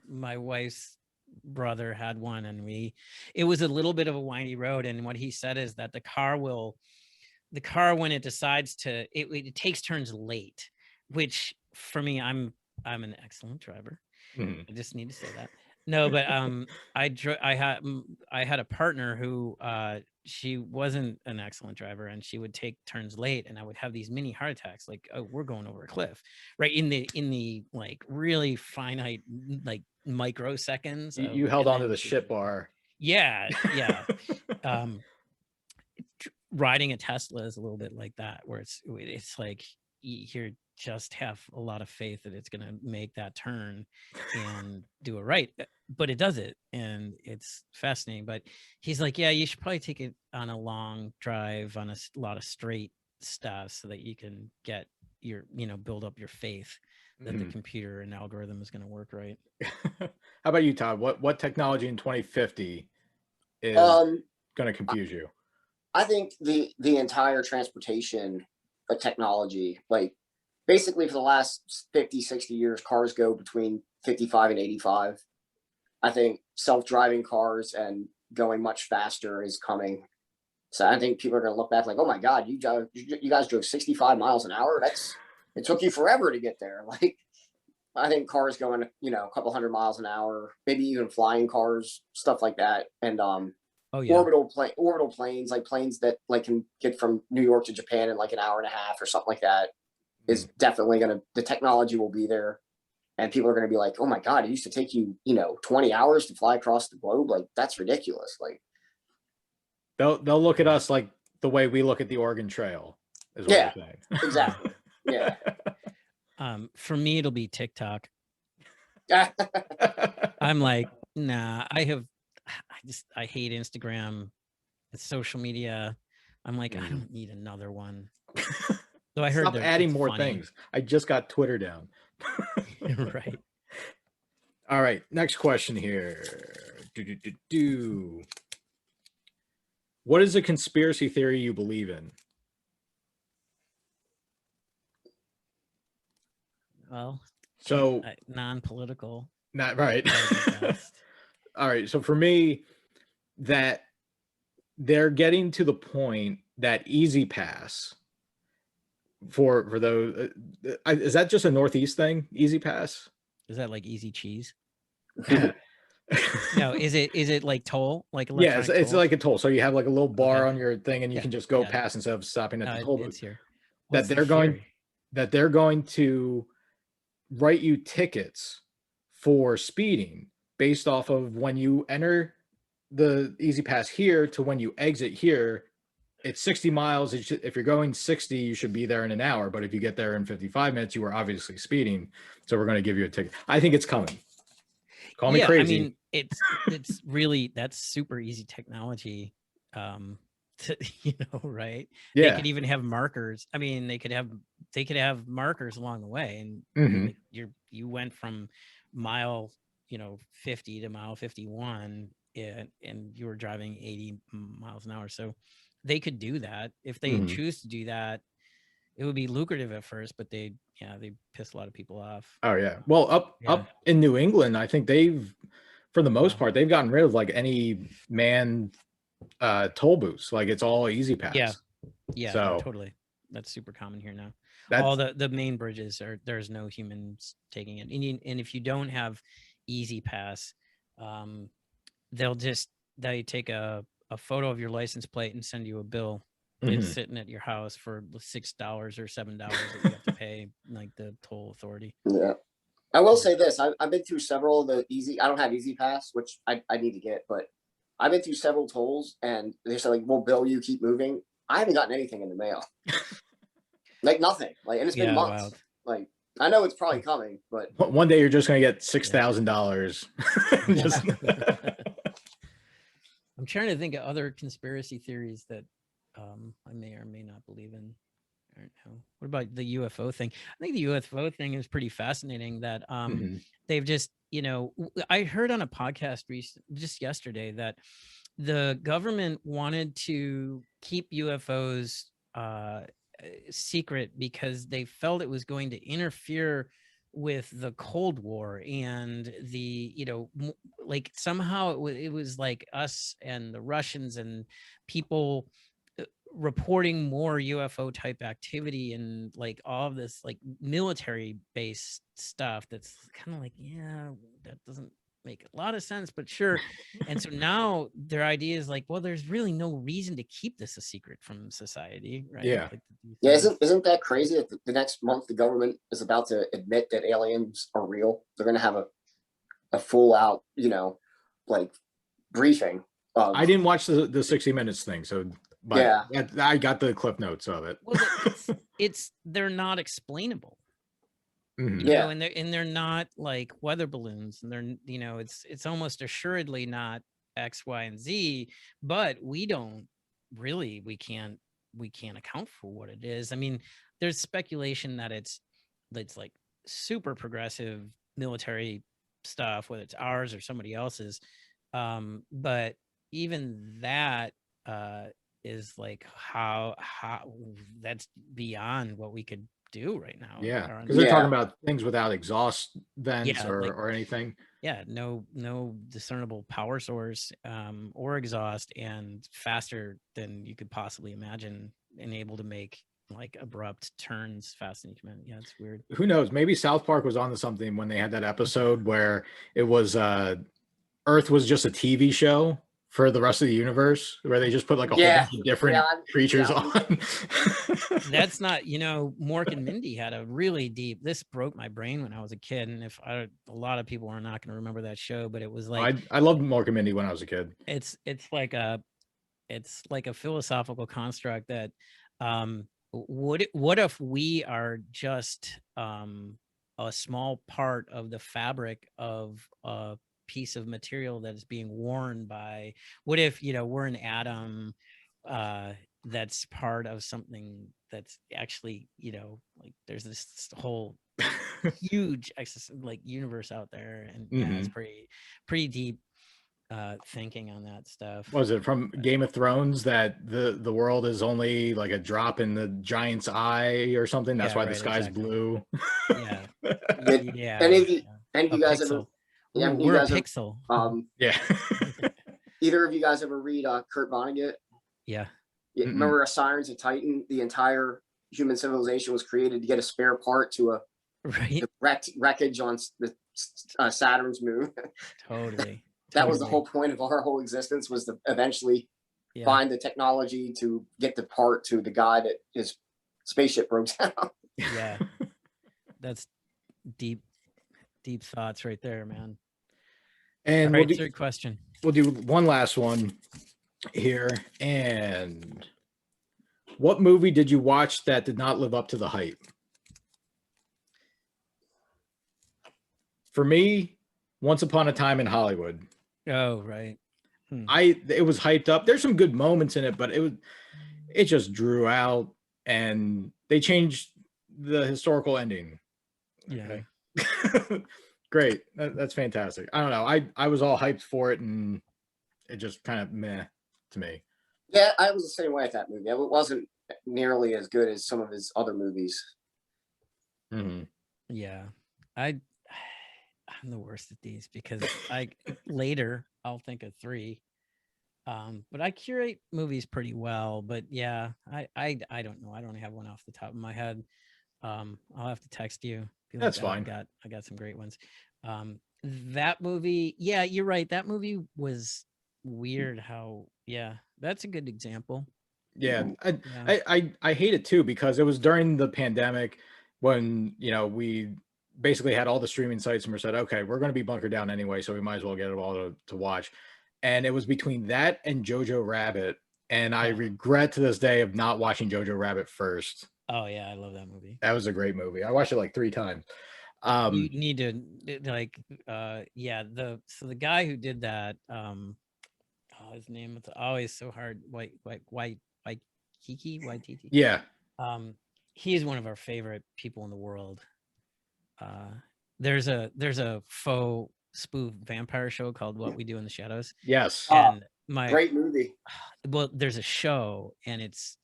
wife's brother had one, and it was a little bit of a windy road. And what he said is that the car, when it decides to, it takes turns late, which for me, I'm an excellent driver. I just need to say that. No, but I had a partner who she wasn't an excellent driver, and she would take turns late, and I would have these mini heart attacks, like, oh, we're going over a cliff, right in the like really finite like microseconds. You held on to the shit bar. Yeah. Riding a Tesla is a little bit like that, where it's like you're just have a lot of faith that it's going to make that turn and do it right, but it does it, and it's fascinating. But he's like, yeah, you should probably take it on a long drive on a lot of straight stuff so that you can get your, build up your faith that the computer and algorithm is going to work right. How about you, Todd? What technology in 2050 is going to confuse you? I think the entire transportation technology, like basically for the last 50, 60 years, cars go between 55 and 85. I think self-driving cars and going much faster is coming. So I think people are going to look back like, oh my God, you guys drove 65 miles an hour. It took you forever to get there. Like, I think cars going, a couple 100 miles an hour, maybe even flying cars, stuff like that. And, orbital planes, like planes that like can get from New York to Japan in like an hour and a half or something like that, is definitely the technology will be there, and people are going to be like, oh my God, it used to take you 20 hours to fly across the globe. Like, that's ridiculous. Like, they'll look at us like the way we look at the Oregon Trail is what you're saying. Exactly. Yeah. For me, it'll be TikTok. I'm like, nah, I hate Instagram. It's social media. I'm like, I don't need another one. So I heard Stop adding more funny. things. I just got Twitter down. Right. All right, next question here. What is a conspiracy theory you believe in? Well, So non-political. not right. Best. All right, so for me, that they're getting to the point that Easy Pass for those is that just a Northeast thing? Easy Pass? Is that like easy cheese? No, is it like toll? Like Yeah, electronic it's toll? like a toll. So you have like a little bar Okay. on your thing, and you Yeah, can just go got it. past instead of stopping at No, the toll it's booth. here. That What's the they're going theory? that they're going to write you tickets for speeding based off of when you enter the Easy Pass here to when you exit here. It's 60 miles. If you're going 60, you should be there in an hour. But if you get there in 55 minutes, you are obviously speeding. So we're going to give you a ticket. I think it's coming. Call me crazy. I mean, it's really, that's super easy technology. To, right? Yeah. They could even have markers. I mean, they could have markers along the way, and like you went from mile 50 to mile 51, and you were driving 80 miles an hour. So they could do that if they choose to do that. It would be lucrative at first, but they piss a lot of people off. Oh yeah. Well, up in New England, I think they've, for the most part, they've gotten rid of like any man toll booths. Like it's all Easy Pass. Yeah, so no, totally. That's super common here now. All the main bridges there's no humans taking it, and if you don't have Easy Pass, they take a photo of your license plate and send you a bill. It's sitting at your house for $6 or $7 that you have to pay, like the toll authority. Yeah. I will say this. I've been through several of the I don't have Easy Pass, which I need to get, but I've been through several tolls, and they said, like, we'll bill you, keep moving. I haven't gotten anything in the mail. Like nothing. Like, and it's been months. Wild. Like, I know it's probably coming, but one day you're just going to get $6,000. I'm trying to think of other conspiracy theories that I may or may not believe in. I don't know. What about the UFO thing? I think the UFO thing is pretty fascinating. That they've just, I heard on a podcast just yesterday that the government wanted to keep UFOs secret because they felt it was going to interfere with the Cold War, and the like somehow it was like us and the Russians and people reporting more UFO type activity, and like all of this like military based stuff that's kind of like, yeah, that doesn't make a lot of sense, but sure. And so now their idea is like, well, there's really no reason to keep this a secret from society, right? Yeah. Like, yeah, isn't that crazy that the next month the government is about to admit that aliens are real? They're going to have a full out, like briefing. I didn't watch the 60 Minutes thing, so but yeah, I got the clip notes of it. Well, they're not explainable. Yeah, and they're not like weather balloons, and they're it's almost assuredly not X, Y, and Z, but we can't account for what it is. I mean, there's speculation that it's like super progressive military stuff, whether it's ours or somebody else's, but even that is like how that's beyond what we could do right now. Yeah, because they're talking about things without exhaust vents or anything. Yeah, no discernible power source or exhaust, and faster than you could possibly imagine, and able to make like abrupt turns faster than you can. Yeah, it's weird. Who knows? Maybe South Park was onto something when they had that episode where it was Earth was just a TV show for the rest of the universe, where they just put like a whole bunch of different creatures on. That's not, Mork and Mindy had a really deep, this broke my brain when I was a kid. And a lot of people are not going to remember that show, but it was like, I loved Mork and Mindy when I was a kid. It's like a philosophical construct that what if we are just a small part of the fabric of a piece of material that is being worn by, what if, we're an atom that's part of something that's actually, like there's this whole huge like universe out there, and yeah, it's pretty deep thinking on that stuff. Was it from Game of Thrones that the world is only like a drop in the giant's eye or something? That's why the sky's blue. Yeah. Yeah. Any of you, Yeah. any of you guys ever? Ooh, Yeah, you we're a guys ever, pixel. Yeah. either of you guys ever read Kurt Vonnegut? Yeah. Remember Sirens of Titan? The entire human civilization was created to get a spare part to a wreckage on the Saturn's moon. Totally. That was the whole point of our whole existence, was to eventually find the technology to get the part to the guy that his spaceship broke down. Yeah. That's deep thoughts right there, man. And all right, third question. We'll do one last one here. And what movie did you watch that did not live up to the hype? For me, Once Upon a Time in Hollywood. Oh, right. It was hyped up. There's some good moments in it, but it just drew out, and they changed the historical ending. Yeah. Okay. Great. That's fantastic. I don't know. I was all hyped for it, and it just kind of meh to me. Yeah, I was the same way at that movie. It wasn't nearly as good as some of his other movies. Yeah. I'm the worst at these because later I'll think of 3. But I curate movies pretty well. But yeah, I don't know. I don't have one off the top of my head. I'll have to text you. That's fine. I got some great ones. That movie, yeah, you're right. That movie was weird. That's a good example. Yeah, I hate it too, because it was during the pandemic when we basically had all the streaming sites, and we said, okay, we're going to be bunkered down anyway, so we might as well get it all to watch. And it was between that and Jojo Rabbit, and I regret to this day of not watching Jojo Rabbit first. Oh yeah, I love that movie. That was a great movie. I watched it like 3 times. You need to the guy who did that, his name is always so hard. White Kiki. Yeah. He is one of our favorite people in the world. There's a faux spoof vampire show called What We Do in the Shadows. Yes. And great movie. Well, there's a show, and it's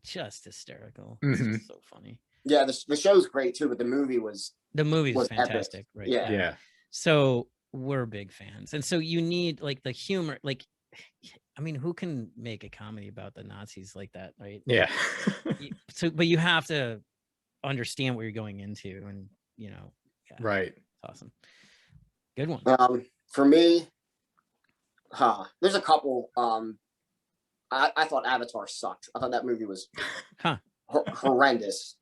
just hysterical. It's just so funny. Yeah, the show's great too, but the movie was fantastic. Epic. Right? Yeah. So we're big fans, and so you need like the humor. Like, I mean, who can make a comedy about the Nazis like that, right? Yeah. But you have to understand what you're going into, and right. Awesome. Good one. For me, there's a couple. I thought Avatar sucked. I thought that movie was horrendous.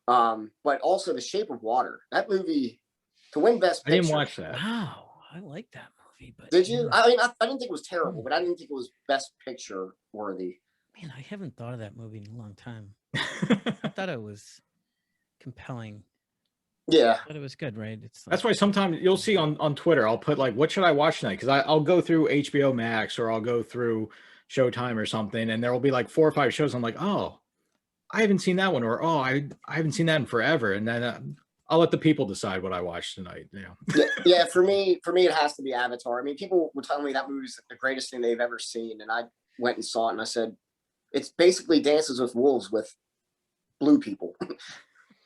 But also The Shape of Water. That movie, to win Best Picture. I didn't watch that. Wow, I like that movie. But did you? I mean, I didn't think it was terrible, but I didn't think it was Best Picture worthy. Man, I haven't thought of that movie in a long time. I thought it was compelling. Yeah, but it was good, right? That's why sometimes you'll see on Twitter, I'll put like, what should I watch tonight? Because I'll go through HBO Max, or I'll go through Showtime or something, and there will be like 4 or 5 shows. I'm like, oh, I haven't seen that one, or oh, I haven't seen that in forever. And then I'll let the people decide what I watch tonight. Yeah. For me, it has to be Avatar. I mean, people were telling me that movie's the greatest thing they've ever seen, and I went and saw it, and I said, it's basically Dances with Wolves with blue people.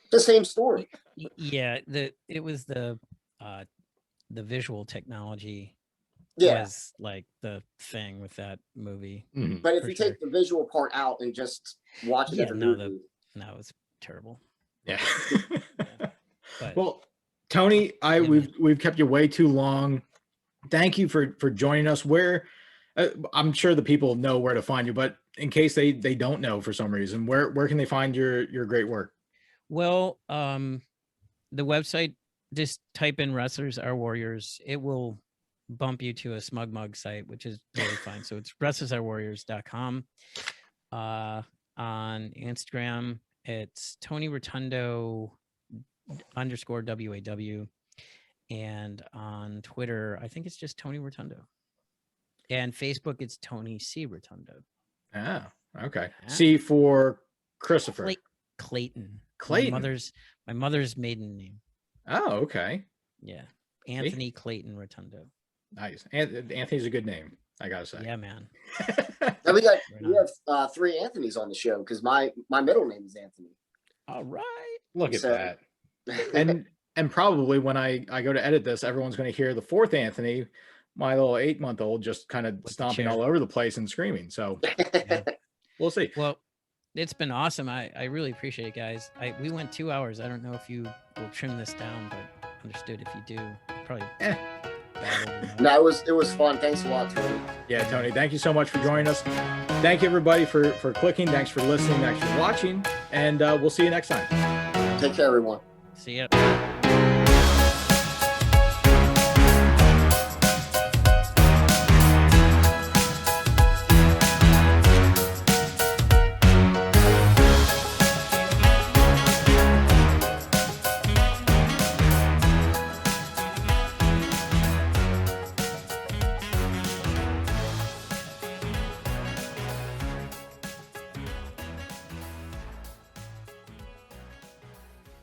The same story. Yeah, it was the visual technology was like the thing with that movie. But if you take the visual part out and just watch it as a movie, no, it's terrible. Yeah. Well, Tony, we've kept you way too long. Thank you for joining us. Where I'm sure the people know where to find you, but in case they don't know for some reason, where can they find your great work? Well, the website, just type in Wrestlers Are Warriors. It will bump you to a Smug Mug site, which is really fine. So it's wrestlersarewarriors.com. On Instagram, it's Tony Rotundo _WAW. And on Twitter, I think it's just Tony Rotundo. And Facebook, it's Tony C. Rotundo. Ah, okay. Yeah. C for Christopher. Clayton. Clayton. My mother's maiden name. Oh, okay. Yeah. Anthony Clayton Rotundo. Nice. Anthony's a good name, I gotta say. Yeah, man. And we have 3 Anthonys on the show because my middle name is Anthony. All right. Look at that. And probably when I go to edit this, everyone's going to hear the 4th Anthony, my little 8-month-old, just kind of stomping all over the place and screaming. So yeah. We'll see. Well, it's been awesome. I really appreciate it, guys. We went 2 hours. I don't know if you will trim this down, but understood if you do. Probably. No, it was fun. Thanks a lot, Tony. Yeah, Tony, thank you so much for joining us. Thank you, everybody, for clicking. Thanks for listening. Thanks for watching. And we'll see you next time. Take care, everyone. See ya.